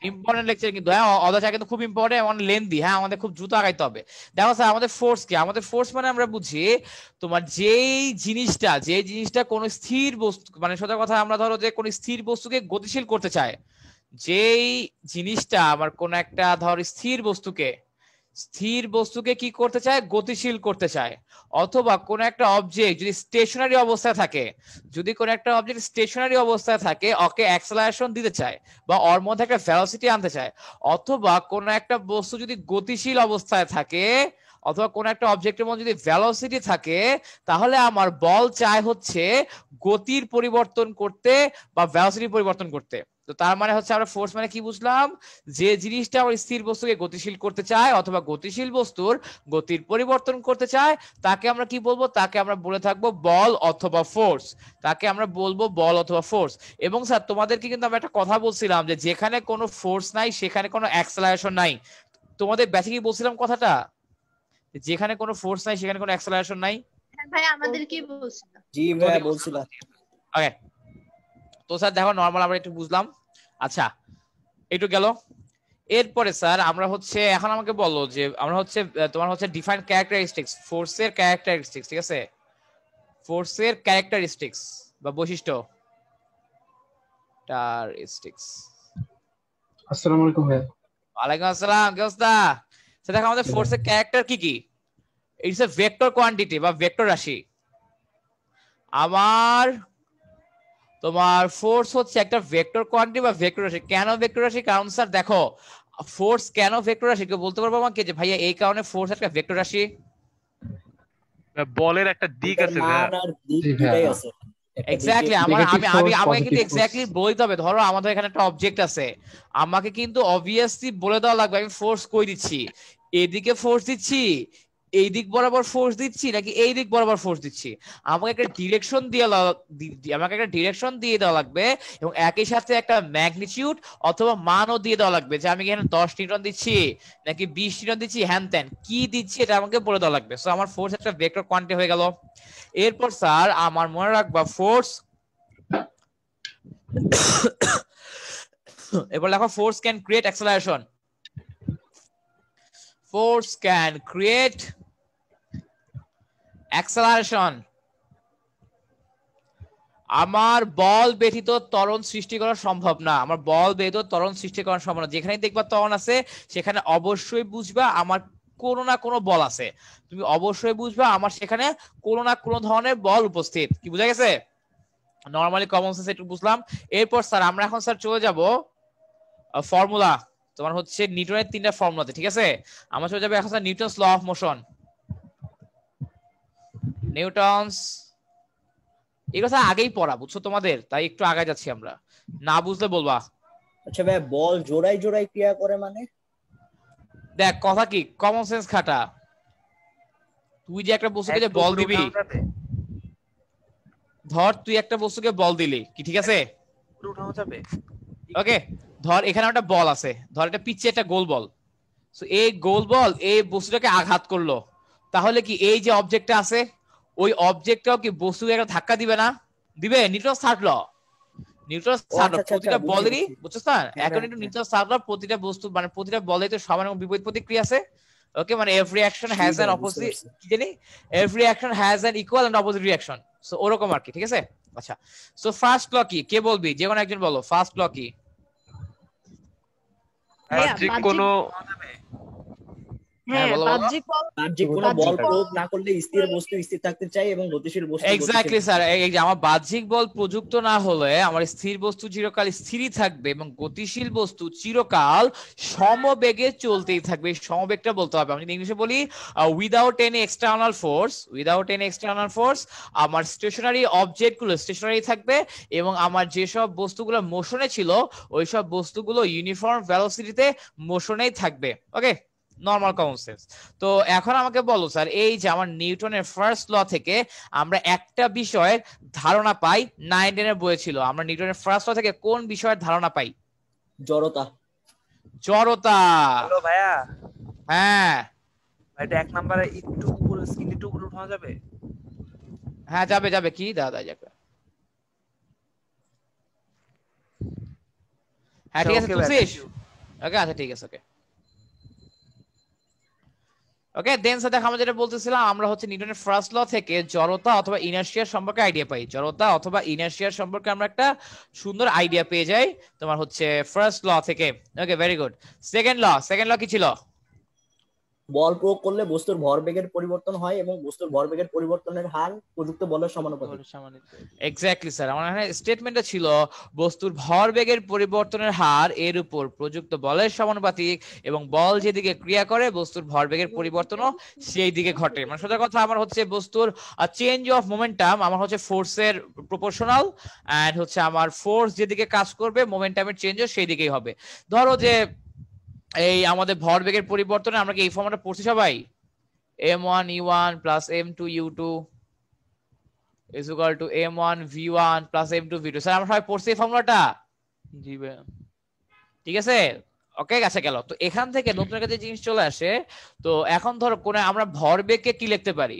Important lecture কিন্তু, হ্যাঁ অদাচা কিন্তু খুব ইম্পর্টেন্ট, অনেক লেন্দি, হ্যাঁ আমাদের খুব দ্রুত আগাইতে হবে। দেখো স্যার আমাদের ফোর্স কি, আমাদের ফোর্স মানে আমরা বুঝি তোমার যে জিনিসটা কোন স্থির বস্তু, মানে সোজা কথা আমরা ধরো যে কোন স্থির বস্তুকে গতিশীল করতে চায়, যেই জিনিসটা আমার কোন একটা ধর স্থির বস্তুকে কি করতে চায়, গতিশীল করতে চায়, অথবা কোন একটা অবজেক্ট যদি স্টেশনারি অবস্থায় থাকে, ওকে অ্যাক্সেলারেশন দিতে চায় বা ওর মধ্যে একটা ভেলোসিটি আনতে চায়, অথবা কোন একটা বস্তু যদি গতিশীল অবস্থায় থাকে, অথবা কোন একটা অবজেক্টের মধ্যে যদি ভেলোসিটি থাকে, তাহলে আমার বল চায় হচ্ছে গতির পরিবর্তন করতে বা ভেলোসিটি পরিবর্তন করতে। তো তার মানে হচ্ছে আমরা ফোর্স মানে কি বুঝলাম, যে জিনিসটা আমার স্থির বস্তুকে গতিশীল করতে চায় অথবা গতিশীল বস্তুর গতির পরিবর্তন করতে চায়, তাকে আমরা কি বলবো, তাকে আমরা বলে থাকবো বল অথবা ফোর্স, এবং স্যার তোমাদেরকে কিন্তু আমরা একটা কথা বলছিলাম যে যেখানে কোনো ফোর্স নাই সেখানে কোনো অ্যাক্সেলারেশন নাই। তোমাদের ব্যাচে কি বলছিলাম কথাটা, যেখানে কোনো ফোর্স নাই সেখানে কোনো অ্যাক্সেলারেশন নাই? ভাই আমাদের কি বলছিল? জি ভাই বলছিলাম। ওকে, তো স্যার দেখো নরমাল আমরা একটু বুঝলাম। আচ্ছা একটু গেল, এরপরে স্যার আমরা হচ্ছে এখন আমাকে বলো যে আমরা হচ্ছে তোমার হচ্ছে ডিফাইন ক্যারেক্টারিস্টিক্স, ফোর্সের ক্যারেক্টারিস্টিক্স, ঠিক আছে, ফোর্সের ক্যারেক্টারিস্টিক্স বা বৈশিষ্ট্য। আসসালামু আলাইকুম ভাই। ওয়ালাইকুম আসসালাম, কি অবস্থা? স্যার দেখো আমাদের ফোর্সের ক্যারেক্টার কি কি, ইটস এ ভেক্টর কোয়ান্টিটি বা ভেক্টর রাশি। আমার তোমার ফোর্স হচ্ছে একটা ভেক্টর কোয়ান্টিটি বা ভেক্টর রাশি। কেন ভেক্টর রাশি? কারণ স্যার দেখো ফোর্স কেন ভেক্টর রাশি, কেউ বলতে পারবো আমাকে যে ভাইয়া এই কারণে ফোর্স একটা ভেক্টর রাশি? বলের একটা দিক আছে, মান আর দিক দুটাই আছে। এক্স্যাক্টলি, আমাকে কিন্তু এক্স্যাক্টলি বলতে হবে। ধরো আমাদের এখানে একটা অবজেক্ট আছে, আমাকে কিন্তু অবভিয়াসলি বলে দেওয়া লাগবে আমি ফোর্স কই দিচ্ছি, এদিকে ফোর্স দিচ্ছি, এই দিক বরাবর ফোর্স দিচ্ছি নাকি এই দিক বরাবর ফোর্স দিচ্ছি। আমাকে একটা ডিরেকশন দিয়ে দেওয়া লাগবে, এবং একই সাথে একটা ম্যাগনিটিউড অথবা মানও দিয়ে দেওয়া লাগবে, যে আমি এখানে 10 নিউটন দিচ্ছি নাকি 20 নিউটন দিচ্ছি, হ্যান ত্যান কি দিচ্ছি এটা আমাকে বলে দেওয়া লাগবে। সো আমার ফোর্স একটা ভেক্টর কোয়ান্টিটি হয়ে গেল। এরপর স্যার আমার মনে রাখবা ফোর্স, এবার লেখো force can create acceleration. Force can create acceleration. আমার বল ব্যতীত ত্বরণ সৃষ্টি করা সম্ভব না, যেখানে দেখবা ত্বরণ আছে সেখানে অবশ্যই বুঝবা আমার কোনো না কোনো বল আছে, তুমি অবশ্যই বুঝবা আমার সেখানে কোনো না কোনো ধরনের বল উপস্থিত। কি বুঝা গেছে? নরমালি কমন সেন্স একটু বুঝলাম। এরপর স্যার আমরা এখন স্যার চলে যাব ফর্মুলা, তোমার হচ্ছে নিউটনের 3টা ফর্মুলাতে, ঠিক আছে? আমরা চলে যাবো এখন Newton's law of motion. Newton's এই কথা আগেই পড়া বুঝছো তোমাদের, তাই একটু আগে যাচ্ছি আমরা, না বুঝলে বলবা। আচ্ছা ভাই, বল জোড়ায় জোড়ায় ক্রিয়া করে মানে? দেখ কথা কি, কমন সেন্স খাটা। তুই যে একটা বস্তুকে যে বল দিবি, ধর তুই একটা বস্তুকে বল দিলি, কি ঠিক আছে? উঠানো যাবে। ওকে, ধর এখানে একটা বল আছে, ধর এটা পিচ্ছে একটা গোল বল। সো এই গোল বল এই বস্তুটাকে আঘাত করলো, তাহলে কি এই যে অবজেক্টটা আছে ওই অবজেক্টটাও কি বস্তুকে একটা ধাক্কা দিবে না? দিবে। নিউটনস থার্ড ল, প্রতিটা বলেরই, বুঝছস না? এখন একটু নিউটনস থার্ড ল, প্রতিটা বস্তু মানে প্রতিটা বলে তো সমান এবং বিপরীত প্রতিক্রিয়া আছে। ওকে, মানে every action has an opposite, কি জানি, every action has an equal and opposite reaction. So ওরকম আর কি, ঠিক আছে? আচ্ছা, সো ফার্স্ট ল কি, কে বলবি? যে কোনো একজন বলো, ফার্স্ট ল কি? বাহ্যিক কোনো বাহ্যিক কোনো বল প্রয়োগ না করলে স্থির বস্তু স্থির থাকতে চাই এবং গতিশীল বস্তু এক্স্যাক্টলি স্যার, এই যে আমার বাহ্যিক বল প্রযুক্ত না হলে আমার স্থির বস্তু চিরকাল স্থিরই থাকবে এবং গতিশীল বস্তু চিরকাল সমবেগে চলতেই থাকবে। সমবেগটা বলতে হবে, আমি ইংলিশে বলি উইদাউট এনি এক্সটার্নাল ফোর্স আমার স্টেশনারি অবজেক্টগুলো স্টেশনারি থাকবে, এবং আমার যেসব বস্তুগুলো মোশনে ছিল ওই সব বস্তুগুলো ইউনিফর্ম ভেলোসিটিতে মোশনেই থাকবে। ওকে, নরমাল কমন সেন্স। তো এখন আমাকে বলো স্যার, এই যে আমার নিউটনের ফার্স্ট ল থেকে আমরা একটা বিষয়ের ধারণা পাই, 9 10 এর বইয়ে ছিল, আমরা নিউটনের ফার্স্ট ল থেকে কোন বিষয়ের ধারণা পাই? জড়তা। হ্যালো ভাইয়া, হ্যাঁ এটা এক নম্বরে একটু উপরে স্ক্রিন একটু উপরে উঠানো যাবে? হ্যাঁ যাবে কি দাদা যাবে। হ্যাঁ ঠিক আছে, তুলছিস? ওকে আচ্ছা ঠিক আছে ওকে ওকে দেন স্যার দেখো আমরা যেটা বলতেছিলাম আমরা হচ্ছে নিউটনের ফার্স্ট ল থেকে জড়তা অথবা ইনার্শিয়ার সম্পর্কে আইডিয়া পাই জড়তা অথবা ইনার্শিয়ার সম্পর্কে আমরা একটা সুন্দর আইডিয়া পেয়ে যাই তোমার হচ্ছে ফার্স্ট ল থেকে okay very good second law কি ছিল বল প্রয়োগ করলে বস্তুর ভরবেগের পরিবর্তন হয় এবং বস্তুর ভরবেগের পরিবর্তনের হার প্রযুক্ত বলের সমানুপাতিক এক্স্যাক্টলি স্যার আমার এখানে স্টেটমেন্টটা ছিল বস্তুর ভরবেগের পরিবর্তনের হার এর উপর প্রযুক্ত বলের সমানুপাতিক এবং বল যেদিকে ক্রিয়া করে বস্তুর ভরবেগের পরিবর্তনও সেই দিকে ঘটে মানে সোজা কথা আমার হচ্ছে বস্তুর চেঞ্জ অফ মোমেন্টাম আমার হচ্ছে ফোর্সের প্রপোর্শনাল এন্ড হচ্ছে আমার ফোর্স যেদিকে কাজ করবে মোমেন্টামের চেঞ্জও সেই দিকেই হবে ধরো যে এই আমাদের ভরবেগের পরিবর্তনে আমরা কি এই ফর্মুলাটা পড়ছি সবাই m1 u1 plus m2 u2 is equal to m1 v1 plus m2 v2 sir আমরা সবাই পড়ছি এই ফর্মুলাটা জি ভাই ঠিক আছে ওকে গেছে গেল তো এখান থেকে নতুন একটা জিনিস চলে আসে তো এখন ধরো কোন আমরা ভরবেগকে কি লিখতে পারি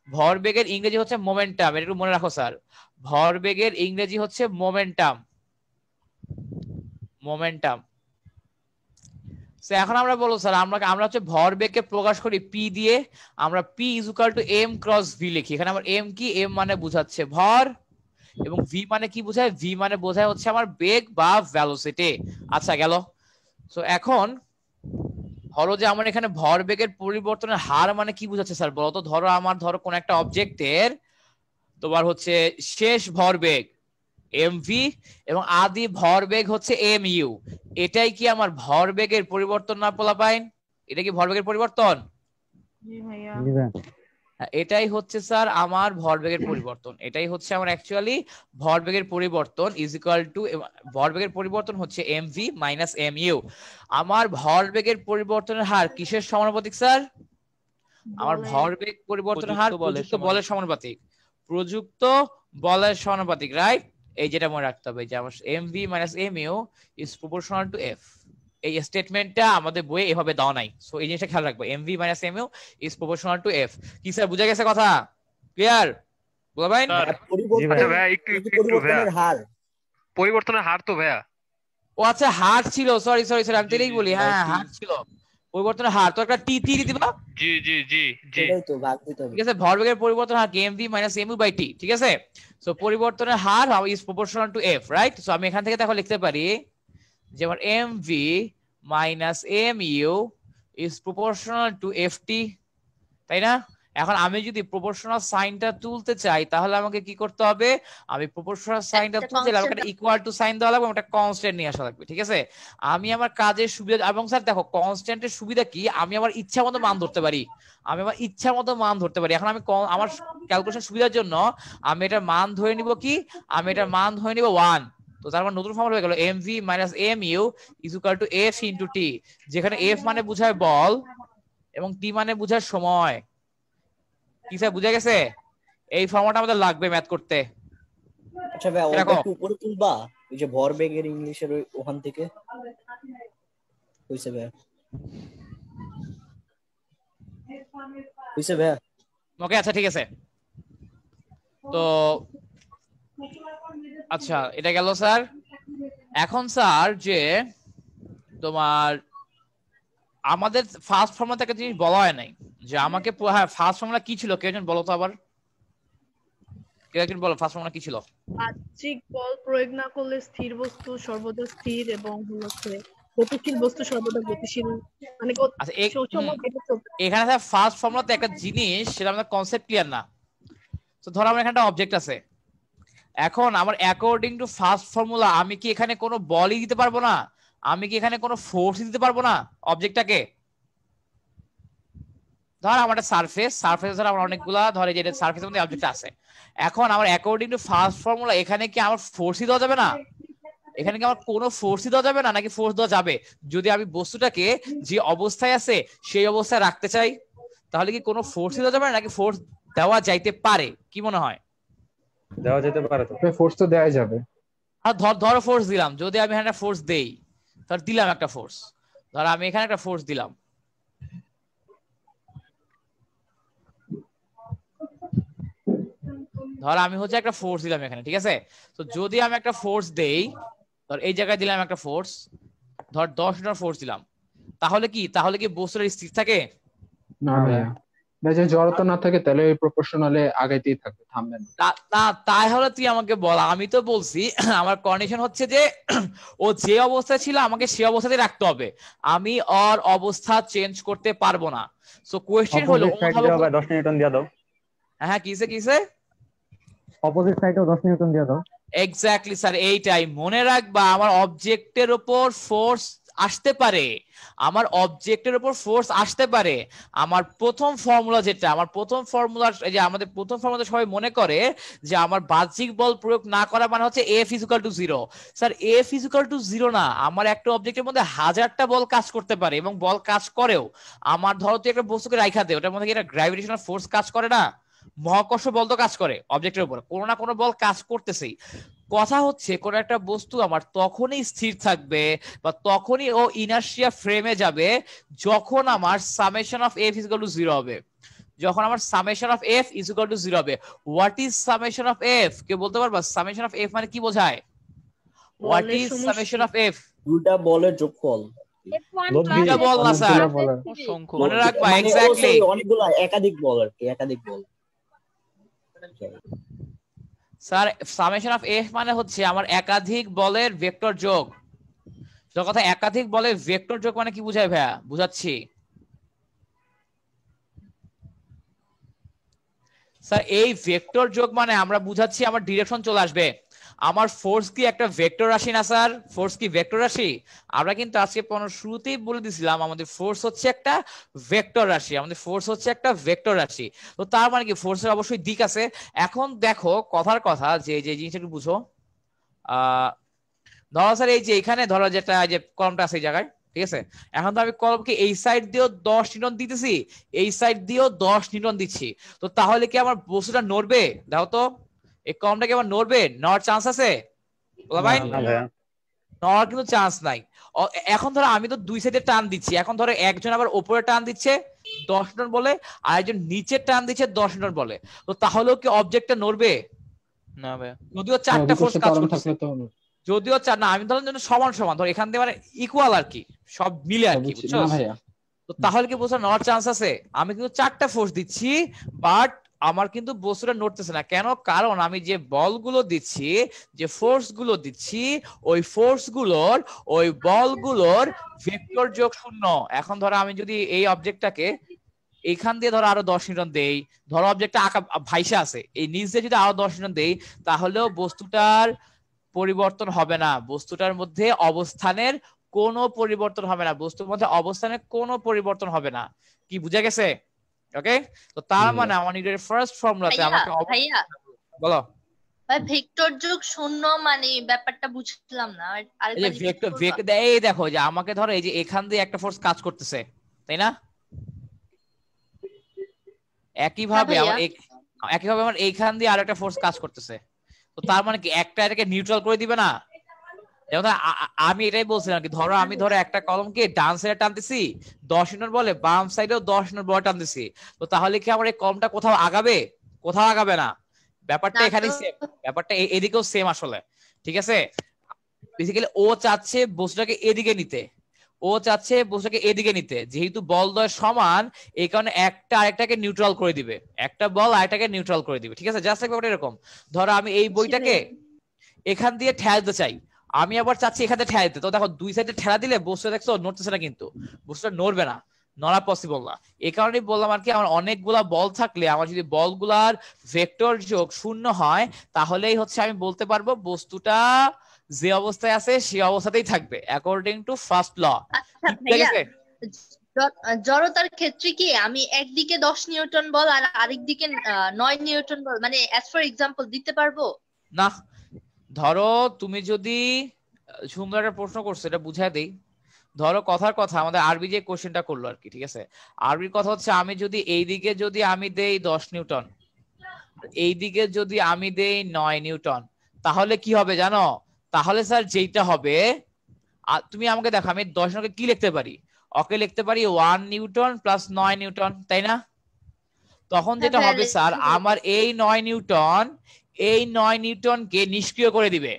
ভরবেগের ইংরেজি হচ্ছে মোমেন্টাম এটা একটু মনে রাখো স্যার ভরবেগের ইংরেজি হচ্ছে মোমেন্টাম এখন আমরা বলবো স্যার আমরা হচ্ছে ভরবেগকে প্রকাশ করি পি দিয়ে আমরা p is equal to m cross v লিখি এখানে আমার এম কি এম মানে বোঝাচ্ছে ভর এবং ভি মানে কি বোঝায় ভি মানে বোঝায় হচ্ছে আমার বেগ বা ভেলোসিটি আচ্ছা গেল সো এখন ধরো যে আমার এখানে ভরবেগের পরিবর্তনের হার মানে কি বোঝাচ্ছে স্যার বলো তো ধরো কোন একটা অবজেক্টের তোমার হচ্ছে শেষ ভরবেগ mv এবং আদি ভরবেগ হচ্ছে mu এটাই কি আমার ভরবেগের পরিবর্তন না পোলাপাইন এটা কি ভরবেগের পরিবর্তন জি ভাইয়া এটাই হচ্ছে স্যার আমার ভরবেগের পরিবর্তন এটাই হচ্ছে আমার অ্যাকচুয়ালি ভরবেগের পরিবর্তন ইজ ইকুয়াল টু ভরবেগের পরিবর্তন হচ্ছে mv মাইনাস mu আমার ভরবেগের পরিবর্তনের হার কিসের সমানুপাতিক স্যার আমার ভরবেগ পরিবর্তনের হার প্রযুক্ত বলের সমানুপাতিক প্রযুক্ত বলের সমানুপাতিক রাইট এই যেটা মনে রাখতে হবে যে আমার mv minus mu is proportional to f এই স্টেটমেন্টটা আমাদের বইয়ে এভাবে দাও নাই সো এই জিনিসটা খেয়াল রাখবো mv minus mu is proportional to f কি স্যার বুঝা গেছে কথা ক্লিয়ার বলা ভাই আচ্ছা ভাই একটু পরিবর্তনের হার পরিবর্তনের হার তো ভাইয়া ও আচ্ছা হার ছিল সরি আমি তেলেই বলি হ্যাঁ হার ছিল পরিবর্তনের হার তো একটা টি দিবা জি জি জি জি এটাই তো ভাগ দিতে হবে ঠিক আছে ভরবেগের পরিবর্তন হার mv minus mu by t ঠিক আছে সো পরিবর্তনের হার is proportional to f right so আমি এখান থেকে দেখো লিখতে পারি যেমন mv minus mu is proportional to ft তাই না এখন আমি যদি প্রপোর্শনাল সাইনটা তুলতে চাই তাহলে আমাকে কি করতে হবে আমি প্রপোর্শনাল সাইনটা তুলতে গেলে আমাকে ইকুয়াল টু সাইন দেওয়া লাগবে একটা কনস্ট্যান্ট নিয়ে আসা লাগবে ঠিক আছে আমি আমার কাজের সুবিধা এবং স্যার দেখো কনস্ট্যান্টের সুবিধা কি আমি আমার ইচ্ছা মতো মান ধরতে পারি এখন আমি আমার ক্যালকুলেশন সুবিধার জন্য আমি এটার মান ধরে নিব কি আমি এটার মান ধরে নিব 1 তো তার মানে নতুন ফর্মুলা হয়ে গেল mv minus mu is equal two f into t যেখানে f মানে বোঝায় বল এবং t মানে বোঝায় সময় কি স্যার বুঝা গেছে এই ফর্মুলাটা আমাদের লাগবে ম্যাথ করতে আচ্ছা ভাই ওটা একটু উপরে তুলবা এই যে ভরবেগের ইংলিশের ওখান থেকে হইছে ভাই ওকে আচ্ছা ঠিক আছে তো আচ্ছা এটা গেল স্যার এখন স্যার যে তোমার আমাদের ফার্স্ট ফর্মুলা থেকে জিনিস বলা হয় নাই যে আমাকে হ্যাঁ ফার্স্ট ফর্মুলা কি ছিল কেউ একজন বলো তো আবার কেউ একজন বলো ফার্স্ট ফর্মুলা কি ছিল বাহ্যিক বল প্রয়োগ না করলে স্থির বস্তু সর্বদা স্থির এবং হচ্ছে গতিশীল বস্তু সর্বদা গতিশীল মানে এখানে স্যার ফার্স্ট ফর্মুলাতে একটা জিনিস সেটা আমাদের কনসেপ্ট ক্লিয়ার না তো ধরো আমার এখানে একটা অবজেক্ট আছে এখন আমার অ্যাকর্ডিং টু ফার্স্ট ফর্মুলা আমি কি এখানে কোনো বলই দিতে পারবো না আমি কি এখানে কোনো ফোর্স দিতে পারবো না অবজেক্টটাকে ধর আমার একটা সারফেস ধর আমার অনেকগুলা ধরে যে সারফেসের মধ্যে অবজেক্ট আছে এখন আমার অ্যাকর্ডিং টু ফার্স্ট ফর্মুলা এখানে কি আমার ফোর্সই দেওয়া যাবে না এখানে কি আমার কোনো ফোর্সই দেওয়া যাবে না নাকি ফোর্স দেওয়া যাবে যদি আমি বস্তুটাকে যে অবস্থায় আছে সেই অবস্থায় রাখতে চাই তাহলে কি কোনো ফোর্সই দেওয়া যাবে না নাকি ফোর্স দেওয়া যাইতে পারে কি মনে হয় দেওয়া যেতে পারে তো ফোর্স তো দেওয়া যাবে আর ধরো ফোর্স দিলাম যদি আমি এখানে ফোর্স দেই ধর দিলাম একটা ফোর্স ধর আমি এখানে একটা ফোর্স দিলাম ধর আমি হচ্ছে একটা ফোর্স দিলাম এখানে ঠিক আছে তো যদি আমি একটা ফোর্স দেই ধর এই জায়গায় দিলাম একটা ফোর্স ধর 10 নিউটন ফোর্স দিলাম, তাহলে কি বস্তুটা স্থির থাকে? না ভাইয়া, যে জড়তা না থাকে তাহলে এই প্রপোর্শনালে আগাইতেই থাকবে, থামবে না। না তাহলে তুই আমাকে বল, আমি তো বলছি আমার কন্ডিশন হচ্ছে যে ও যে অবস্থায় ছিল আমাকে সেই অবস্থাতেই রাখতে হবে, আমি ওর অবস্থা চেঞ্জ করতে পারবো না। সো কোশ্চেন হলো অপোজিট সাইড দিয়ে 10 নিউটন দিয়ে দাও। হ্যাঁ কিসে অপোজিট সাইডেও 10 নিউটন দিয়ে দাও। এক্স্যাক্টলি স্যার, এইটাই মনে রাখবা। আমার অবজেক্টের উপর ফোর্স আসতে পারে, আমার অবজেক্টের উপর ফোর্স আসতে পারে। আমার প্রথম ফর্মুলা যে আমাদের প্রথম ফর্মুলা সবাই মনে করে যে আমার বাহ্যিক বল প্রয়োগ না করা মানে হচ্ছে F equal to 0। Sir F equal to 0 না, আমার একটা অবজেক্টের মধ্যে 1000টা বল কাজ করতে পারে এবং বল কাজ করেও। আমার ধরো তুই একটা বস্তুকে রাখা দে, ওটার মধ্যে কি একটা গ্র্যাভিটেশনাল ফোর্স কাজ করে না? মহাকর্ষ বল তো কাজ করে অবজেক্টের উপর, কোনো না কোনো বল কাজ করতেছেই। কথা হচ্ছে কোন একটা বস্তু আমার তখনই স্থির থাকবে বা তখনই ও ইনার্শিয়া ফ্রেমে যাবে যখন আমার summation of F equal to 0 হবে। যখন আমার summation of F equal to 0 হবে। What is summation of F? কে বলতে পারবা সামেশন অফ F মানে কি বোঝায়? What is summation of F? দুটা বলের যোগফল। দুটা বল না স্যার, মনে রাখবা এক্স্যাক্টলি অনেকগুলো একাধিক বল আর কি, একাধিক বল। স্যার সামেশন অফ F মানে হচ্ছে আমার একাধিক বলের ভেক্টর যোগ। কথা একাধিক বলের ভেক্টর যোগ মানে কি বোঝায় ভাইয়া? বুঝাচ্ছি স্যার, এই ভেক্টর যোগ মানে আমরা বুঝাচ্ছি আমার ডিরেকশন চলে আসবে। আমার ফোর্স কি একটা ভেক্টর রাশি না স্যার? ফোর্স কি ভেক্টর রাশি? আমরা কিন্তু আজকে শুরুতেই বলে দিছিলাম আমাদের ফোর্স হচ্ছে একটা ভেক্টর রাশি, আমাদের ফোর্স হচ্ছে একটা ভেক্টর রাশি। তো তার মানে কি ফোর্সের অবশ্যই দিক আছে। এখন দেখো কথার কথা যে জিনিসটা একটু বুঝো। ধরো স্যার এই যে এখানে ধরো যেটা যে কলমটা আছে এই জায়গায়, ঠিক আছে? এখন তো আমি কলমকে এই সাইড দিয়েও 10 নিউটন দিতেছি, এই সাইড দিয়েও 10 নিউটন দিচ্ছি। তো তাহলে কি আমার বস্তুটা নড়বে? দেখো তো এই কলমটা কি আমার নড়বে? নড়ার চান্স আছে ভাই? নড়ার কিন্তু চান্স নাই। এখন ধরো আমি তো দুই সাইডে টান দিচ্ছি, এখন ধরো একজন আবার উপরে টান দিচ্ছে 10 নিউটন বলে, আর একজন নিচে টান দিচ্ছে 10 নিউটন বলে। তো তাহলেও কি অবজেক্টটা নড়বে? না ভাই, যদিও চারটা ফোর্স কাজ করছে, যদিও চার না, আমি ধরলাম সমান সমান, ধর এখান থেকে মানে ইকুয়াল আর কি, সব মিলে আর কি, বুঝছো? তো তাহলে কি বস্তুটা নড়ার চান্স আছে? আমি কিন্তু চারটা ফোর্স দিচ্ছি, বাট আমার কিন্তু বস্তুটা নড়তেছে না। কেন? কারণ আমি যে বলগুলো দিচ্ছি, যে ফোর্স গুলো দিচ্ছি, ওই বলগুলোর ভেক্টর যোগ 0। এখন ধরো আমি যদি এই অবজেক্টটাকে এইখান দিয়ে ধরো আরো 10 নিউটন দেই, ধরো অবজেক্টটা ভাইসা আছে, এই নিচ দিয়ে যদি আরো 10 নিউটন দেই, তাহলেও বস্তুটার পরিবর্তন হবে না, বস্তুটার মধ্যে অবস্থানের কোনো পরিবর্তন হবে না, বস্তুর মধ্যে অবস্থানের কোনো পরিবর্তন হবে না। কি বুঝা গেছে? ওকে, তো তার মানে আমার নিউটনের ফার্স্ট ফর্মুলাতে আমাকে ভাইয়া বলো ভাই ভেক্টর যোগ 0 মানে ব্যাপারটা বুঝলাম না, এই যে ভেক্টর এই দেখো যে আমাকে ধরো এই যে এখান দিয়ে একটা ফোর্স কাজ করতেছে, তাই না? একইভাবে আমার এইখান দিয়ে আরেকটা ফোর্স কাজ করতেছে। তো তার মানে কি একটা এটাকে নিউট্রাল করে দিবে না? যেমন আমি এটাই বলছিলাম কি, ধরো আমি একটা কলমকে ডান সাইডে টানতেছি 10 নিউটন বলে, বাম সাইডেও 10 নিউটন বলে টানতেছি, তো তাহলে কি আমার এই কলমটা কোথাও আগাবে? কোথাও আগাবে না। ব্যাপারটা এখানেই সেম, ব্যাপারটা এদিকেও সেম আসলে, ঠিক আছে? বেসিক্যালি ও চাচ্ছে বস্তুটাকে এদিকে নিতে, যেহেতু বল দ্বয় সমান, এই কারণে একটা আরেকটাকে নিউট্রাল করে দিবে, একটা বল আরেকটাকে নিউট্রাল করে দিবে, ঠিক আছে? জাস্ট ব্যাপারটা এরকম। ধরো আমি এই বইটাকে এখান দিয়ে ঠেলতে চাই, আমি আবার চাচ্ছি এখানে ঠেলা দিতে, তো দেখো দুই সাইডে ঠেলা দিলে বস্তুটা দেখছো নড়তেছে না, কিন্তু বস্তুটা নড়বে না, নড়া পসিবল না। এই কারণেই বললাম আর কি, আমার অনেকগুলা বল থাকলে আমার যদি বলগুলার ভেক্টর যোগ 0 হয়, তাহলেই হচ্ছে আমি বলতে পারবো বস্তুটা যে অবস্থায় আছে সেই অবস্থাতেই থাকবে অ্যাকর্ডিং টু ফার্স্ট ল। ঠিক আছে? জড়তার ক্ষেত্রে কি আমি একদিকে 10 নিউটন বল আর আরেকদিকে 9 নিউটন বল মানে অ্যাজ ফর एग्जांपल দিতে পারবো না? ধরো তুমি যদি সুন্দর একটা প্রশ্ন করছো, এটা বুঝাই দেই। ধরো কথার কথা আমাদের আরবি যে কোশ্চেনটা করলো আর কি, ঠিক আছে? আরবির কথা হচ্ছে আমি যদি এইদিকে যদি আমি দেই 10 নিউটন, এইদিকে যদি আমি দেই 9 নিউটন, তাহলে কি হবে জানো? তাহলে স্যার যেটা হবে, তুমি আমাকে দেখো আমি 10 নিউটনকে কি লিখতে পারি? ওকে লিখতে পারি 1 নিউটন প্লাস 9 নিউটন, তাই না? তখন যেটা হবে স্যার, আমার এই 9 নিউটনকে নিষ্ক্রিয় করে দিবে,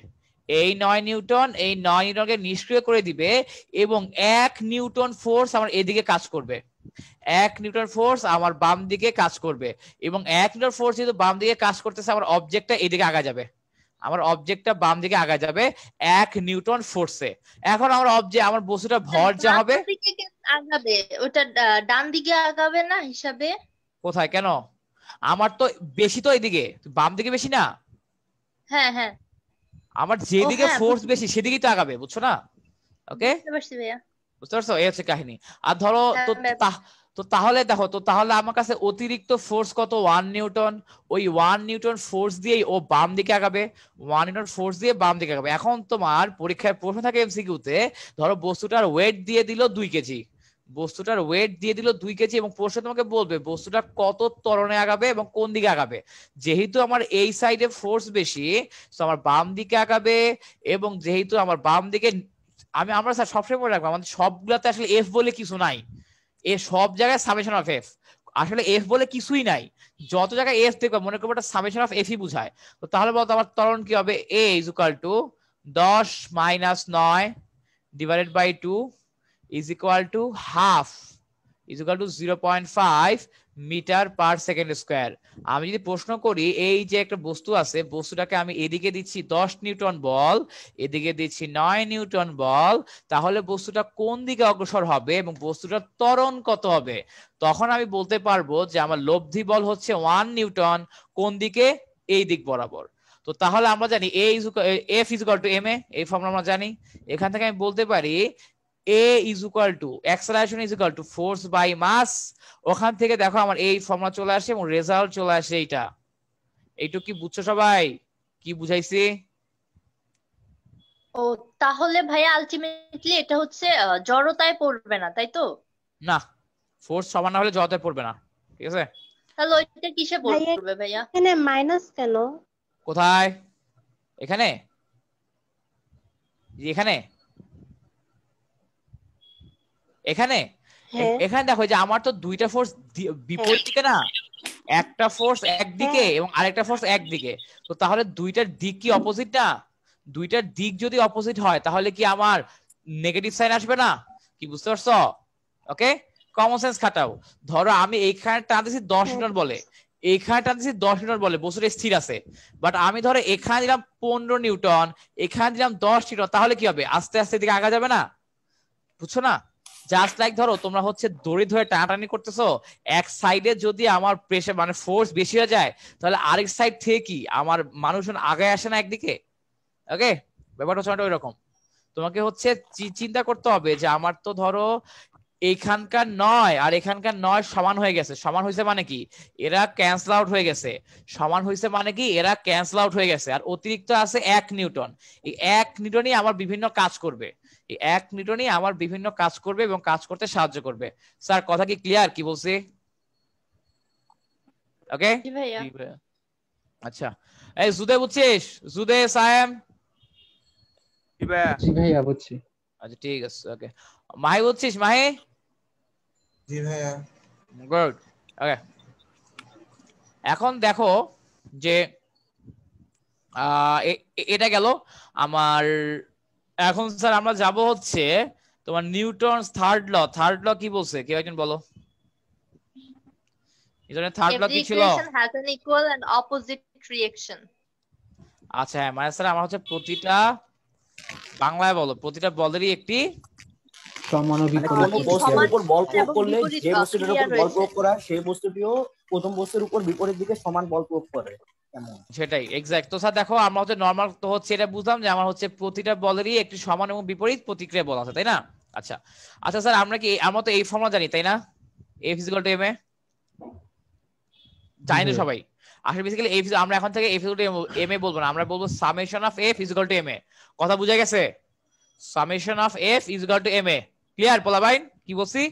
এই 9 নিউটন এই 9 নিউটনকে নিষ্ক্রিয় করে দিবে এবং 1 নিউটন ফোর্স আমার এদিকে কাজ করবে। 1 নিউটন ফোর্স আমার বাম দিকে কাজ করবে এবং 1 নিউটন ফোর্স যেহেতু বাম দিকে কাজ করতেছে আমার অবজেক্টটা এদিকে আগা যাবে। আমার অবজেক্টটা বাম দিকে আগা যাবে 1 নিউটন ফোর্সে। এখন আমার আমার বস্তুটা ভর যা হবে ডান দিকে আগাবে, ওটা ডান দিকে আগাবে না হিসাবে? কোথায় কেন? আমার তো বেশি তো এদিকে, বাম দিকে বেশি না। হ্যাঁ হ্যাঁ, আমার যেদিকে হ্যাঁ, ফোর্স বেশি সেদিকেই তো আগাবে, বুঝছো না? ওকে, বুঝতে পারছি ভাইয়া। বুঝতে পারছো? এই হচ্ছে কাহিনী। আর ধরো তো তো তাহলে দেখো তো, তাহলে আমার কাছে অতিরিক্ত ফোর্স কত? 1 নিউটন। ওই 1 নিউটন ফোর্স দিয়েই ও বাম দিকে আগাবে, 1 নিউটন ফোর্স দিয়ে বাম দিকে আগাবে। এখন তোমার পরীক্ষায় প্রশ্ন থাকে এমসিকিউতে, ধরো বস্তুটার ওয়েট দিয়ে দিল 2 কেজি, বস্তুটার ওয়েট দিয়ে দিল 2 কেজি এবং প্রশ্ন তোমাকে বলবে বস্তুটা কত ত্বরণে আগাবে এবং কোন দিকে আগাবে। যেহেতু আমার এই সাইডে ফোর্স বেশি, তো আমার বাম দিকে আগাবে, এবং যেহেতু আমার বাম দিকে আমরা স্যার সবসময় মনে রাখবো আমাদের সবগুলাতে আসলে এফ বলে কিছু নাই। এ সব জায়গায় সামেশন অফ এফ, আসলে এফ বলে কিছুই নাই। যত জায়গায় এফ দেখবে মনে করবো এটা সামেশন অফ এফ ই বুঝায়। তো তাহলে বলতো আমার ত্বরণ কি হবে? A is equal to 10 minus 9 divided by 2 is equal to half is equal to 0.5 metre per second square. আমি যদি প্রশ্ন করি এই যে একটা বস্তু আছে, বস্তুটাকে আমি এদিকে দিচ্ছি 10 নিউটন বল, এদিকে দিচ্ছি 9 নিউটন বল, তাহলে বস্তুটা কোন দিকে অগ্রসর হবে এবং বস্তুটার ত্বরণ কত হবে? তখন আমি বলতে পারবো যে আমার লব্ধি বল হচ্ছে 1 নিউটন, কোন দিকে? এই দিক বরাবর। তো তাহলে আমরা জানি F is equal to M A, এই ফর্মুলা আমরা জানি। এখান থেকে আমি বলতে পারি A is equal to acceleration is equal to force by mass। ওখান থেকে দেখো আমার এই ফর্মুলা চলে আসে এবং রেজাল্ট চলে আসে এইটা। এইটুকু কি বুঝছো সবাই? কি বুঝাইছি? ও তাহলে ভাইয়া আলটিমেটলি এটা হচ্ছে জড়তায় পড়বে না, তাই তো? না, ফোর্স সমান না হলে জড়তায় পড়বে না, ঠিক আছে? তাহলে ওইটা কিসে পড়বে ভাইয়া? এখানে মাইনাস কেন? কোথায়? এখানে, এখানে এখানে এখানে দেখো যে আমার তো দুইটা ফোর্স বিপরীত দিকে না, একটা ফোর্স একদিকে এবং আরেকটা ফোর্স একদিকে। তো তাহলে দুইটার দিক কি অপোজিট না? দুইটার দিক যদি অপোজিট হয় তাহলে কি আমার নেগেটিভ সাইন আসবে না? কি বুঝতে পারছো? ওকে, কমন সেন্স খাটাও। ধরো আমি এইখানে টানতেছি 10 নিউটন বলে, এইখানে টানতেছি 10 নিউটন বলে, বস্তুটা স্থির আছে। বাট আমি ধরো এখানে দিলাম 15 নিউটন, এখানে দিলাম 10 নিউটন, তাহলে কি হবে? আস্তে আস্তে দিকে আগা যাবে না? বুঝছো না? জাস্ট লাইক ধরো তোমরা হচ্ছে দড়ি ধরে টানাটানি করতেছো, এক সাইডে যদি আমার প্রেসার মানে ফোর্স বেশি হয়ে যায় তাহলে আরেক সাইড থেকে কি আমার মানুষজন আগায় আসে না একদিকে? ওকে, ব্যাপারটা হচ্ছে ওই রকম। তোমাকে হচ্ছে চিন্তা করতে হবে যে আমার তো ধরো এইখানকার 9 আর এখানকার 9 সমান হয়ে গেছে। সমান হয়েছে মানে কি? এরা ক্যান্সেল আউট হয়ে গেছে। সমান হয়েছে মানে কি? এরা ক্যান্সেল আউট হয়ে গেছে। আর অতিরিক্ত আছে 1 নিউটন। এই 1 নিউটনই আমার বিভিন্ন কাজ করবে, এই 1 নিউটনই আমার বিভিন্ন কাজ করবে এবং কাজ করতে সাহায্য করবে। স্যার কথা কি ক্লিয়ার? কি বলছি? ওকে, আচ্ছা। এই জুদে বুঝছিস? জুদে সায়েম? জি ভাইয়া বুঝছি। আচ্ছা ঠিক আছে, ওকে। মাহি বুঝছিস? মাহি? জি ভাইয়া। গুড, ওকে। এখন দেখো যে এটা গেল আমার। এখন স্যার আমরা যাব হচ্ছে তোমার Newton's third law. Third law কি বলছে? কেউ একজন বলো। নিউটনের থার্ড ল কি ছিল? has an equal and opposite reaction। আচ্ছা হ্যাঁ, মানে স্যার আমার হচ্ছে প্রতিটা, বাংলায় বলো, প্রতিটা বলেরই একটি সমান ও বিপরীত বস্তুর উপর বল প্রয়োগ করলে যে বস্তুটার উপর বল প্রয়োগ করা সেই বস্তুটিও প্রথম বস্তুর উপর বিপরীত দিকে সমান বল প্রয়োগ করে। সেটাই এক্সাক্ট। তো স্যার দেখো আমরা হচ্ছে নরমাল তো হচ্ছে এটা বুঝলাম যে আমার হচ্ছে প্রতিটা বলেরই একটি সমান এবং বিপরীত প্রতিক্রিয়া বল আছে, তাই না? আচ্ছা আচ্ছা স্যার আমরা কি আমরা তো এই ফর্মুলা জানি, তাই না? F = ma জানি তো সবাই। আসলে বেসিক্যালি F আমরা এখন থেকে F = ma বলবো না, আমরা বলবো সামেশন অফ F = ma। কথা বুঝা গেছে? Summation of F = ma। Clear পোলা ভাই? কি বলছি?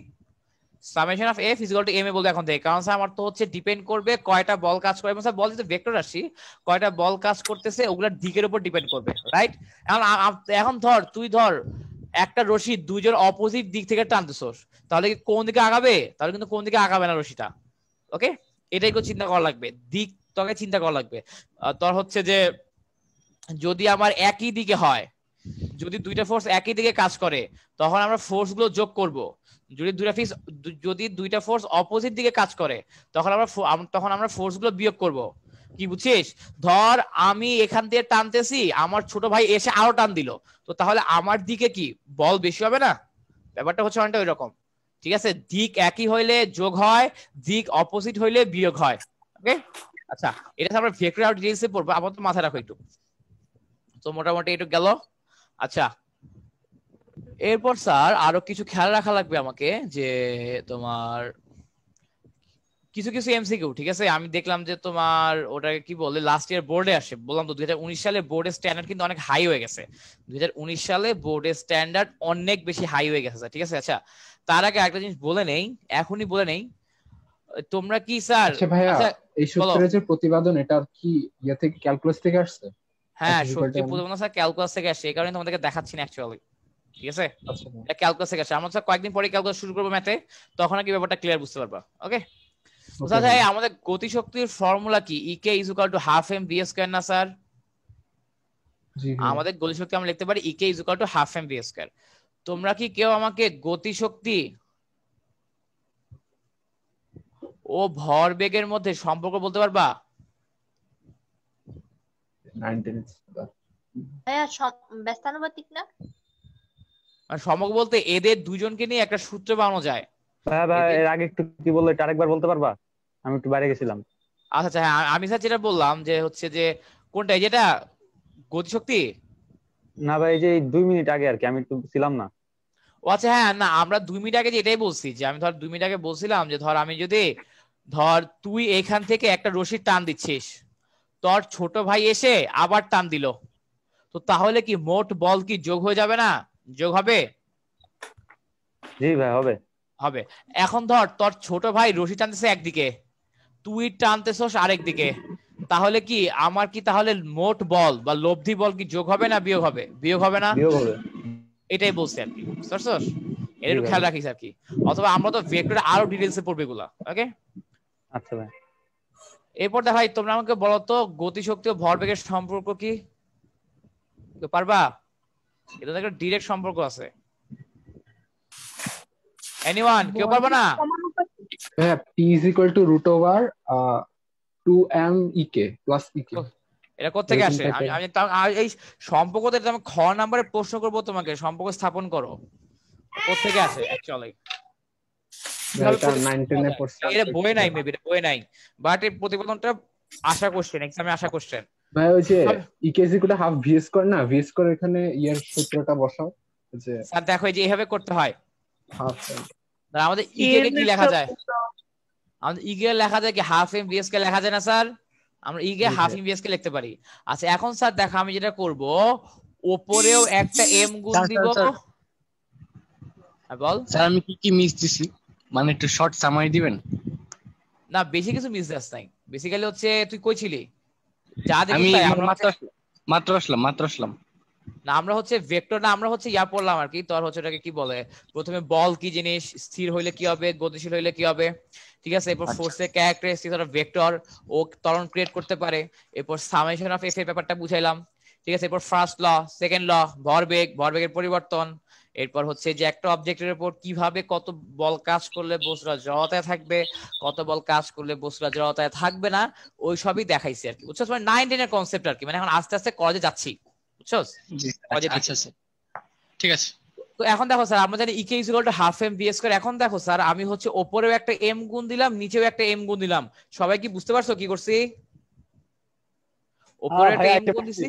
সামেশন অফ F = ma বলবো এখন থেকে, কারণ স্যার আমার তো হচ্ছে ডিপেন্ড করবে কয়টা বল কাজ করে। স্যার বল যেটা ভেক্টর রাশি, কয়টা বল কাজ করতেছে ওগুলোর দিকের উপর ডিপেন্ড করবে, রাইট? এখন ধর তুই ধর একটা রশি দুইজন অপোজিট দিক থেকে টানতেছস, তাহলে কি কোন দিকে আগাবে? তাহলে কিন্তু কোন দিকে আগাবে না রশিটা। ওকে, এটাই চিন্তা করা লাগবে, দিক তোকে চিন্তা করা লাগবে। তোর হচ্ছে যে যদি আমার একই দিকে হয়, যদি দুইটা ফোর্স একই দিকে কাজ করে তখন আমরা ফোর্স গুলো যোগ করব। যদি দুইটা ফোর্স অপোজিট দিকে কাজ করে তখন আমরা ফোর্স গুলো বিয়োগ করব। কি বুঝছিস? ধর আমি এখান দিয়ে টানতেছি, আমার ছোট ভাই এসে আরো টান দিল, তো তাহলে আমার দিকে কি বল বেশি হবে না? ব্যাপারটা হচ্ছে অনেকটা ওই রকম। ঠিক আছে, দিক একই হইলে যোগ হয়, দিক অপোজিট হইলে বিয়োগ হয়। ওকে, আচ্ছা এটা আমরা ভেক্টর আর ডিটেইলসে পড়বো, আপাতত মাথায় রাখো একটু। তো মোটামুটি একটু গেল। আচ্ছা এরপর স্যার আরো কিছু খেয়াল রাখা লাগবে আমাকে, যে তোমার কিছু কিছু এমসিকিউ, ঠিক আছে? আমি দেখলাম যে তোমার ওটাকে কি বলে লাস্ট ইয়ার বোর্ডে আসে, বললাম তো 2019 সালে বোর্ডের স্ট্যান্ডার্ড কিন্তু অনেক হাই হয়ে গেছে। 2019 সালে বোর্ডের স্ট্যান্ডার্ড অনেক বেশি হাই হয়ে গেছে, ঠিক আছে? আচ্ছা তার আগে একটা জিনিস বলে নেই, এখনই বলে নেই, তোমরা কি স্যার আচ্ছা ভাইয়া, এই সূত্রের যে প্রতিপাদন এটা কি ইয়া থেকে ক্যালকুলাস থেকে আসছে? হ্যাঁ সত্যি প্রতিপাদন স্যার ক্যালকুলাস থেকে আসছে, এই কারণে তোমাদেরকে দেখাচ্ছি না অ্যাকচুয়ালি। ঠিক আছে, এটা ক্যালকুলাস থেকে আসছে। আমরা স্যার কয়েকদিন পরে ক্যালকুলাস শুরু করবো ম্যাথে, তখন কি ব্যাপারটা ক্লিয়ার বুঝতে পারবা। ওকে স্যার, আমাদের গতিশক্তির ফর্মুলা কি? E K is equal to half M V square না স্যার? আমাদের গতিশক্তি আমরা লিখতে পারি E K is equal to half M V square. তোমরা কি কেউ আমাকে গতিশক্তি ও ভরবেগের মধ্যে সম্পর্ক বলতে পারবা? ব্যস্তানুপাতিক না, মানে সম্পর্ক বলতে এদের দুজনকে নিয়ে একটা সূত্র বানানো যায়। হ্যাঁ ভাই, এর আগে একটু কি বললে এটা আরেকবার বলতে পারবা? আমি একটু বাইরে গেছিলাম। আচ্ছা আচ্ছা, হ্যাঁ আমি স্যার যেটা বললাম যে হচ্ছে যে কোনটা, যেটা গতিশক্তি না ভাই, এই যে 2 মিনিট আগে আর কি, আমি একটু ছিলাম না। ও আচ্ছা, হ্যাঁ না আমরা 2 মিনিট আগে যে এটাই বলছি, যে আমি ধর 2 মিনিট আগে বলছিলাম যে ধর আমি যদি ধর তুই এখান থেকে একটা রশির টান দিচ্ছিস, তোর ছোট ভাই এসে আবার টান দিল, তো তাহলে কি মোট বল কি যোগ হয়ে যাবে না? যোগ হবে? জি ভাই, হবে হবে। এখন ধর তোর ছোট ভাই রশি টানতেছে একদিকে, তুই টানতেছস আরেক দিকে, তাহলে কি আমার কি তাহলে মোট বল বা লব্ধি বল কি যোগ হবে না বিয়োগ হবে? বিয়োগ হবে না? বিয়োগ হবে। এটাই বলছি আর কি, বুঝতে পারছস? এর একটু খেয়াল রাখিস আর কি। অথবা আমরা তো ভেক্টরে আরো ডিটেইলসে পড়বে এগুলা। ওকে আচ্ছা ভাই। এরপর ভাই তোমরা আমাকে বলো তো গতিশক্তি ও ভরবেগের সম্পর্ক কি? তো পারবা? এটা তো একটা ডাইরেক্ট সম্পর্ক আছে। এনিওয়ান কেউ পারবে না? হ্যাঁ, p √2m ek plus ek। এটা কোথা থেকে আসে? আমি এই সম্পর্কটা আমি খ নম্বরে প্রশ্ন করব তোমাকে, সম্পর্ক স্থাপন করো, কোথা থেকে আসে অ্যাকচুয়ালি? এটা 9-10 এ পড়ছে, এটা বই নাই, মেবি এটা বই নাই, বাট এই প্রতিবেদনটা আশা কোশ্চেন, এক্সামে আশা কোশ্চেন। ভাই ওই যে ek = হাফ v স্কয়ার না, v স্কয়ার এখানে এর সূত্রটা বসাও যে স্যার দেখো এই যে এইভাবে করতে হয়। হাফ আমাদের ইকে কে কি লেখা যায়? আমাদের ইকে লেখা যায় কি হাফ এম ভি স্কয়ার লেখা যায় না স্যার? আমরা ইকে হাফ এম ভি স্কয়ার লিখতে পারি। আচ্ছা এখন স্যার দেখো আমি যেটা করব, উপরেও একটা এম গুণ দিব। বল স্যার, আমি কি কি মিস দিছি, মানে একটু শর্ট সামারি দিবেন? না বেশি কিছু মিস যাস নাই, বেসিক্যালি হচ্ছে তুই কই ছিলি? যা দেখি আমি আমরা মাত্র আসলাম। না আমরা হচ্ছে ভেক্টর না, আমরা হচ্ছে ইয়া পড়লাম আর কি, তোর হচ্ছে ওটাকে কি বলে, প্রথমে বল কি জিনিস, স্থির হইলে কি হবে, গতিশীল হইলে কি হবে, ঠিক আছে? এরপর ফোর্সের ক্যারেক্টারিস্টিক্স অফ ভেক্টর, ও ত্বরণ ক্রিয়েট করতে পারে, এরপর সামেশন অফ এফ এর ব্যাপারটা বুঝাইলাম, ঠিক আছে? এরপর ফার্স্ট ল, সেকেন্ড ল, ভরবেগের পরিবর্তন, এরপর হচ্ছে যে একটা অবজেক্টের উপর কিভাবে কত বল কাজ করলে বস্তুটা জড়তায় থাকবে, কত বল কাজ করলে বস্তুটা জড়তায় থাকবে না, ওই সবই দেখাইছি আর কি, বুঝছো? মানে 9-10 এর কনসেপ্ট আর কি, মানে এখন আস্তে আস্তে কলেজে যাচ্ছি, বুঝছো? আচ্ছা ঠিক আছে। তো এখন দেখো স্যার আমরা জানি E K is equal to half M V square. এখন দেখো স্যার আমি হচ্ছে উপরেও একটা এম গুণ দিলাম, নিচেও একটা এম গুণ দিলাম, সবাই কি বুঝতে পারছো কি করছি? উপরে একটা এম গুণ দিছি।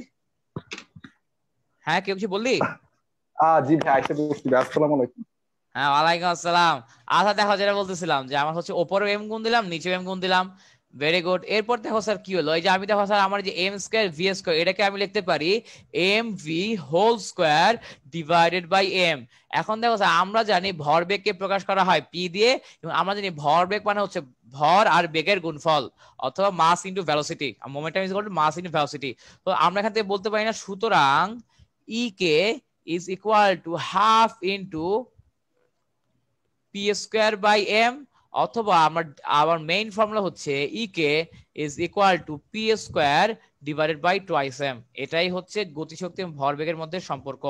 হ্যাঁ কেউ কিছু বললি? জি ভাই, আইসা বলছি। আসসালামু আলাইকুম। হ্যাঁ ওয়ালাইকুম আসসালাম। আচ্ছা দেখো যেটা বলতেছিলাম যে আমার হচ্ছে উপরেও এম গুণ দিলাম, নিচেও এম গুণ দিলাম, ভেরি গুড। এরপর দেখো স্যার কি হলো, এই যে আমি দেখো স্যার আমার যে এম স্কয়ার ভি স্কয়ার, এটাকে আমি লিখতে পারি m v whole square divided by m. এখন দেখো স্যার আমরা জানি ভরবেগকে প্রকাশ করা হয় পি দিয়ে, এবং আমরা জানি ভরবেগ মানে হচ্ছে ভর আর বেগের গুণফল, অথবা mass into velocity, momentum is equal to mass into velocity. তো আমরা এখান থেকে বলতে পারি না, সুতরাং E K is equal to half into P square by M, অথবা আমার মেইন ফর্মুলা হচ্ছে E K is equal to P square divided by twice M. এটাই হচ্ছে গতিশক্তি এবং ভরবেগের মধ্যে সম্পর্ক।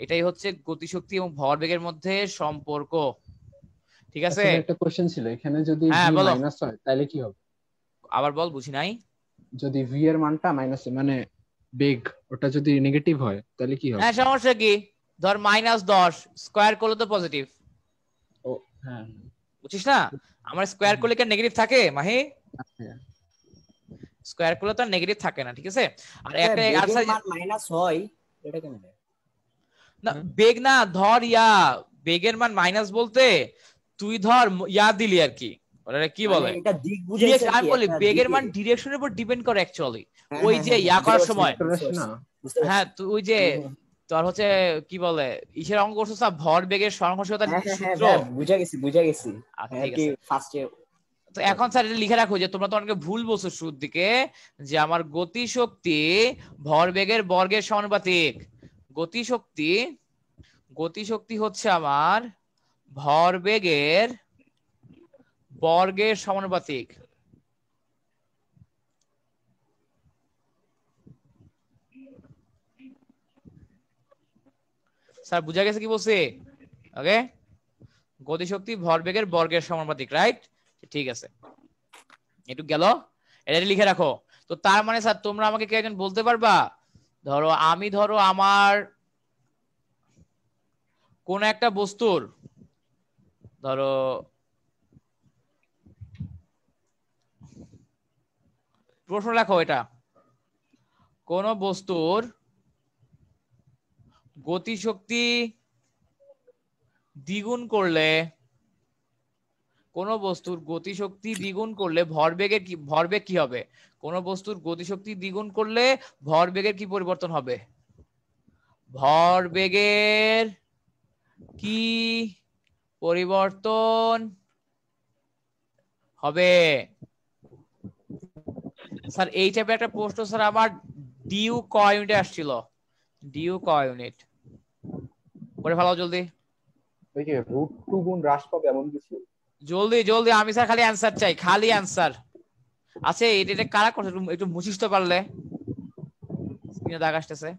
এটাই হচ্ছে গতিশক্তি এবং ভরবেগের মধ্যে সম্পর্ক। ঠিক আছে, একটা কোশ্চেন ছিল, এখানে যদি হ্যাঁ ভি বলো, মাইনাস হয় তাহলে কি হবে? আবার বল, বুঝি নাই। যদি ভি এর মানটা মাইনাস মানে বেগ ওটা যদি নেগেটিভ হয় তাহলে কি হবে? হ্যাঁ সমস্যা কি, ধর -10 স্কয়ার করলে তো পজিটিভ। ও হ্যাঁ, বুঝছিস না? আমার স্কয়ার করলে কি নেগেটিভ থাকে মাহি? স্কয়ার করলে তো নেগেটিভ থাকে না, ঠিক আছে। আর একটা আনসার মাইনাস হয় এটা কেন? না বেগ না, ধর বেগের মান মাইনাস বলতে তুই ধর দিলি আর কি, ওটা কি বলে এটা দিক বুঝাইছে। আমি বলি বেগের মান ডিরেকশনের উপর ডিপেন্ড করে অ্যাকচুয়ালি। ওই যে করার সময়, হ্যাঁ তুই ওই যে তোর হচ্ছে কি বলে ইসের অঙ্ক করছিস না, ভর বেগের সংঘর্ষতার সূত্র। বুঝা গেছি ঠিক আছে ফার্স্টে। তো এখন স্যার এটা লিখে রাখো যে তোমরা তো অনেকে ভুল বলছো শুরুর দিকে, যে আমার গতিশক্তি ভরবেগের বর্গের সমানুপাতিক। গতিশক্তি হচ্ছে আমার ভরবেগের বর্গের সমানুপাতিক। স্যার বুঝা গেছে কি বলছি? ওকে, গতিশক্তি ভরবেগের বর্গের সমানুপাতিক, রাইট? ঠিক আছে, একটু গেল, এটা লিখে রাখো। তো তার মানে স্যার তোমরা আমাকে কি একজন বলতে পারবা, ধরো আমার কোন একটা বস্তুর, ধরো প্রশ্ন লেখো, এটা কোন বস্তুর গতিশক্তি দ্বিগুণ করলে, ভরবেগ কি হবে? কোন বস্তুর গতিশক্তি দ্বিগুণ করলে ভরবেগের কি পরিবর্তন হবে? ভরবেগের কি পরিবর্তন হবে? স্যার এই টাইপের একটা প্রশ্ন স্যার আমার ডিউ ক ইউনিটে আসছিল। ডিউ ক ইউনিট করে ফেলাও জলদি। ওই যে √2 গুণ হ্রাস পাবে এমন কিছু? জলদি, আমি স্যার খালি অ্যানসার চাই, খালি অ্যানসার। আচ্ছা এটা কারা করছে, একটু মুছিস তো পারলে, স্ক্রিনে দাগ আসতেছে।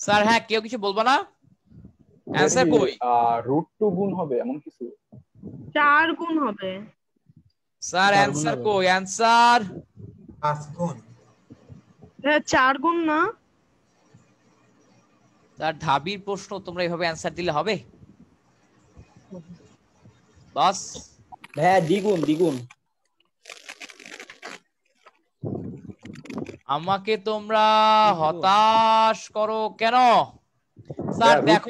স্যার হ্যাঁ, কেউ কিছু বলবো না? অ্যানসার কই? √2 গুণ হবে এমন কিছু? 4 গুণ হবে স্যার। অ্যানসার কই? অ্যানসার 5 গুণ। হ্যাঁ 4 গুণ না স্যার। ঢাবির প্রশ্ন তোমরা এইভাবে অ্যানসার দিলে হবে? বাস হ্যাঁ দ্বিগুণ। আমাকে তোমরা হতাশ করো কেন? স্যার দেখো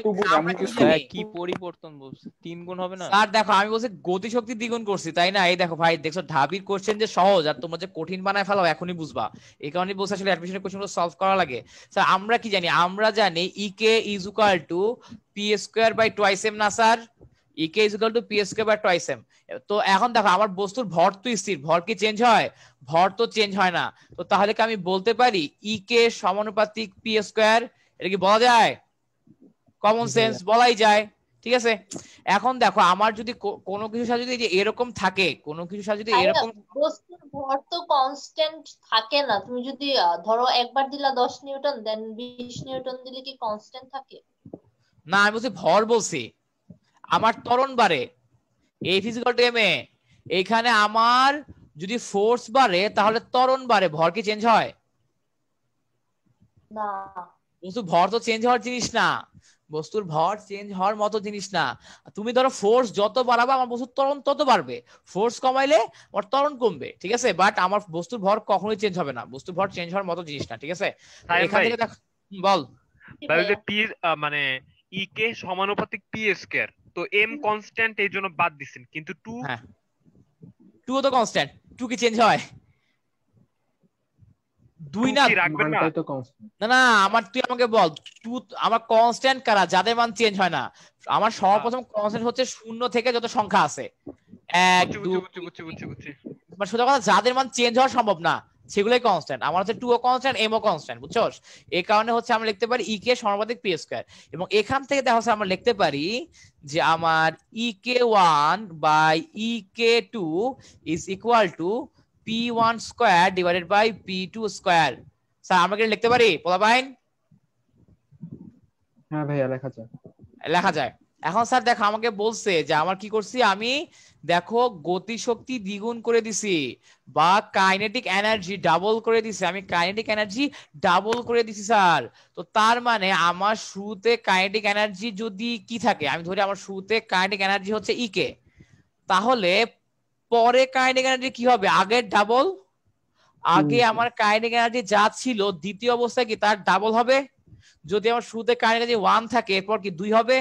কি পরিবর্তন বলছে, 3 গুণ হবে না? স্যার দেখো আমি বলছি গতিশক্তি দ্বিগুণ করছি, তাই না? এই দেখো ভাই, দেখছো ঢাবির কোশ্চেন যে সহজ আর তোমরা যে কঠিন বানায় ফেলাও এখনই বুঝবা। এই কারণে বলছি আসলে অ্যাডমিশনের কোশ্চেনগুলো সলভ করা লাগে। স্যার আমরা কি জানি? আমরা জানি E K is equal to P square by twice M, না sir? E K is equal to P square by twice M. তো এখন দেখো আমার বস্তুর ভর তো স্থির, ভর কি চেঞ্জ হয়? ভর তো চেঞ্জ হয় না। তো তাহলে কি আমি বলতে পারি ইকে সমানুপাতিক পি স্কয়ার? এটা কি বলা যায়? কমন সেন্স বলাই যায়, ঠিক আছে। এখন দেখো আমার যদি কোনো কিছুর সাথে যদি এরকম থাকে, কোনো কিছুর সাথে যদি এরকম, বস্তুর ভর তো কনস্ট্যান্ট থাকে না। তুমি যদি ধরো একবার দিলা 10 নিউটন, দেন 20 নিউটন দিলে কি কনস্ট্যান্ট থাকে? না আমি বলছি ভর, বলছি আমার ত্বরণ বাড়ে, এই ফিজিক্যাল টেমে এইখানে আমার যদি ফোর্স বাড়ে তাহলে ত্বরণ বাড়ে, ভর কি চেঞ্জ হয়? না, বস্তু ভর তো চেঞ্জ হওয়ার জিনিস না, বস্তুর ভর চেঞ্জ হওয়ার মতো জিনিস না। তুমি ধরো ফোর্স যত বাড়াবে আমার বস্তুর ত্বরণ তত বাড়বে, ফোর্স কমাইলে আমার ত্বরণ কমবে, ঠিক আছে। বাট আমার বস্তুর ভর কখনোই চেঞ্জ হবে না, বস্তুর ভর চেঞ্জ হওয়ার মতো জিনিস না, ঠিক আছে। এখান থেকে দেখ, বল পি মানে ই কে সমানুপাতিক পি স্কয়ার, তো এম কনস্ট্যান্ট এই জন্য বাদ দিছেন, কিন্তু 2 হ্যাঁ 2 তো কনস্ট্যান্ট, 2 কি চেঞ্জ হয়? 2 না রাখবেন না? না না আমার, তুই আমাকে বল 2 আমার কনস্ট্যান্ট কারা যাদের মান চেঞ্জ হয় না? আমার সর্বপ্রথম কনস্ট্যান্ট হচ্ছে 0 থেকে যত সংখ্যা আছে 1 2 বুঝছি। মানে সোজা কথা যাদের মান চেঞ্জ হওয়া সম্ভব না সেগুলোই কনস্ট্যান্ট। আমার হচ্ছে 2 ও কনস্ট্যান্ট, m ও কনস্ট্যান্ট, বুঝছস? এই কারণে হচ্ছে আমরা লিখতে পারি কে সমানুপাতিক পি স্কয়ার। এবং এখান থেকে দেখা যাচ্ছে আমরা লিখতে পারি যে আমার ek1 by ek2 is equal to p1 square divided by p2 square. Sir আমরা কি লিখতে পারি পোলাপাইন? হ্যাঁ ভাইয়া লেখা যায়। লেখা যায়। এখন স্যার দেখো আমাকে বলছে যে আমার কি করছি, আমি দেখো গতিশক্তি দ্বিগুণ করে দিছি বা কাইনেটিক এনার্জি ডাবল করে দিছি। আমি কাইনেটিক এনার্জি ডাবল করে দিছি স্যার। তো তার মানে আমার শুরুতে কাইনেটিক এনার্জি যদি কি থাকে, আমি ধরি আমার শুরুতে কাইনেটিক এনার্জি হচ্ছে ইকে, তাহলে পরে কাইনেটিক এনার্জি কি হবে? আগের ডাবল। আগে আমার কাইনেটিক এনার্জি যা ছিল দ্বিতীয় অবস্থায় কি তার ডাবল হবে। যদি আমার শুরুতে কাইনেটিক এনার্জি 1 থাকে এরপর কি 2 হবে।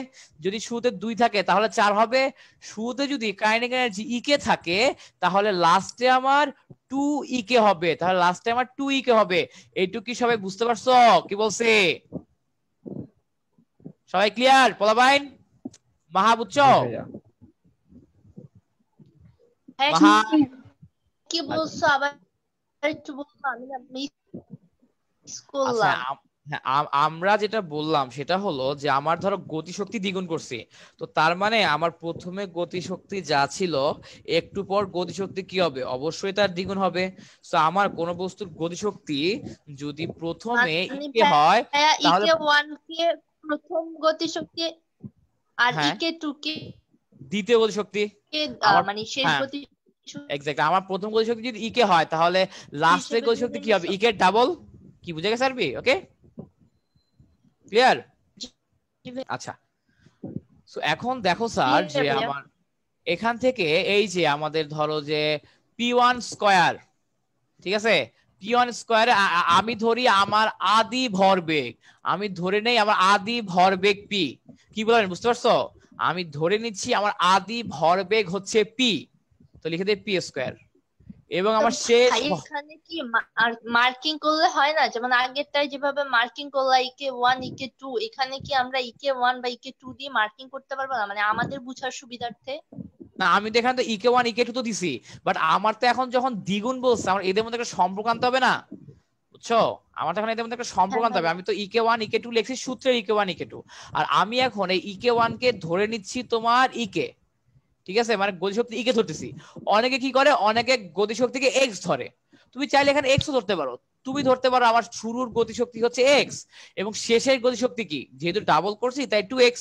যদি শুরুতে 2 থাকে তাহলে 4 হবে। শুরুতে যদি কাইনেটিক এনার্জি ইকে থাকে তাহলে লাস্টে আমার 2 ইকে হবে। তাহলে লাস্টে আমার 2 ইকে হবে। এইটুকু কি সবাই বুঝতে পারছো কি বলছে? সবাই ক্লিয়ার? পোলাপাইন মাহা বুঝছো? মাহা কি বলছো আবার একটু বলছো, আমি না মিস আচ্ছা করলাম। আমরা যেটা বললাম সেটা হলো যে আমার ধরো গতিশক্তি দ্বিগুণ করছি, তো তার মানে আমার প্রথমে গতিশক্তি যা ছিল একটু পর গতিশক্তি কি হবে? অবশ্যই তার দ্বিগুণ হবে। তো আমার কোন বস্তুর গতিশক্তি যদি প্রথমে ইকে হয় তাহলে ek1 কে প্রথম গতিশক্তি আর হ্যাঁ ek2 কে দ্বিতীয় গতিশক্তি মানে শেষ হ্যাঁ গতি এক্স্যাক্টলি। আমার প্রথম গতিশক্তি যদি ইকে হয় তাহলে লাস্টের হিসেবে গতিশক্তি ধরে কি হবে? নিছো। ইকে ডাবল। কি বুঝে গেছে আরবি? Okay clear? আচ্ছা সো এখন দেখো স্যার যে আমার এখান থেকে এই যে আমাদের ধরো যে p1 স্কয়ার, ঠিক আছে, p1 স্কয়ারে আমি ধরি আমার আদি ভরবেগ, আমি ধরে নেই আমার আদি ভরবেগ p। কি বলেন বুঝতে পারছো? আমি ধরে নিচ্ছি আমার আদি ভরবেগ হচ্ছে p, তো লিখে দেই p স্কয়ার। এবং আমার শেষ এখানে কি মার্কিং করলে হয় না? যেমন আগেরটায় যেভাবে মার্কিং করলা ek1 ek2, এখানে কি আমরা ek1 বা ek2 দিয়ে মার্কিং করতে পারবো না, মানে আমাদের বুঝার সুবিধার্থে? না আমি তো এখানে তো ek1 ek2 তো দিছি, বাট আমার তো এখন যখন দ্বিগুণ বলছে আমার এদের মধ্যে একটা সম্পর্ক আনতে হবে না, বুঝছো? আমার তো এখন এদের মধ্যে একটা সম্পর্ক আনতে হবে। আমি তো ek1 ek2 লিখছি সূত্রের ek1 ek2, আর আমি এখন এই ek1 কে ধরে নিচ্ছি তোমার ইকে, ঠিক আছে, মানে গতিশক্তি ইকে ধরতেছি। অনেকে কি করে, অনেকে গতিশক্তিকে এক্স ধরে। তুমি চাইলে এখানে এক্স ধরতে পারো। তুমি ধরতে পারো আমার শুরুর গতিশক্তি হচ্ছে এক্স এবং শেষের গতিশক্তি কি, যেহেতু ডাবল করছি তাই 2x।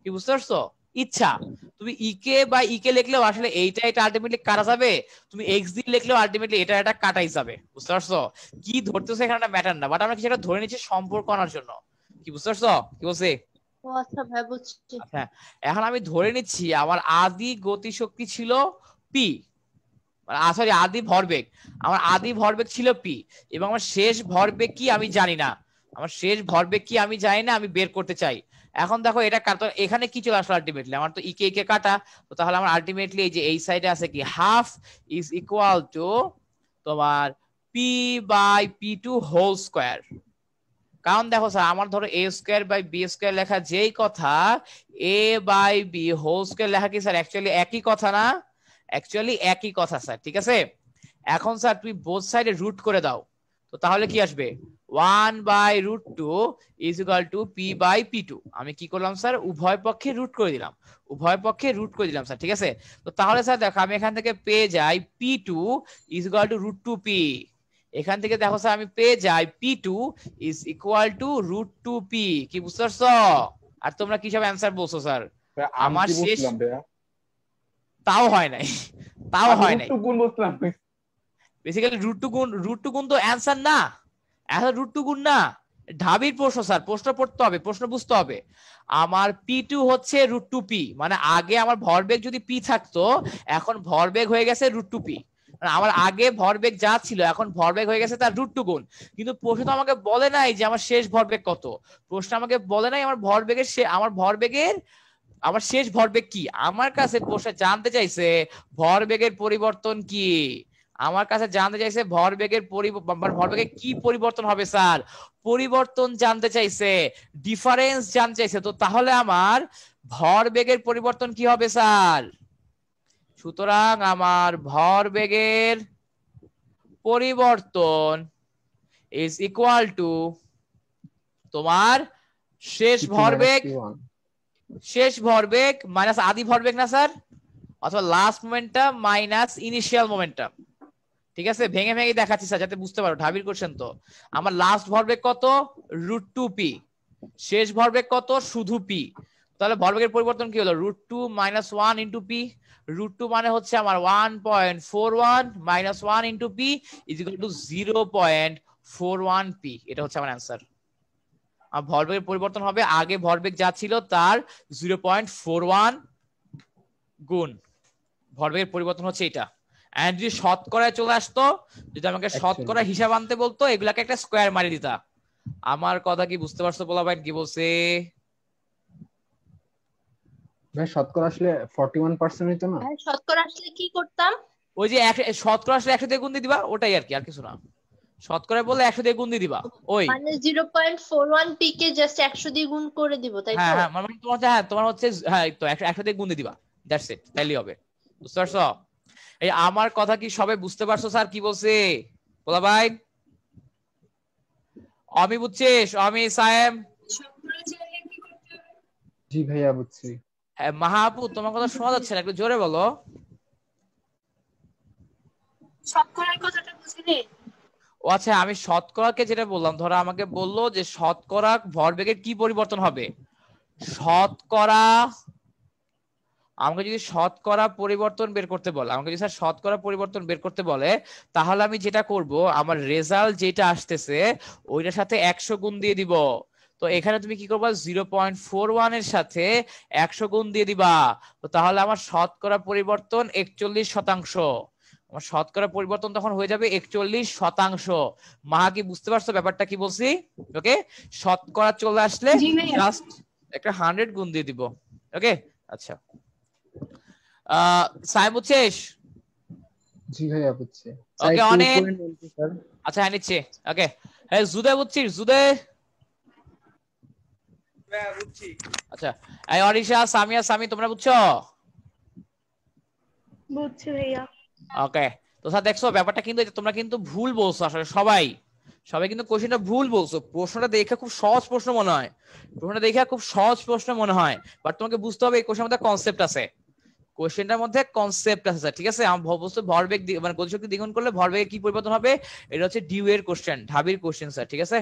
কি বুঝতে পারছো? ইচ্ছা তুমি ইকে বা ইকে লিখলেও আসলে এটা আলটিমেটলি কাটা যাবে, তুমি এক্স দিয়ে লিখলেও আলটিমেটলি এটা কাটাই যাবে। বুঝতে পারছো? কি ধরতেছো এখানে একটা ম্যাটার না, বাট আমরা সেটা ধরে নিচ্ছি সম্পর্ক আনার জন্য। কি বুঝতে পারছো কি বলছি? আচ্ছা ভাই বুঝছি। আচ্ছা এখন আমি ধরে নিচ্ছি আমার আদি গতিশক্তি ছিল পি, সরি আদি ভরবেগ, আমার আদি ভরবেগ ছিল পি এবং আমার শেষ ভরবেগ কি আমি জানি না। আমার শেষ ভরবেগ কি আমি জানি না, আমি বের করতে চাই। এখন দেখো এটা কাটা, এখানে কি চলে আসলো আলটিমেটলি আমার তো ইকে ইকে কাটা, তো তাহলে আমার আলটিমেটলি এই যে এই সাইডে আছে কি হাফ ইজ ইকুয়াল টু তোমার p by p2 whole square. কারণ দেখো স্যার আমার ধরো a square by b square লেখা যেই কথা, a by b whole square লেখা কি স্যার অ্যাকচুয়ালি একই কথা না? অ্যাকচুয়ালি একই কথা স্যার, ঠিক আছে। এখন স্যার তুমি বোথ সাইডে রুট করে দাও, তো তাহলে কি আসবে 1 by √2 is equal to p by p2। আমি কি করলাম স্যার, উভয় পক্ষে রুট করে দিলাম, উভয় পক্ষে রুট করে দিলাম স্যার, ঠিক আছে। তো তাহলে স্যার দেখো আমি এখান থেকে পেয়ে যাই p2 is equal two √2p। এখান থেকে দেখো স্যার আমি পেয়ে যাই p2 is equal two √2p। কি বুঝতে পারছো? আর তোমরা কি সব অ্যানসার বলছো স্যার? আমার শেষ তাও হয় নাই, তাও হয় নাই। বেসিক্যালি √2 গুণ তো অ্যানসার না, এখন √2 গুণ না, ঢাবির প্রশ্ন স্যার, প্রশ্ন পড়তে হবে, প্রশ্ন বুঝতে হবে। আমার p2 হচ্ছে √2p, মানে আগে আমার ভরবেগ যদি p থাকতো এখন ভরবেগ হয়ে গেছে √2p, আমার আগে ভরবেগ যা ছিল এখন ভরবেগ হয়ে গেছে তার √2 গুণ। কিন্তু প্রশ্ন তো আমাকে বলে নাই যে আমার শেষ ভরবেগ কত, প্রশ্ন আমাকে বলে নাই আমার ভরবেগের আমার শেষ ভরবেগ কি। আমার কাছে প্রশ্ন জানতে চাইছে ভরবেগের পরিবর্তন কি, আমার কাছে জানতে চাইছে ভরবেগের ভরবেগে কি পরিবর্তন হবে স্যার, পরিবর্তন জানতে চাইছে, ডিফারেন্স জানতে চাইছে। তো তাহলে আমার ভরবেগের পরিবর্তন কি হবে স্যার? সুতরাং আমার ভরবেগের পরিবর্তন ইজ ইকুয়াল টু তোমার শেষ ভরবেগ মাইনাস আদি ভরবেগ না স্যার, অথবা last momentum minus initial momentum. ঠিক আছে, ভেঙে ভেঙে দেখাচ্ছি স্যার যাতে বুঝতে পারো, ঢাবির কোশ্চেন তো। আমার লাস্ট ভরবেগ কত? √2p। শেষ ভরবেগ কত? শুধু p। তাহলে ভরবেগের পরিবর্তন কি হলো? √2 - 1 * p। √2 মানে হচ্ছে আমার 1.41 - 1 * p = 0.41p। এটা হচ্ছে আমার অ্যান্সার। আর ভরবেগের পরিবর্তন হবে আগে ভরবেগ যা ছিল তার 0.41 গুণ। ভরবেগের পরিবর্তন হচ্ছে এটা। এন্ড যদি শতকরায় চলে আসতো, যদি আমাকে শতকরা হিসাব আনতে বলতো, এগুলাকে একটা স্কয়ার মারি দিতা। আমার কথা কি বুঝতে পারছো পোলাপাইন কি বলছে? ভাই শতকরা আসলে 41% হইতো না? ভাই শতকরা আসলে কি করতাম? ওই যে শতকরা আসলে 100 দিয়ে গুণ দিয়ে দিবা, ওটাই আর কি, আর কিছু না। শতকরা বললে 100 দিয়ে গুণ দিয়ে দিবা, ওই মানে 0.41p কে জাস্ট 100 দিয়ে গুণ করে দিব, তাই তো? হ্যাঁ হ্যাঁ, মানে তোমার হচ্ছে হ্যাঁ তো 100 দিয়ে গুণ দিয়ে দিবা, দ্যাটস ইট, তাইলেই হবে। বুঝতে পারছো? এই আমার কথা কি সবাই বুঝতে পারছো স্যার কি বলছে বলা ভাই? আমি বুঝছিস? আমি সায়েম? জি ভাইয়া বুঝছি। হ্যাঁ মাহাপু, তোমার কথা শোনা যাচ্ছে না, একটু জোরে বলো। শতকরার কথাটা বুঝিনি। ও আচ্ছা, আমি শতকরাকে যেটা বললাম, ধরো আমাকে বললো যে শতকরা ভরবেগের কি পরিবর্তন হবে। শতকরা আমাকে যদি শতকরা পরিবর্তন বের করতে বলে, তাহলে আমি যেটা করব, আমার রেজাল্ট যেটা আসতেছে ওইটার সাথে 100 গুণ দিয়ে দিব। তো এখানে তুমি কি করবা? 0.41 এর সাথে 100 গুণ দিয়ে দিবা। তো তাহলে আমার শতকরা পরিবর্তন 41%। আমার শতকরা পরিবর্তন তখন হয়ে যাবে 41%। মাহা কি বুঝতে পারছো ব্যাপারটা কি বলছি? ওকে, শতকরা চলে আসলে জাস্ট একটা 100 গুণ দিয়ে দিব। ওকে আচ্ছা, সাই বুঝছিস? জি ভাইয়া বুঝছি। ওকে অনেক আচ্ছা, হ্যাঁ নিচ্ছে। ওকে হ্যাঁ, জুদে বুঝছিস? জুদে বুঝছি। আচ্ছা, এই অরিশা, সামিয়া, সামি তোমরা বুঝছো? বুঝছি ভাইয়া। ওকে, তো স্যার দেখছো ব্যাপারটা কিন্তু তোমরা কিন্তু ভুল বলছো, আসলে সবাই কিন্তু কোশ্চেনটা ভুল বলছো। প্রশ্নটা দেখে খুব সহজ প্রশ্ন মনে হয়, বাট তোমাকে বুঝতে হবে এই কোশ্চেনের মধ্যে কনসেপ্ট আছে। কোশ্চেনটার মধ্যে কনসেপ্ট আছে স্যার, ঠিক আছে? ভরবেগ মানে গতিশক্তি দ্বিগুণ করলে ভরবেগে কি পরিবর্তন হবে, এটা হচ্ছে ডিউ এর কোশ্চেন, ঢাবির কোশ্চেন স্যার, ঠিক আছে?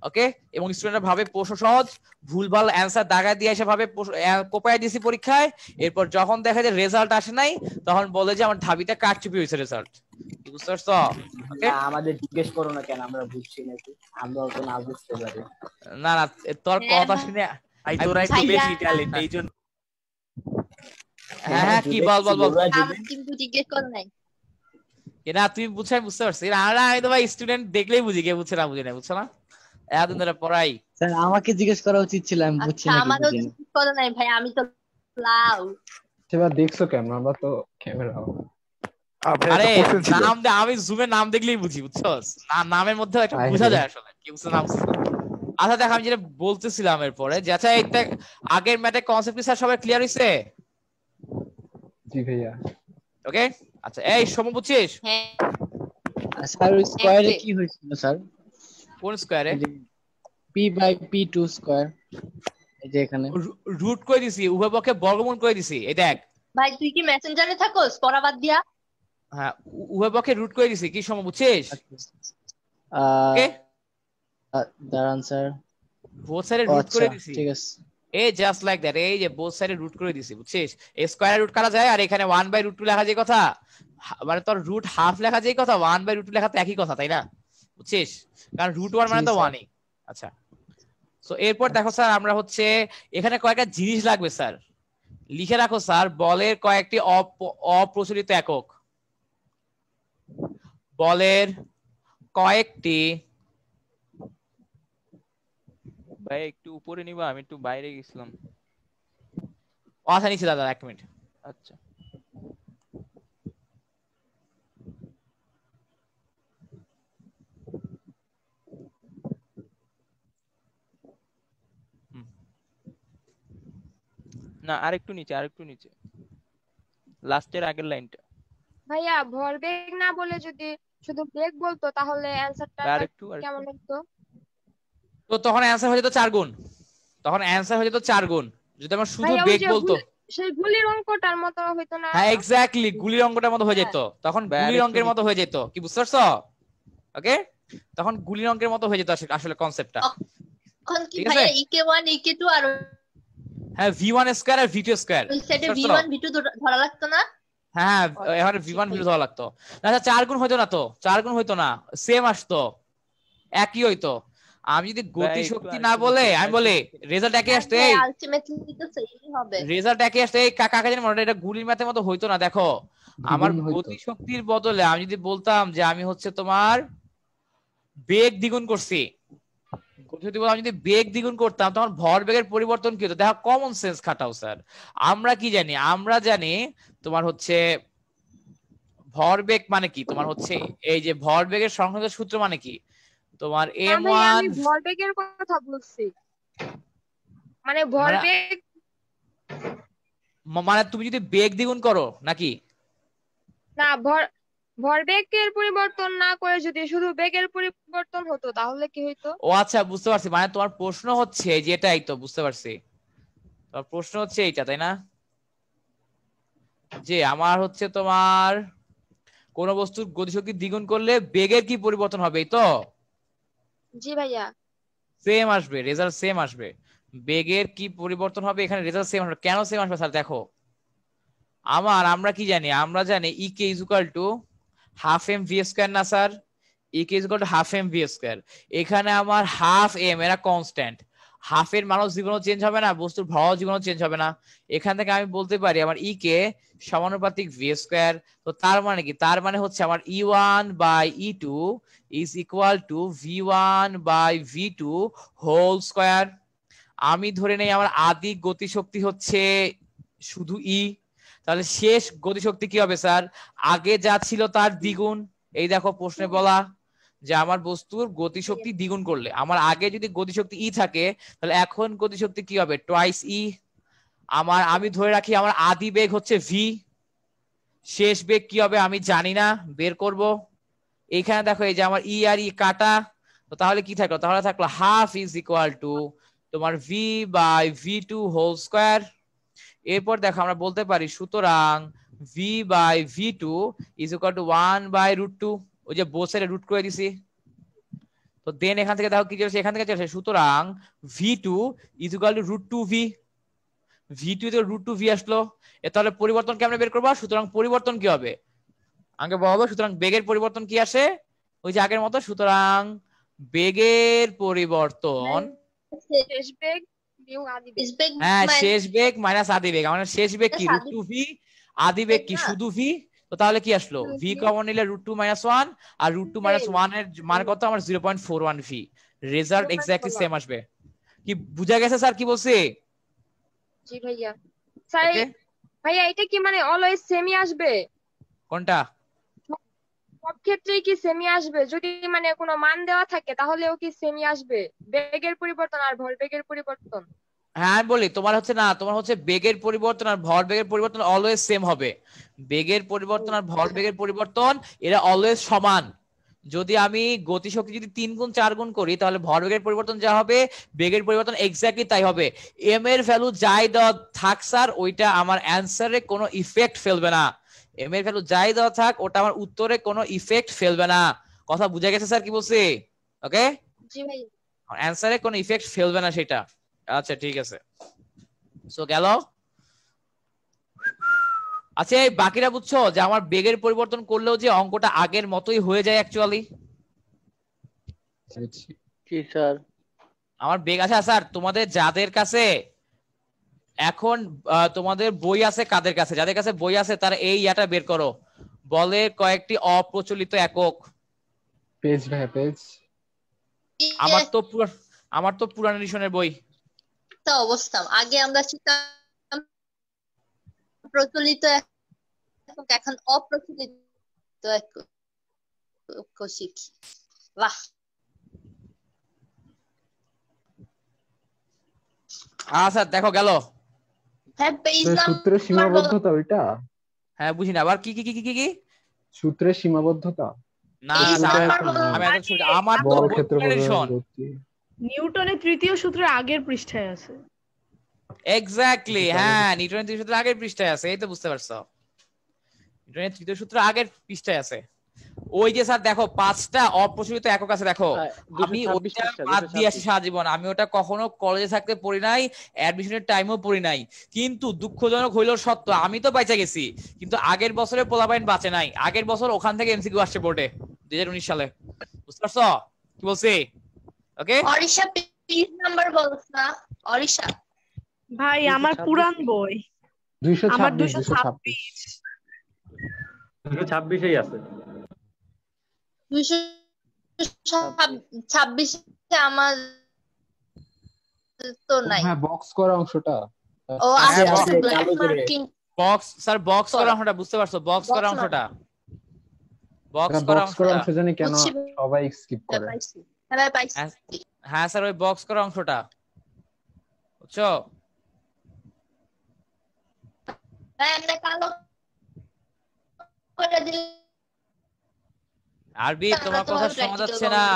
ওকে, এবং স্টুডেন্টরা ভাবে প্রশ্ন সহজ, ভুলভাল অ্যানসার দাগায় দিয়ে এসে ভাবে কোপায় দিয়েছি পরীক্ষায়, এরপর যখন দেখা যায় রেজাল্ট আসে নাই, তখন বলে যে আমার ঢাবিটা কারচুপি হয়েছে রেজাল্ট। বুঝতে পারছো? ওকে, আমাদের জিজ্ঞেস করো না কেন, আমরা বুঝছি নাকি, আমরা তো না বুঝতে পারি। না না, তোর কথা শুনে তোরা একটু বেশি ট্যালেন্ট, এইজন্য। হ্যাঁ হ্যাঁ, কি বল। আমি কিন্তু জিজ্ঞেস কর নাই। না তুমি বুঝছো, আমি বুঝতে পারছি। আমি তো ভাই স্টুডেন্ট দেখলেই বুঝি, কে বুঝছে না বুঝি না, বুঝছো না? এতদিন ধরে পড়াই। স্যার আমাকে জিজ্ঞেস করা উচিত ছিল, আমি বুঝছি না। আমারও জিজ্ঞেস কর নাই ভাই, আমি তো লাউ। সেবা দেখছো কেন? আমরা তো ক্যামেরা। আরে নাম দে, আমি জুমে নাম দেখলেই বুঝি, বুঝছস? নামের মধ্যে একটা বোঝা যায় আসলে কি বুঝছো নাম। আচ্ছা দেখ, আমি যেটা বলতেছিলাম এরপরে যে আচ্ছা এটা আগের ম্যাথের কনসেপ্ট স্যার সবাই ক্লিয়ার হইছে? জি ভাইয়া। ওকে আচ্ছা, এই সমু বুঝছিস? হ্যাঁ স্যার স্কয়ারে কি হয়েছিল স্যার? কোন স্কয়ারে? p/p2 স্কয়ার, এই যে এখানে রুট করে দিছি, উভয় পক্ষে বর্গমূল করে দিছি। এই দেখ ভাই, তুই কি মেসেঞ্জারে থাকোস পড়াবাদ দিয়া? হ্যাঁ, উভয় পক্ষে রুট করে দিছি। কি সমু বুঝছিস? ওকে দাঁড়ান স্যার, বোথ সাইডে রুট করে দিছি। ঠিক আছে, এই জাস্ট লাইক দ্যাট, এই যে বোথ সাইডে রুট করে দিছি, বুঝছিস? এই স্কয়ারে রুট করা যায়, আর এখানে 1/√2 লেখা যায় কথা, মানে তোর রুট হাফ লেখা যায় কথা, 1/√2 লেখা তো একই কথা, তাই না? বুঝছিস? কারণ √1 মানে তো 1ই। আচ্ছা, সো এরপর দেখো স্যার, আমরা হচ্ছে এখানে কয়েকটা জিনিস লাগবে স্যার, লিখে রাখো স্যার। বলের কয়েকটি অপ্রচলিত একক, বলের কয়েকটি। ভাই একটু উপরে নিবা, আমি একটু বাইরে গেছিলাম। আচ্ছা নিচে দাদা, এক মিনিট। আচ্ছা না, আরেকটু নিচে লাস্টের আগের লাইনটা। ভাইয়া ভরবেগ না বলে যদি শুধু বেগ বলতো তাহলে অ্যানসারটা কেমন হতো? তো তখন অ্যানসার হয়ে যেত 4 গুণ, তখন অ্যানসার হয়ে যেত 4 গুণ যদি আমার শুধু বেগ বলতো। সেই গুলির অঙ্কটার মতো হইতো না? হ্যাঁ এক্স্যাক্টলি, গুলির অঙ্কটার মতো হয়ে যেত, তখন গুলির অঙ্কের মতো হয়ে যেত। কি বুঝতে পারছো? ওকে, তখন গুলির অঙ্কের মতো হয়ে যেত আসলে কনসেপ্টটা। এখন কি ভাইয়া ek1 ek2 আর হ্যাঁ v1 স্কয়ার আর v2 স্কয়ার ওই সাইডে v1 v2 ধরা লাগতো না? হ্যাঁ এখানে v1 v2 ধরা লাগতো। আচ্ছা 4 গুণ হইতো না তো, 4 গুণ হইতো না, সেম আসতো, একই হইতো। আমি যদি গতি শক্তি না বলে আমি বলি রেজাল্ট একই আসতো, এই আলটিমেটলি তো সেমই হবে, রেজাল্ট একই আসতো। এই কাকা জানি মনে এটা গুলির ম্যাথের মতো হইতো না। দেখো আমার গতি শক্তির বদলে আমি যদি বলতাম যে আমি হচ্ছে তোমার বেগ দ্বিগুণ করছি, আমি যদি বেগ দ্বিগুণ করতাম তখন ভরবেগের পরিবর্তন কি হতো? দেখো কমন সেন্স খাটাও স্যার। আমরা কি জানি? আমরা জানি তোমার হচ্ছে ভরবেগ মানে কি, তোমার হচ্ছে এই যে ভরবেগের সংখ্যাগত সূত্র মানে কি তোমার m1। আমি ভরবেগের কথা বলছি, মানে ভরবেগ মানে তুমি যদি বেগ দ্বিগুণ করো নাকি না, ভরবেগের পরিবর্তন না করে যদি শুধু বেগের পরিবর্তন হতো তাহলে কি হইতো? ও আচ্ছা বুঝতে পারছি, মানে তোমার প্রশ্ন হচ্ছে যেটাই তো, বুঝতে পারছি তোমার প্রশ্ন হচ্ছে এইটা, তাই না? যে আমার হচ্ছে তোমার কোন বস্তুর গতিশক্তি দ্বিগুণ করলে বেগের কি পরিবর্তন হবে, এই তো? জি ভাইয়া, সেম আসবে, রেজাল্ট সেম আসবে। বেগের কি পরিবর্তন হবে এখানে, রেজাল্ট সেম আসবে। কেন সেম আসবে স্যার? দেখো আমরা কি জানি? আমরা জানি ek = half M V square না sir? ek = half M V square. এখানে আমার হাফ এম এরা কনস্ট্যান্ট, হাফের মানও জীবনও চেঞ্জ হবে না, বস্তুর ভর জীবনও চেঞ্জ হবে না। এখান থেকে আমি বলতে পারি আমার ek সমানুপাতিক ভি স্কয়ার। তো তার মানে কি? তার মানে হচ্ছে আমার e1 by e2 is equal to v1 by v2 whole square. আমি ধরে নেই আমার আদি গতিশক্তি হচ্ছে শুধু ই, তাহলে শেষ গতিশক্তি কি হবে স্যার? আগে যা ছিল তার দ্বিগুণ। এই দেখো প্রশ্নে বলা যে আমার বস্তুর গতিশক্তি দ্বিগুণ করলে, আমার আগে যদি গতিশক্তি ই থাকে তাহলে এখন গতিশক্তি কি হবে? টুয়াইস ই। আমি ধরে রাখি আমার আদি বেগ হচ্ছে ভি, শেষ বেগ কি হবে আমি জানি না, বের করব। এখানে দেখো এই যে আমার ই আর ই কাটা, তো তাহলে কি থাকলো? তাহলে থাকলো হাফ ইজ ইকুয়াল টু তোমার v by v2 whole square. এরপর দেখো আমরা বলতে পারি সুতরাং v by v2 is equal to 1 by √2, ওই যে বোথ সাইডে রুট করে দিছি। তো দেন এখান থেকে দেখো কি চলছে, এখান থেকে চলছে সুতরাং v2 is equal two √2v, v2 তে √2v আসলো। তাহলে পরিবর্তন কেমনে বের করবা? সুতরাং পরিবর্তন কি হবে আগে বলবো। সুতরাং বেগের পরিবর্তন কি আসে? ওই যে আগের মতো, সুতরাং বেগের পরিবর্তন শেষ বেগ বিয়োগ আদি বেগ। হ্যাঁ শেষ বেগ মাইনাস আদি বেগ। মানে শেষ বেগ কি √2v, আদি বেগ কি শুধু v। তো তাহলে কি আসলো? v কমন নিলে √2 - 1 আর √2 - 1 এর মান কত? আমার 0.41v। রেজাল্ট এক্স্যাক্টলি সেম আসবে। কি বুঝা গেছে স্যার কি বলছি? জি ভাইয়া। স্যার ভাইয়া এটা কি মানে অলওয়েজ সেমই আসবে? কোনটা? সব ক্ষেত্রেই কি সেমি আসবে? যদি মানে কোনো মান দেওয়া থাকে তাহলেও কি সেমি আসবে? বেগের পরিবর্তন আর ভরবেগের পরিবর্তন? হ্যাঁ আমি বলি তোমার হচ্ছে না, তোমার হচ্ছে বেগের পরিবর্তন আর ভরবেগের পরিবর্তন অলওয়েজ সেম হবে। বেগের পরিবর্তন আর ভরবেগের পরিবর্তন এরা অলওয়েজ সমান। যদি আমি গতিশক্তি যদি 3 গুণ 4 গুণ করি তাহলে ভরবেগের পরিবর্তন যা হবে বেগের পরিবর্তন এক্স্যাক্টলি তাই হবে। এম এর ভ্যালু যাই দেওয়া থাক স্যার ওইটা আমার অ্যানসারে কোনো ইফেক্ট ফেলবে না। এম এর ভ্যালু যাই দেওয়া থাক ওটা আমার উত্তরে কোনো ইফেক্ট ফেলবে না। কথা বুঝা গেছে স্যার কি বলছি? ওকে জি ভাই, অ্যানসারে কোনো ইফেক্ট ফেলবে না সেটা। আচ্ছা ঠিক আছে, সো গেল। আচ্ছা এই বাকিরা বুঝছো যে আমার বেগের পরিবর্তন করলেও যে অঙ্কটা আগের মতোই হয়ে যায় অ্যাকচুয়ালি? জি স্যার। আমার বেগ আছে স্যার তোমাদের যাদের কাছে এখন তোমাদের বই আছে, কাদের কাছে যাদের কাছে বই আছে তারা এই ইয়াটা বের করো, বলে কয়েকটি অপ্রচলিত একক। পেজ ভাই পেজ। আমার তো পুরান এডিশনের বই। তো অবস্থা আগে আমরা শিখতাম প্রচলিত একক, এখন অপ্রচলিত একক শিখি। বাহ। আচ্ছা দেখো গেল। হ্যাঁ পেজ নাম্বার সূত্রের সীমাবদ্ধতা ওইটা? হ্যাঁ বুঝি না আবার কি কি কি কি কি সূত্রের সীমাবদ্ধতা? না এই স্যার, নাম্বার বলো আমি একটা ছবি আমার তো বল ক্ষেত্র কন্ডিশন নিউটনের তৃতীয় সূত্রের আগের পৃষ্ঠায় আছে। এক্স্যাক্টলি, হ্যাঁ নিউটনের তৃতীয় সূত্রের আগের পৃষ্ঠায় আছে, এই তো বুঝতে পারছো, নিউটনের তৃতীয় সূত্র আগের পৃষ্ঠায় আছে। ওই যে স্যার দেখো 5টা অপ্রচলিত একক আছে, দেখো আমি ওটা বাদ দিয়ে আসি সারা জীবন, আমি ওটা কখনো কলেজে থাকতে পড়ি নাই, অ্যাডমিশনের টাইমও পড়ি নাই, কিন্তু দুঃখজনক হইলেও সত্য আমি তো বাইচা গেছি, কিন্তু আগের বছরে পোলাপাইন বাঁচে নাই। আগের বছর ওখান থেকে এমসিকিউ আসছে বোর্ডে 2019 সালে, বুঝতে পারছো কি বলছি? ওকে অরিশা পেজ নাম্বার বলছ না? অরিশা ভাই আমার পুরান বই, আমার 226 226 এই আছে। 226 আমার তো নাই। হ্যাঁ বক্স করা অংশটা। ও আছে আছে black marking box, sir box করা অংশটা বুঝতে পারছো? বক্স করা অংশটা, বক্স করা অংশ জানি কেন সবাই স্কিপ করে। হ্যাঁ পাইছি। হ্যাঁ স্যার ওই বক্স করা অংশটা, বুঝছো? হ্যাঁ আমরা কালো করে দিই। আরবি তোমার কথা শোনা যাচ্ছে না,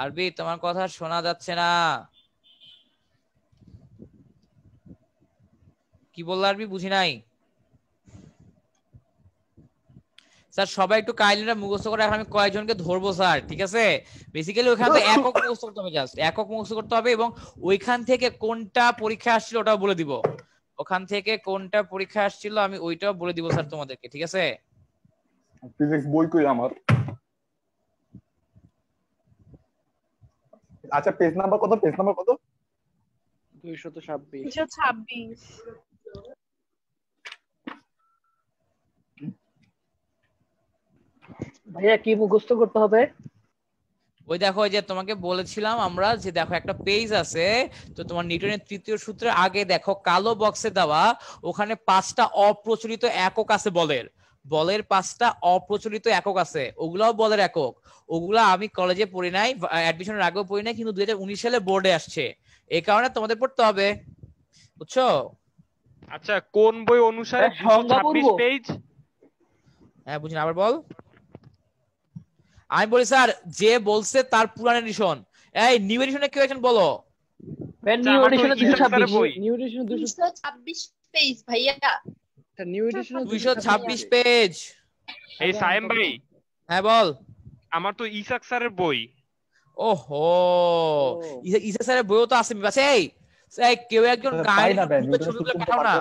আরবি তোমার কথা শোনা যাচ্ছে না, কি বললা আরবি বুঝি নাই। স্যার সবাই একটু কাইন্ডলি মুখস্থ করে, এখন আমি কয়েকজনকে ধরবো স্যার, ঠিক আছে? বেসিক্যালি ওইখান থেকে একক মুখস্থ করতে হবে, জাস্ট একক মুখস্থ করতে হবে, এবং ওইখান থেকে কোনটা পরীক্ষা আসছিল ওটাও বলে দিব, ওখান থেকে কোনটা পরীক্ষা আসছিল আমি ওইটাও বলে দিব স্যার তোমাদেরকে, ঠিক আছে? ফিজিক্স বই কই আমার? আচ্ছা পেজ নাম্বার কত? পেজ নাম্বার কত? 226। ভাইয়া কি মুখস্থ করতে হবে? ওই দেখো ওই যে তোমাকে বলেছিলাম আমরা যে দেখো একটা পেজ আছে, তো তোমার নিউটনের তৃতীয় সূত্রের আগে দেখো কালো বক্সে দেওয়া, ওখানে 5টা অপ্রচলিত একক আছে বলের, বলের 5টা অপ্রচলিত একক আছে, ওগুলাও বলের একক, ওগুলা আমি কলেজে পড়ি নাই, অ্যাডমিশনের আগেও পড়ি নাই, কিন্তু 2019 সালে বোর্ডে আসছে, এই কারণে তোমাদের পড়তে হবে, বুঝছো? আচ্ছা কোন বই অনুসারে 226 পেজ? হ্যাঁ বুঝিনা, আবার বল। আমি বলি স্যার যে বলছে তার পুরান এডিশন, এই নিউ এডিশনে কেউ একজন বলো। নিউ এডিশনে 226 পেজ ভাইয়া, নিউ এডিশনে 226 পেজ। এই সায়েম ভাই, হ্যাঁ বল। আমার তো ইসাক স্যারের বই। ওহো, ইসাক স্যারের বইও তো আছে বাস। এই কেউ একজন গায়ে ছবিগুলো পাঠাও না,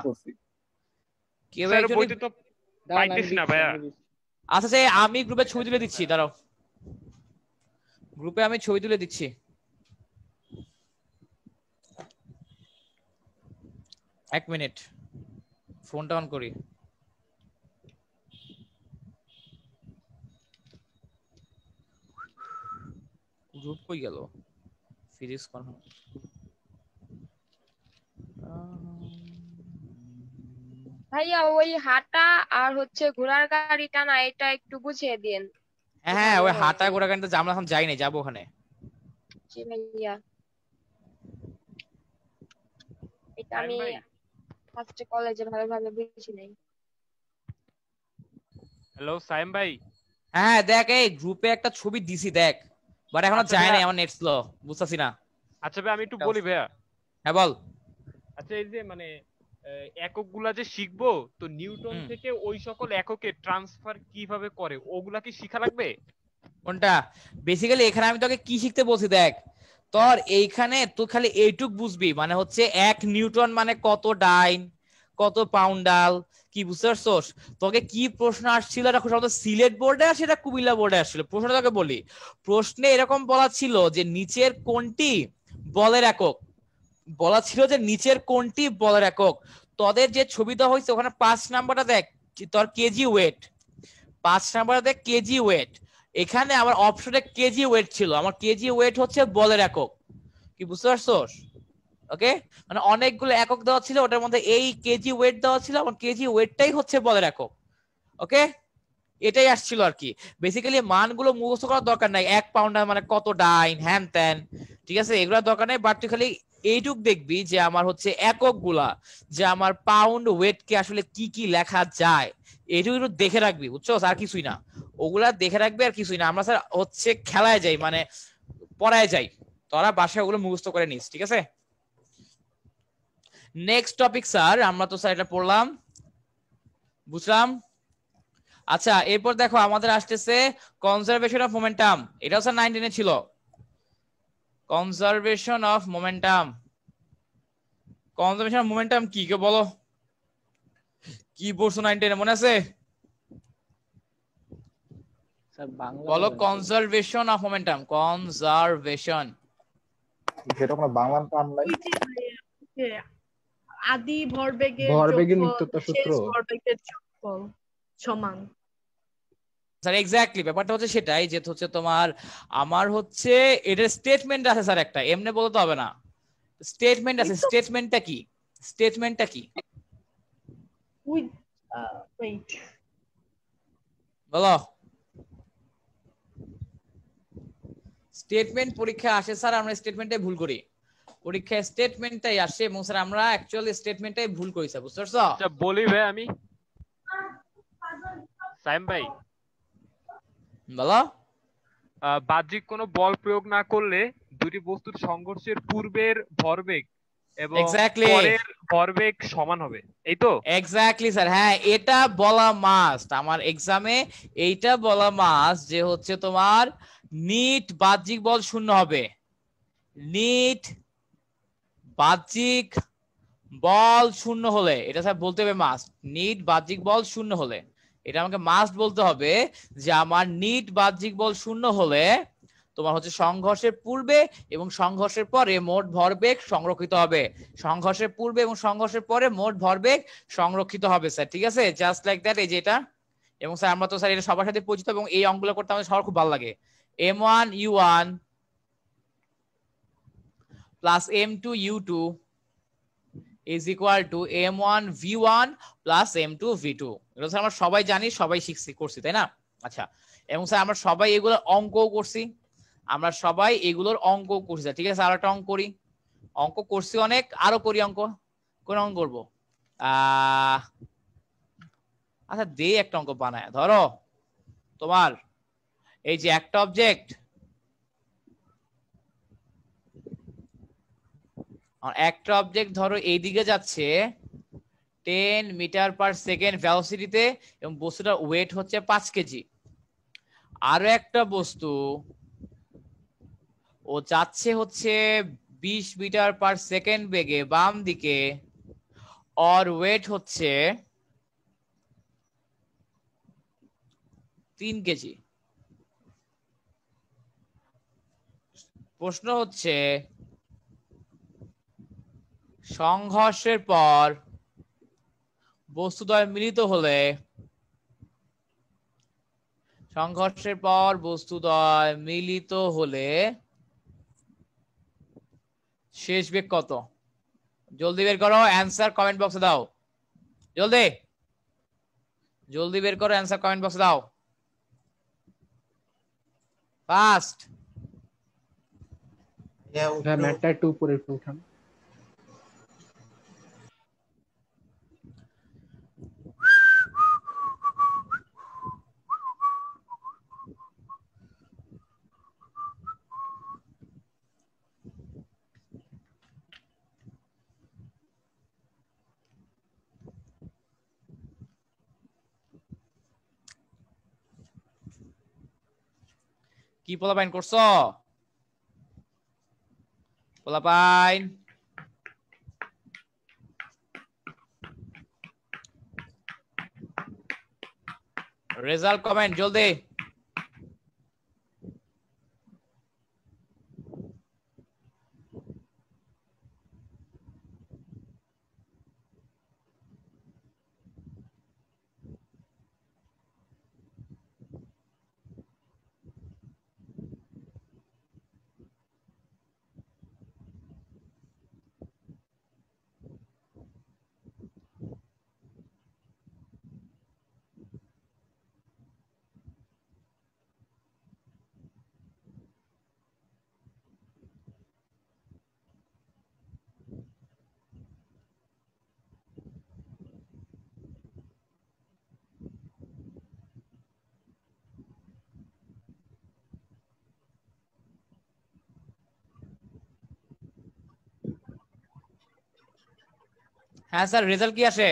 কেউ একজন বইতে তো পাইতেছি না ভাইয়া। আচ্ছা আমি গ্রুপে ছবি তুলে দিচ্ছি, দাঁড়াও গ্রুপে আমি ছবি তুলে দিচ্ছি। এক মিনিট ফোনটা অন করি। গ্রুপ কই গেল? Physics conference. ভাইয়া ওই হাঁটা আর হচ্ছে ঘোড়ার গাড়ি টানা এটা একটু বুঝিয়ে দিন। হ্যাঁ ওই হাঁটা ঘোড়া গাড়িতে আমরা এখন যাই নাই, যাবো ওখানে। জি ভাইয়া, এটা আমি ফার্স্টে কলেজে ভালোভাবে বুঝি নাই। হ্যালো সাইম ভাই। হ্যাঁ দেখ এই গ্রুপে একটা ছবি দিছি দেখ, বাট এখনো যায় নাই, আমার নেট স্লো, বুঝতাছি না। আচ্ছা ভাই আমি একটু বলি ভাইয়া। হ্যাঁ বল। আচ্ছা এই যে মানে এককগুলা যে শিখবো, তো নিউটন থেকে ওই সকল এককে ট্রান্সফার কিভাবে করে ওগুলা কি শিখা লাগবে? কোনটা? বেসিক্যালি এখানে আমি তোকে কি শিখতে বলছি দেখ, তোর এইখানে তুই খালি এইটুক বুঝবি, মানে হচ্ছে 1 নিউটন মানে কত ডাইন, কত পাউন্ডাল, কি বুঝতে পারছস? তোকে কি প্রশ্ন আসছিল, এটা সম্ভবত সিলেট বোর্ডে আসে, এটা কুমিল্লা বোর্ডে আসছিল। প্রশ্নটা তোকে বলি, প্রশ্নে এরকম বলা ছিল যে নিচের কোনটি বলের একক, বলা ছিল যে নিচের কোনটি বলের একক। তোদের যে ছবি দেওয়া হয়েছে ওখানে 5 নাম্বারটা দেখ তোর কেজি ওয়েট, 5 নাম্বারটা দেখ কেজি ওয়েট, এখানে আমার অপশনে কেজি ওয়েট ছিল, আমার কেজি ওয়েট হচ্ছে বলের একক, কি বুঝতে পারছস? ওকে, মানে অনেকগুলো একক দেওয়া ছিল, ওটার মধ্যে এই কেজি ওয়েট দেওয়া ছিল, আমার কেজি ওয়েটটাই হচ্ছে বলের একক। ওকে, এটাই আসছিল আর কি। বেসিক্যালি মানগুলো মুখস্থ করার দরকার নাই, 1 পাউন্ডার মানে কত ডাইন, হ্যান ত্যান, ঠিক আছে, এগুলো দরকার নেই। বাট তুই খালি এইটুক দেখবি যে আমার হচ্ছে একক গুলা, যে আমার পাউন্ড ওয়েট কে আসলে কি কি লেখা যায়, এইটুকু একটু দেখে রাখবি, বুঝছো? আর কিছুই না, ওগুলা দেখে রাখবে আর কিছুই না। আমরা স্যার হচ্ছে খেলায় যাই, মানে পড়ায় যাই, তোরা বাসায় ওগুলো মুখস্থ করে নিস, ঠিক আছে? নেক্সট টপিক স্যার, আমরা তো স্যার এটা পড়লাম, বুঝলাম। আচ্ছা, এরপর দেখো আমাদের আসতেছে কনজারভেশন অফ মোমেন্টাম। এটাও স্যার 9 ছিল, conservation of momentum. Conservation of momentum কি কে বলো, কি পড়ছো 9 মনে আছে? স্যার বাংলা বলো বলেন। Conservation of momentum, conservation. সেটা কোনো বাংলা টার্ম নাই? যে আদি ভরবেগের ভরবেগের যোগফল নিত্যতা সূত্র। শেষ ভরবেগের যোগফল সমান। স্যার এক্স্যাক্টলি ব্যাপারটা হচ্ছে সেটাই, যে হচ্ছে তোমার আমার হচ্ছে এটার স্টেটমেন্ট আছে স্যার, একটা এমনি বলতে হবে না, স্টেটমেন্ট আছে। স্টেটমেন্টটা কি? স্টেটমেন্টটা কি wait, বলো। স্টেটমেন্ট পরীক্ষা আসে স্যার, আমরা স্টেটমেন্টে ভুল করি, পরীক্ষায় স্টেটমেন্টটাই আসে, এবং স্যার আমরা অ্যাকচুয়ালি স্টেটমেন্টটাই ভুল করি স্যার, বুঝতে পারছো? আচ্ছা বলি ভাই, আমি সাইম ভাই, বলো। বাহ্যিক কোনো বল প্রয়োগ না করলে দুটি বস্তুর সংঘর্ষের পূর্বের ভরবেগ এবং Exactly. পরের ভরবেগ সমান হবে, এই তো? এক্স্যাক্টলি স্যার, হ্যাঁ এটা বলা মাস্ট, আমার এক্সামে এইটা বলা মাস্ট, যে হচ্ছে তোমার নিট বাহ্যিক বল শূন্য হবে, নিট বাহ্যিক বল শূন্য হলে, এটা স্যার বলতে হবে মাস্ট, নিট বাহ্যিক বল শূন্য হলে, এটা আমাকে মাস্ট বলতে হবে যে আমার নিট বাহ্যিক বল শূন্য হলে তোমার হচ্ছে সংঘর্ষের পূর্বে এবং সংঘর্ষের পরে মোট ভরবেগ সংরক্ষিত হবে, সংঘর্ষের পূর্বে এবং সংঘর্ষের পরে মোট ভরবেগ সংরক্ষিত হবে স্যার, ঠিক আছে? জাস্ট লাইক দ্যাট, এই যে এটা। এবং স্যার আমরা তো স্যার এটা সবার সাথে পরিচিত, এবং এই অঙ্কগুলো করতে আমাদের সবার খুব ভালো লাগে। m1 u1 plus m2 u2 is equal to m1 v1 plus m2 v2। এটা স্যার আমরা সবাই জানি, সবাই শিখছি, করছি, তাই না? আচ্ছা, এবং স্যার আমরা সবাই এগুলোর অঙ্কও করছি, আমরা সবাই এগুলোর অঙ্ক করছি, ঠিক আছে? আর একটা অঙ্ক করি, অঙ্ক করছি অনেক, আরো করি অঙ্ক। কোন অঙ্ক করবো? আচ্ছা দে একটা অঙ্ক বানায়, ধরো তোমার এই যে একটা অবজেক্ট, একটা অবজেক্ট ধরো এইদিকে যাচ্ছে 10 মিটার পার সেকেন্ড ভেলোসিটিতে, এবং বস্তুটার ওয়েট হচ্ছে 5 কেজি। আরো একটা বস্তু ও যাচ্ছে হচ্ছে 20 মিটার পার সেকেন্ড বেগে বাম দিকে, और ওয়েট হচ্ছে 3 কেজি। প্রশ্ন হচ্ছে সংঘর্ষের পর বস্তুদ্বয় মিলিত হলে, সংঘর্ষের পর বস্তুদ্বয় মিলিত হলে শেষ বেগ কত? জলদি বের করো, অ্যান্সার কমেন্ট বক্সে দাও, জলদি জলদি বের করো, অ্যান্সার কমেন্ট বক্সে দাও, ফাস্ট। হ্যাঁ ম্যাটটা একটু উপরে একটু উঠান। কি পোলাপাইন করছো? পোলাপাইন রেজাল্ট কমেন্ট জলদি। হ্যাঁ স্যার রেজাল্ট কি আসে?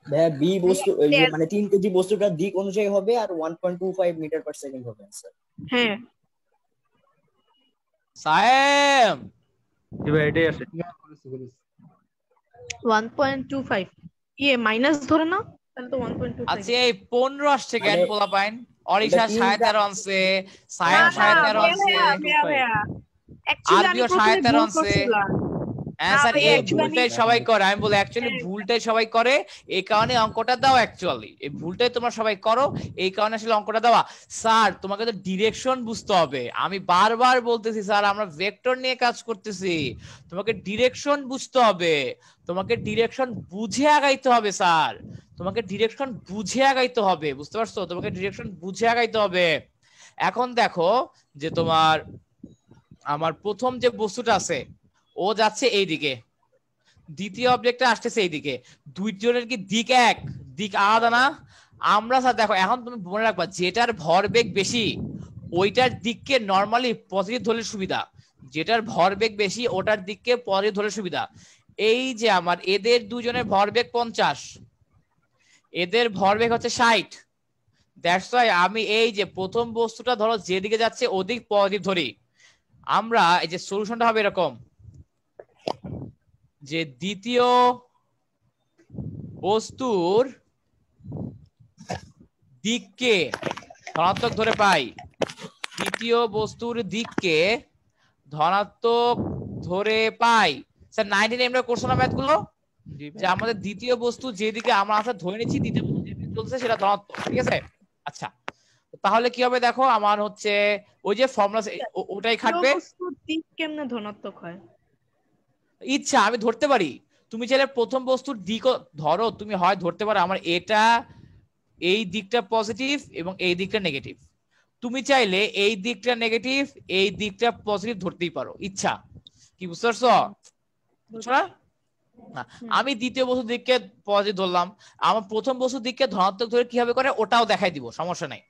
ভাইয়া বি বস্তু মানে 3 কেজি বস্তুটার দিক অনুযায়ী হবে আর 1.25 মিটার পার সেকেন্ড হবে স্যার। হ্যাঁ সায়েম জি ভাই এটাই আছে। 1.25 মাইনাস ধরে না তাহলে তো 1.25। আচ্ছা এই 15 আসছে কেন মানে পোলা পাইন? অরিশা 13.5 আনছে, সায়েম 13.5 আনছে, আরবিও 13.5 আনছে। হ্যাঁ স্যার এই ভুলটাই সবাই করে। আমি বলি অ্যাকচুয়ালি ভুলটাই সবাই করে, এই কারণে অঙ্কটা দাও। অ্যাকচুয়ালি এই ভুলটাই তোমরা সবাই করো, এই কারণে আসলে অঙ্কটা দেওয়া। স্যার তোমাকে তো ডিরেকশন বুঝতে হবে। আমি বারবার বলতেছি স্যার আমরা ভেক্টর নিয়ে কাজ করতেছি, তোমাকে ডিরেকশন বুঝতে হবে, তোমাকে ডিরেকশন বুঝে আগাইতে হবে স্যার, তোমাকে ডিরেকশন বুঝে আগাইতে হবে, বুঝতে পারছো? তোমাকে ডিরেকশন বুঝে আগাইতে হবে। এখন দেখো যে তোমার আমার প্রথম যে বস্তুটা আছে ও যাচ্ছে এইদিকে, দ্বিতীয় অবজেক্টটা আসতেছে এইদিকে, দুইজনের কি দিক এক, দিক আলাদা না? আমরা স্যার দেখো এখন তুমি মনে রাখবা যেটার ভরবেগ বেশি ওইটার দিককে নরমালি পজিটিভ ধরলে সুবিধা, যেটার ভরবেগ বেশি ওটার দিককে পজিটিভ ধরলে সুবিধা। এই যে আমার এদের দুজনের ভরবেগ 50, এদের ভরবেগ হচ্ছে 60, দ্যাটস ওয়াই আমি এই যে প্রথম বস্তুটা ধরো যেদিকে যাচ্ছে ওদিক পজিটিভ ধরি। আমরা এই যে সলিউশনটা হবে এরকম যে দ্বিতীয় বস্তুর দিককে ধনাত্মক ধরে পাই, দ্বিতীয় বস্তুর দিককে ধনাত্মক ধরে পাই। স্যার 19 আমরা করছো না ম্যাথগুলো, যে আমাদের দ্বিতীয় বস্তু যেদিকে আমরা আসলে ধরে নিচ্ছি দ্বিতীয় বস্তু যেদিকে চলছে সেটা ধনাত্মক, ঠিক আছে? আচ্ছা তাহলে কি হবে দেখো আমার হচ্ছে ওই যে ফর্মুলা ওটাই খাটবে। বস্তুর দিক কেমনে ধনাত্মক হয়? ইচ্ছা আমি ধরতে পারি, তুমি চাইলে প্রথম বস্তুর দিক ধরো, তুমি হয় ধরতে পারো আমার এটা এই দিকটা পজিটিভ এবং এই দিকটা নেগেটিভ, তুমি চাইলে এই দিকটা নেগেটিভ এই দিকটা পজিটিভ ধরতেই পারো, ইচ্ছা। কি বুঝতে পারছো? বুঝছো না? আমি দ্বিতীয় বস্তুর দিককে পজিটিভ ধরলাম, আমার প্রথম বস্তুর দিককে ধনাত্মক ধরে কিভাবে করে ওটাও দেখাই দিব, সমস্যা নাই।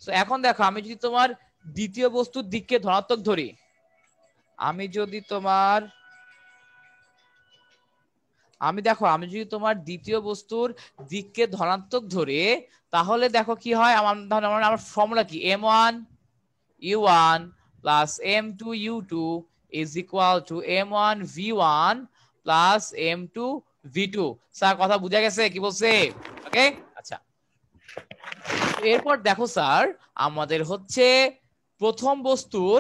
তো এখন দেখো আমি যদি তোমার দ্বিতীয় বস্তুর দিককে ধনাত্মক ধরি, আমি যদি তোমার দ্বিতীয় বস্তুর দিককে ধনাত্মক ধরে তাহলে দেখো কি হয়। আমার ফর্মুলা কি, m1 u1 plus m2 u2 is equal two m1 v1 plus m2 v2। Sir কথা বুঝা গেছে কি বলছে? ওকে আচ্ছা এরপর দেখো স্যার আমাদের হচ্ছে প্রথম বস্তুর,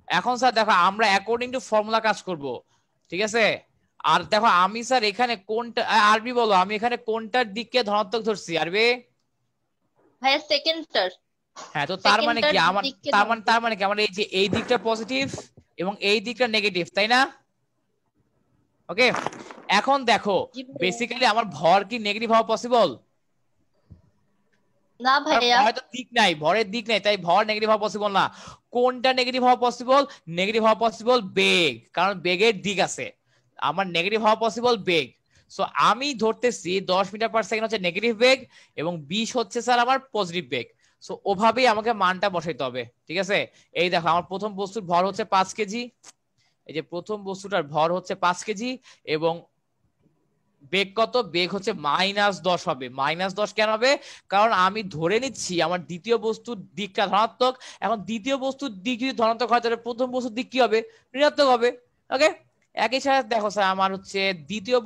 এখন স্যার দেখো আমরা অ্যাকর্ডিং টু ফর্মুলা কাজ করব, ঠিক আছে? আর দেখো আমি স্যার এখানে কোনটা, আরবি বলো আমি এখানে কোনটার দিককে ধনাত্মক ধরছি? আরবি ভাইয়া সেকেন্ডটার। হ্যাঁ তো তার মানে কি আমার তার মানে কি আমার এই যে এই দিকটা পজিটিভ এবং এই দিকটা নেগেটিভ, তাই না? ওকে এখন দেখো বেসিক্যালি আমার ভর কি নেগেটিভ হওয়া পসিবল? না ভাইয়া হয়তো দিক নাই, ভরের দিক নাই, তাই ভর নেগেটিভ হওয়া পসিবল না। কোনটা নেগেটিভ হওয়া পসিবল? নেগেটিভ হওয়া পসিবল বেগ, কারণ বেগের দিক আছে। আমার নেগেটিভ হওয়া পসিবল বেগ। সো আমি ধরতেছি 10 মিটার পার সেকেন্ড হচ্ছে নেগেটিভ বেগ এবং 20 হচ্ছে স্যার আমার পজিটিভ বেগ। সো ওভাবেই আমাকে মানটা বসাইতে হবে, ঠিক আছে? এই দেখো আমার প্রথম বস্তুর ভর হচ্ছে 5 কেজি, এই যে প্রথম বস্তুটার ভর হচ্ছে 5 কেজি এবং বেগ কত? বেগ হচ্ছে -10 হবে। -10 কেন হবে? কারণ আমি ধরে নিচ্ছি আমার দ্বিতীয় বস্তুর দিকটা ধনাত্মক। এখন দ্বিতীয় বস্তুর দিক যদি ধনাত্মক হয় তাহলে প্রথম বস্তুর দিক কি হবে? ঋণাত্মক হবে। ওকে একই সাথে দেখো স্যার আমার হচ্ছে দ্বিতীয়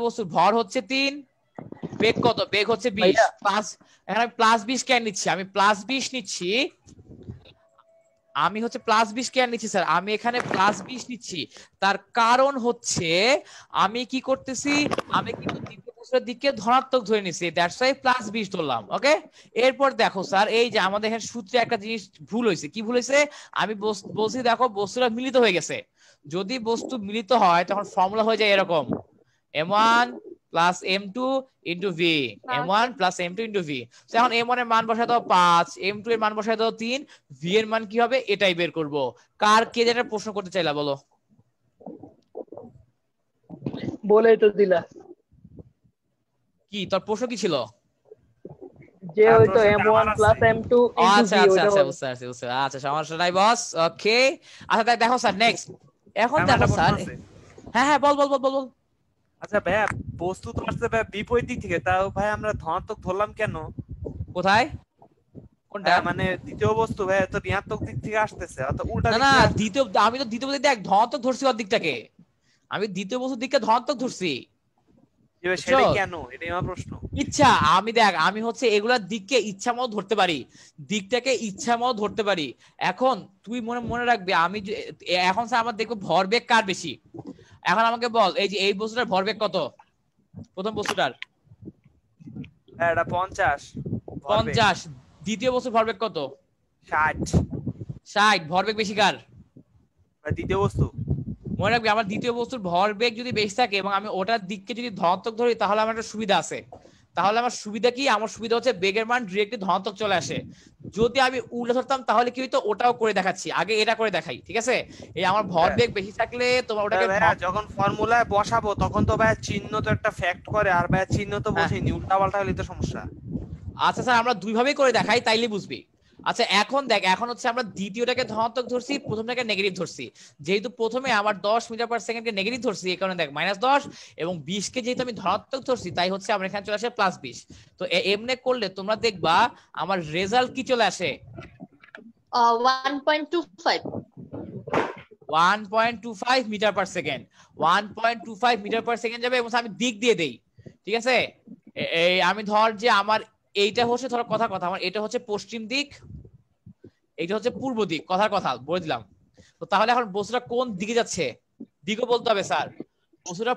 বস্তুর ভর হচ্ছে 3, বেগ কত? বেগ হচ্ছে 20 প্লাস, এখানে আমি +20 কেন নিচ্ছি? আমি +20 নিচ্ছি, আমি হচ্ছে +20 কেন নিচ্ছি স্যার? আমি এখানে +20 নিচ্ছি তার কারণ হচ্ছে আমি কি করতেছি, আমি কিন্তু দ্বিতীয় বস্তুর দিকে ধনাত্মক ধরে নিচ্ছি, দ্যাটস ওয়াই +20 ধরলাম। ওকে এরপর দেখো স্যার এই যে আমাদের এখানে সূত্রে একটা জিনিস ভুল হয়েছে। কি ভুল হয়েছে? আমি বলছি দেখো বস্তুটা মিলিত হয়ে গেছে। যদি বস্তু মিলিত হয় তখন ফর্মুলা হয়ে যায় এরকম m1 plus m2 into v, m1 plus m2 into v। এখন m1 এর মান বসায় দাও 5, m2 এর মান বসায় দাও 3, v এর মান কি হবে এটাই বের করব। কার কে যেটা প্রশ্ন করতে চাইলা বলো? বলেই তো দিলা। কি তোর প্রশ্ন কি ছিল? যে হয়তো m1 প্লাস m2 আচ্ছা আচ্ছা আচ্ছা বুঝতে পারছি আচ্ছা সমস্যা নাই বস ওকে আচ্ছা দেখো স্যার নেক্সট এখন দেখো স্যার হ্যাঁ হ্যাঁ বল বল বল বল আচ্ছা ভাইয়া বস্তু তো আসছে ভাই বিপরীত দিক থেকে, তাও ভাই আমরা ধনাত্মক ধরলাম কেন? কোথায় কোনটা? মানে দ্বিতীয় বস্তু ভাই তো ঋণাত্মক দিক থেকে আসতেছে, অর্থাৎ উল্টা না না দ্বিতীয়, আমি তো দ্বিতীয় বস্তু দেখ ধনাত্মক ধরছি ওর দিকটাকে, আমি দ্বিতীয় বস্তুর দিককে ধনাত্মক ধরছি। সেটা কেন, এটাই আমার প্রশ্ন। ইচ্ছা, আমি দেখ আমি হচ্ছে এগুলার দিককে ইচ্ছা মতো ধরতে পারি, দিকটাকে ইচ্ছা মতো ধরতে পারি। এখন তুই মনে রাখবি আমি এখন স্যার আমার দেখবো ভরবেগ কার বেশি। এখন আমাকে বল এই যে এই বস্তুটার ভরবেগ কত, প্রথম বস্তুটার? এটা 50। দ্বিতীয় বস্তুর ভরবেগ কত? 60। ভরবেগ বেশি কার? দ্বিতীয় বস্তু। মনে রাখবি আমার দ্বিতীয় বস্তুর ভরবেগ যদি বেশি থাকে এবং আমি ওটার দিককে যদি ধনাত্মক ধরি তাহলে আমার একটা সুবিধা আছে। তাহলে আমার সুবিধা কি? আমার সুবিধা হচ্ছে বেগের মান ডিরেক্টলি ধনাত্মক চলে আসে। যদি আমি উল্টা ধরতাম তাহলে কি হইতো, ওটাও করে দেখাচ্ছি, আগে এটা করে দেখাই, ঠিক আছে? এই আমার ভরবেগ বেশি থাকলে তোমার ওটাকে যখন ফর্মুলায় বসাবো তখন তো ভাই চিহ্ন তো একটা ফ্যাক্ট করে, আর ভাই চিহ্ন তো বোঝেনি, উল্টা পাল্টা হলে তো সমস্যা। আচ্ছা স্যার আমরা দুই ভাবেই করে দেখাই, তাইলে বুঝবি। আচ্ছা এখন দেখ, এখন হচ্ছে আমরা দ্বিতীয়টাকে ধনাত্মক ধরছি, প্রথমটাকে নেগেটিভ ধরছি। যেহেতু প্রথমে আমার 10 মিটার পার সেকেন্ডকে নেগেটিভ ধরছি, এই কারণে দেখ -10 এবং 20 কে যেহেতু আমি ধনাত্মক ধরছি তাই হচ্ছে আমরা এখানে চলে আসে +20। তো এমনে করলে তোমরা দেখবা আমার রেজাল্ট কি চলে আসে 1.25 metre per second. 1.25 metre per second যাবে এবং আমি দিক দিয়ে দেই, ঠিক আছে? এই আমি ধর যে আমার এইটা হচ্ছে ধর কথা আমার এটা হচ্ছে পশ্চিম দিক, এইটা হচ্ছে পূর্ব দিক, কথা বলে দিলাম। তো তাহলে এখন বস্তুটা কোন দিকে যাচ্ছে দিকও বলতে হবে স্যার। বস্তুটা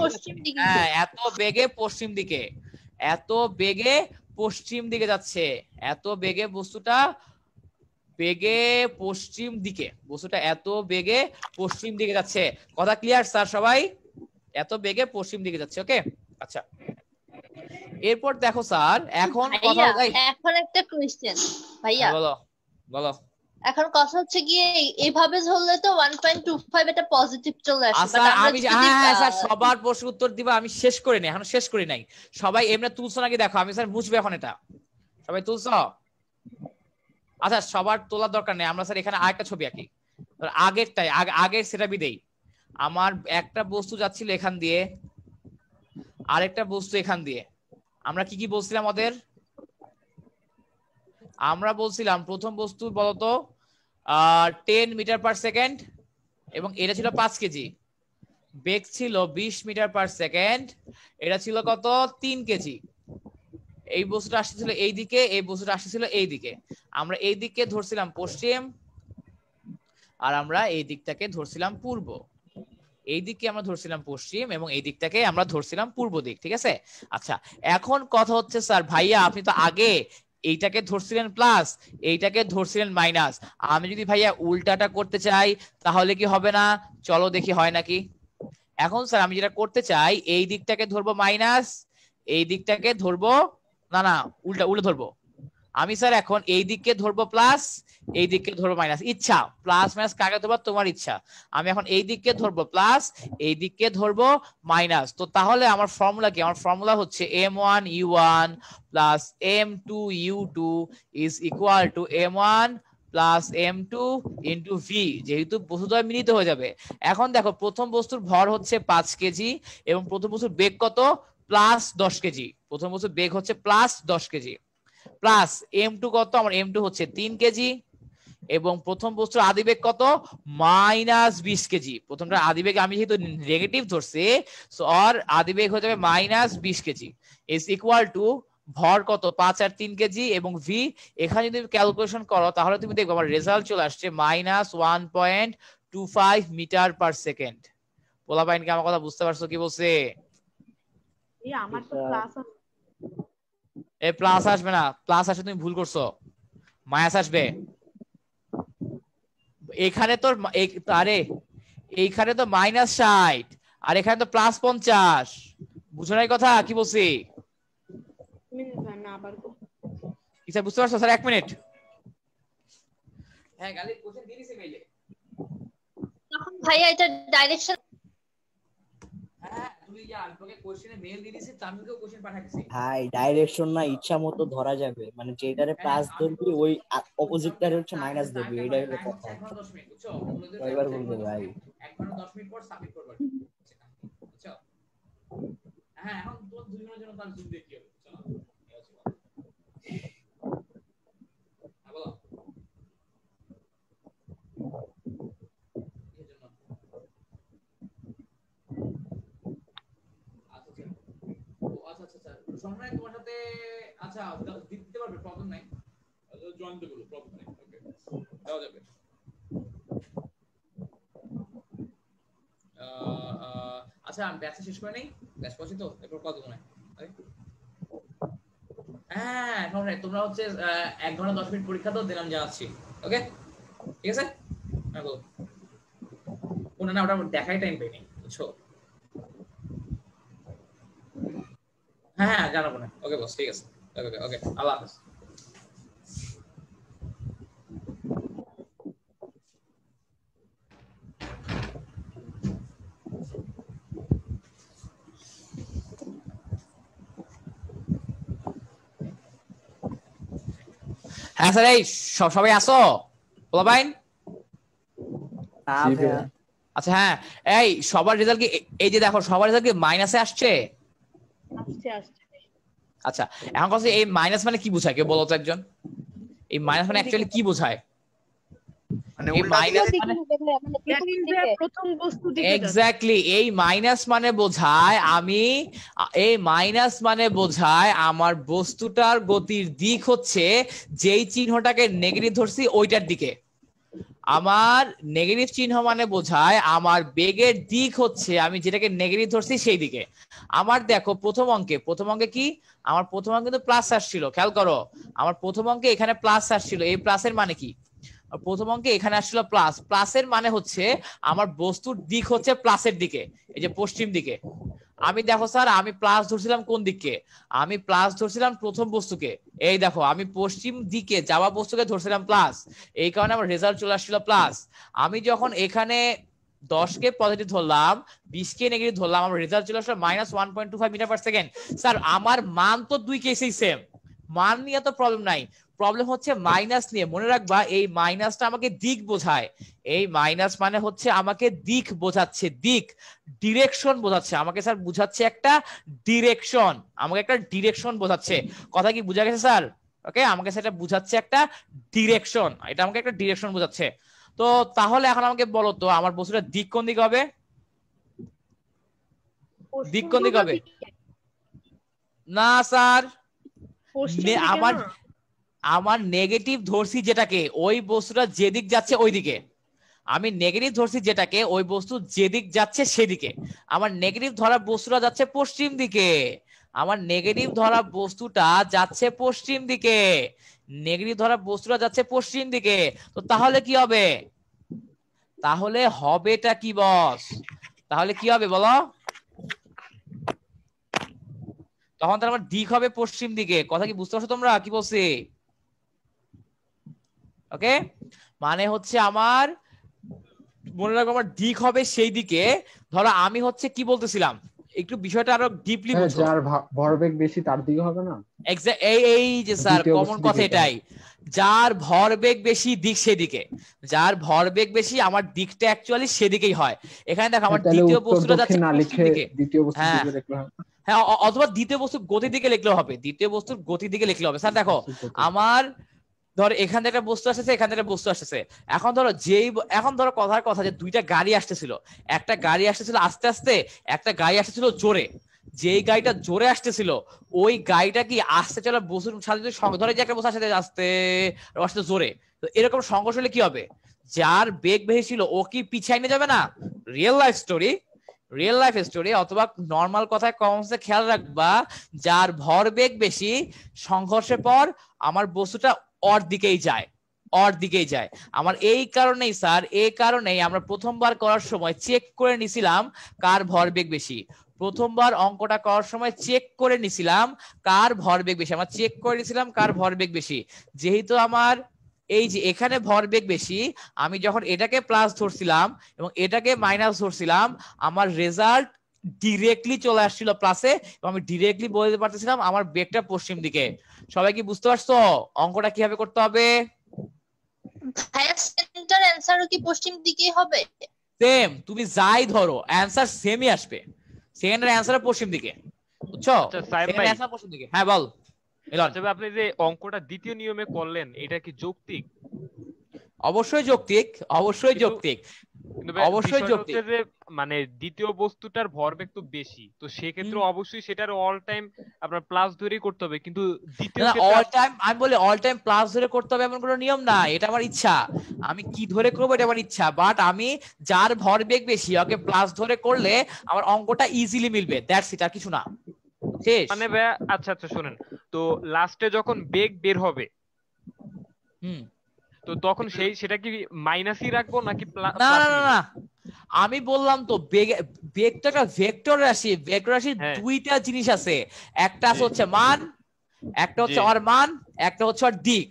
পশ্চিম দিকে, হ্যাঁ এত বেগে পশ্চিম দিকে, এত বেগে পশ্চিম দিকে যাচ্ছে, এত বেগে বস্তুটা পশ্চিম দিকে, বস্তুটা এত বেগে পশ্চিম দিকে যাচ্ছে। কথা ক্লিয়ার স্যার সবাই? এত বেগে পশ্চিম দিকে যাচ্ছে, ওকে? আচ্ছা এরপর দেখো স্যার এখন এখন একটা কোশ্চেন ভাইয়া, বলো। এখন কথা হচ্ছে কি এইভাবে ধরলে তো 1.25 এটা পজিটিভ চলে আসে। আচ্ছা আমি স্যার সবার প্রশ্ন উত্তর দিবা, আমি শেষ করি নাই, এখনো শেষ করি নাই। সবাই এমনি তুলছো নাকি দেখো, আমি স্যার মুছবে এখন এটা। সবাই তুলছো? আচ্ছা সবার তোলার দরকার নেই, আমরা স্যার এখানে আরেকটা ছবি আঁকি, আগেরটাই আগের সেটআপই দেই। আমার একটা বস্তু যাচ্ছিল এখান দিয়ে, আরেকটা বস্তু এখান দিয়ে। আমরা কি বলছিলাম ওদের? আমরা বলছিলাম প্রথম বস্তু বলতো 10 মিটার পার সেকেন্ড এবং এটা ছিল 5 কেজি, বেগ ছিল 20 মিটার পার সেকেন্ড, এটা ছিল কত 3 কেজি। এই বস্তুটা আসছিল এই দিকে, এই বস্তুটা আসছিল এই দিকে। আমরা এই দিককে ধরছিলাম পশ্চিম আর আমরা এই দিকটাকে ধরছিলাম পূর্ব। এই দিককে আমরা ধরছিলাম পশ্চিম এবং এই দিকটাকে আমরা ধরছিলাম পূর্ব দিক, ঠিক আছে? আচ্ছা এখন কথা হচ্ছে স্যার ভাইয়া আপনি তো আগে এইটাকে ধরছিলেন প্লাস, এইটাকে ধরছিলেন মাইনাস, আমি যদি ভাইয়া উল্টাটা করতে চাই তাহলে কি হবে না? চলো দেখি হয় নাকি। এখন স্যার আমি যেটা করতে চাই এই দিকটাকে ধরবো মাইনাস, এই দিকটাকে ধরবো না উল্টা ধরবো আমি স্যার। এখন এই দিককে ধরবো প্লাস, এই দিককে ধরবো মাইনাস, ইচ্ছা প্লাস মাইনাস কাকে ধরবো তোমার ইচ্ছা। আমি এখন এই দিককে ধরবো প্লাস, এই দিককে ধরবো মাইনাস। তো তাহলে আমার ফর্মুলা কি? আমার ফর্মুলা হচ্ছে m1u1 plus m2u2 is equal two m1 plus m2 into v, যেহেতু বস্তুদ্বয় মিলিত হয়ে যাবে। এখন দেখো প্রথম বস্তুর ভর হচ্ছে 5 কেজি এবং প্রথম বস্তুর বেগ কত? Plus 10 KG. প্রথম বস্তুর বেগ হচ্ছে প্লাস 10 কেজি প্লাস m2 কত? আমার m2 হচ্ছে 3 কেজি এবং প্রথম বস্তুর আদিবেগ কত? Minus 20 KG. প্রথমটা আদিবেগ আমি যেহেতু নেগেটিভ ধরছি সো আর আদিবেগ হয়ে যাবে minus 20 KG is equal two ভর কত? 5 আর 3 কেজি এবং ভি এখানে যদি ক্যালকুলেশন করো তাহলে তুমি দেখবে আমার রেজাল্ট চলে আসছে -1.25 মিটার পার সেকেন্ড। পোলাপাইন কি আমার কথা বুঝতে পারছো কি বলছে? আমার তো ক্লাস এ প্লাস আসবে না, প্লাস আসে তুমি ভুল করছো, মাইনাস আসবে। এখানে তো আরে এইখানে তো -60 আর এখানে তো +50, বুঝো নাই কথা কি বলছি? বুঝতে পারছো স্যার? 1 মিনিট। হ্যাঁ গালি কোশ্চেন দিয়ে দিছি মেইলে। তখন ভাইয়া এটা ডাইরেকশন, হ্যাঁ তুমি সবগুলো আমি তোকে কোশ্চেনে মেল দিয়ে দিয়েছি, তামিলকেও কোশ্চেন পাঠাইছি। ভাই ডাইরেকশন না ইচ্ছা মতো ধরা যাবে, মানে যেটারে প্লাস ধরবি ওই অপোজিটটারে হচ্ছে মাইনাস ধরবি, এটাই হলো কথা। 1 ঘন্টা 10 মিনিট বুঝছো? কয়বার বলবো ভাই? 1 ঘন্টা 10 মিনিট পর সাবমিট করবা বুঝছো? হ্যাঁ এখন তো 2 জনের জন্য তার জুম দেখি হবে চলো। বলো আচ্ছা সম্রাট তোমার সাথে আচ্ছা দিতে পারবে, প্রবলেম নাই, জয়েন তো বলো, প্রবলেম নাই, ওকে দাও যাবে। আচ্ছা আমি ব্যাচ শেষ করে নেই, ব্যাচ পড়ছি তো এরপর কত মনে হ্যাঁ সম্রাট তোমরা হচ্ছে 1 ঘন্টা 10 মিনিট পরীক্ষা তো দিলাম জানাচ্ছি, ওকে ঠিক আছে। হ্যাঁ বলো কোন না ওটা দেখাই টাইম পাইনি বুঝছো। হ্যাঁ জানাবো না, ওকে বস ঠিক আছে, ওকে ওকে আল্লাহ হাফেজ। হ্যাঁ স্যার এই সবাই আসো পোলাপাইন। আচ্ছা হ্যাঁ এই সবার রেজাল্ট কি এই যে দেখো সবার রেজাল্ট কি মাইনাসে আসছে? আচ্ছা এখন কথা এই মাইনাস মানে কি বোঝায় কেউ বলো তো একজন? এই মাইনাস মানে অ্যাকচুয়ালি কি বোঝায়? মানে এই মাইনাস মানে প্রথম বস্তু দিকে এক্স্যাক্টলি এই মাইনাস মানে বোঝায় আমি এই মাইনাস মানে বোঝায় আমার বস্তুটার গতির দিক হচ্ছে যেই চিহ্নটাকে নেগেটিভ ধরছি ওইটার দিকে। আমার নেগেটিভ চিহ্ন মানে বোঝায় আমার বেগের দিক হচ্ছে আমি যেটাকে নেগেটিভ ধরছি সেই দিকে। আমার দেখো প্রথম অঙ্কে কি আমার প্রথম অঙ্কে তো প্লাস আসছিল, খেয়াল করো আমার প্রথম অঙ্কে এখানে প্লাস আসছিল, এই প্লাসের মানে কি? প্রথম অঙ্কে এখানে আসছিল প্লাস, প্লাসের মানে হচ্ছে আমার বস্তুর দিক হচ্ছে প্লাসের দিকে, এই যে পশ্চিম দিকে। আমি দেখো স্যার আমি প্লাস ধরছিলাম কোন দিকে? আমি প্লাস ধরছিলাম প্রথম বস্তুকে, এই দেখো আমি পশ্চিম দিকে যাওয়া বস্তুকে ধরছিলাম প্লাস, এই কারণে আমার রেজাল্ট চলে আসছিল প্লাস। আমি যখন এখানে 10 কে পজিটিভ ধরলাম 20 কে নেগেটিভ ধরলাম আমার রেজাল্ট চলে আসলো -1.25 মিটার পার সেকেন্ড। স্যার আমার মান তো দুই কেসেই সেম, মান নিয়ে তো প্রবলেম নাই, প্রবলেম হচ্ছে মাইনাস নিয়ে। মনে রাখবা এই মাইনাসটা আমাকে দিক বোঝায়, এই মাইনাস মানে হচ্ছে আমাকে দিক বোঝাচ্ছে, দিক ডিরেকশন বোঝাচ্ছে আমাকে স্যার, বুঝাচ্ছে একটা ডিরেকশন, আমাকে একটা ডিরেকশন বোঝাচ্ছে। কথা কি বুঝা গেছে স্যার? ওকে আমাকে সেটা বুঝাচ্ছে একটা ডিরেকশন, এটা আমাকে একটা ডিরেকশন বোঝাচ্ছে। তো তাহলে এখন আমাকে বলো তো আমার বস্তুটা দিক কোন দিকে হবে? দিক কোন দিকে হবে? না স্যার আমার নেগেটিভ ধরছি যেটাকে ওই বস্তুটা যেদিক যাচ্ছে ওই দিকে, আমি নেগেটিভ ধরছি যেটাকে ওই বস্তু যেদিক যাচ্ছে সেদিকে। আমার নেগেটিভ ধরা বস্তুটা যাচ্ছে পশ্চিম দিকে, আমার নেগেটিভ ধরা বস্তুটা যাচ্ছে পশ্চিম দিকে, নেগেটিভ ধরা বস্তুটা যাচ্ছে পশ্চিম দিকে। তো তাহলে কি হবে? তাহলে হবেটা কি বস? তাহলে কি হবে বলো? তখন তার আমার দিক হবে পশ্চিম দিকে। কথা কি বুঝতে পারছো তোমরা কি বলছি? ওকে মানে হচ্ছে আমার মনে রাখো আমার দিক হবে সেই দিকে। ধরো আমি হচ্ছে কি বলতেছিলাম একটু বিষয়টা আরো ডিপলি বুঝো, যার ভরবেগ বেশি তার দিকে হবে না? এই যে স্যার কমন কথা এটাই, যার ভরবেগ বেশি দিক সেদিকে, যার ভরবেগ বেশি আমার দিকটা অ্যাকচুয়ালি সেদিকেই হয়। এখানে দেখো আমার দ্বিতীয় বস্তুটা যাচ্ছে পশ্চিম দিকে, দ্বিতীয় বস্তু দিকে লিখলে হবে, হ্যাঁ অথবা দ্বিতীয় বস্তুর গতির দিকে লিখলেও হবে, দ্বিতীয় বস্তুর গতির দিকে লিখলে হবে। স্যার দেখো আমার ধর এখান থেকে একটা বস্তু আসতেছে, এখান থেকে একটা বস্তু আসতেছে, এখন ধরো কথার কথা যে দুইটা গাড়ি আসতেছিল, একটা গাড়ি আসতেছিল আস্তে আস্তে, একটা গাড়ি আসতেছিল জোরে। যেই গাড়িটা জোরে আসতেছিল ওই গাড়িটা কি আসতে চলা বস্তুর সাথে যদি ধরে যে একটা বস্তু আসতে আস্তে আসতে জোরে, তো এরকম সংঘর্ষ হলে কি হবে? যার বেগ বেশি ছিল ও কি পিছাই নিয়ে যাবে না? রিয়েল লাইফ স্টোরি অথবা নর্মাল কথায় কমনসে খেয়াল রাখবা, যার ভরবেগ বেশি সংঘর্ষের পর আমার বস্তুটা ওর দিকেই যায়। আমার এই কারণেই স্যার, এই কারণেই আমরা প্রথমবার করার সময় চেক করে নিছিলাম কার ভরবেগ বেশি। প্রথমবার অঙ্কটা করার সময় চেক করে নিছিলাম কার ভরবেগ বেশি, আমরা চেক করে নিছিলাম কার ভরবেগ বেশি। যেহেতু আমার এই যে এখানে ভরবেগ বেশি, আমি যখন এটাকে প্লাস ধরছিলাম এবং এটাকে মাইনাস ধরছিলাম, আমার রেজাল্ট ডিরেক্টলি চলে আসছিল প্লাসে, এবং আমি ডিরেক্টলি বলে দিতে পারতেছিলাম আমার বেগটা পশ্চিম দিকে। সবাই কি বুঝতে পারছো অঙ্কটা কিভাবে করতে হবে? ভাইয়া সেন্টার অ্যানসারও কি পশ্চিম দিকেই হবে? সেম, তুমি যাই ধরো অ্যানসার সেমই আসবে, সেকেন্ডের অ্যানসার পশ্চিম দিকে, বুঝছো? আচ্ছা সাইম সেকেন্ডের ভাই, অ্যানসার পশ্চিম দিকে। হ্যাঁ বল মিলন। তবে আপনি যে অঙ্কটা দ্বিতীয় নিয়মে করলেন এটা কি যৌক্তিক? অবশ্যই যৌক্তিক, অবশ্যই যৌক্তিক, কিন্তু ভাই অবশ্যই বিষয়টা যৌক্তিক। হচ্ছে যে মানে দ্বিতীয় বস্তুটার ভরবেগ তো বেশি, তো সেক্ষেত্রে অবশ্যই সেটার অল টাইম আপনার প্লাস ধরেই করতে হবে, কিন্তু দ্বিতীয় না ক্ষেত্রে অল টাইম, আমি বলি অল টাইম প্লাস ধরে করতে হবে এমন কোনো নিয়ম না, এটা আমার ইচ্ছা, আমি কি ধরে করবো এটা আমার ইচ্ছা, বাট আমি যার ভরবেগ বেশি ওকে প্লাস ধরে করলে আমার অঙ্কটা ইজিলি মিলবে, দ্যাটস ইট, আর কিছু না। শেষ। মানে ভাইয়া আচ্ছা আচ্ছা শুনেন, তো লাস্টে যখন বেগ বের হবে তো তখন সেটা কি মাইনাসই রাখবো নাকি না না না না, আমি বললাম তো বেগ তো একটা ভেক্টর রাশি, ভেক্টর রাশির দুইটা জিনিস আছে, একটা আছে হচ্ছে মান, একটা হচ্ছে ওর মান, একটা হচ্ছে ওর দিক।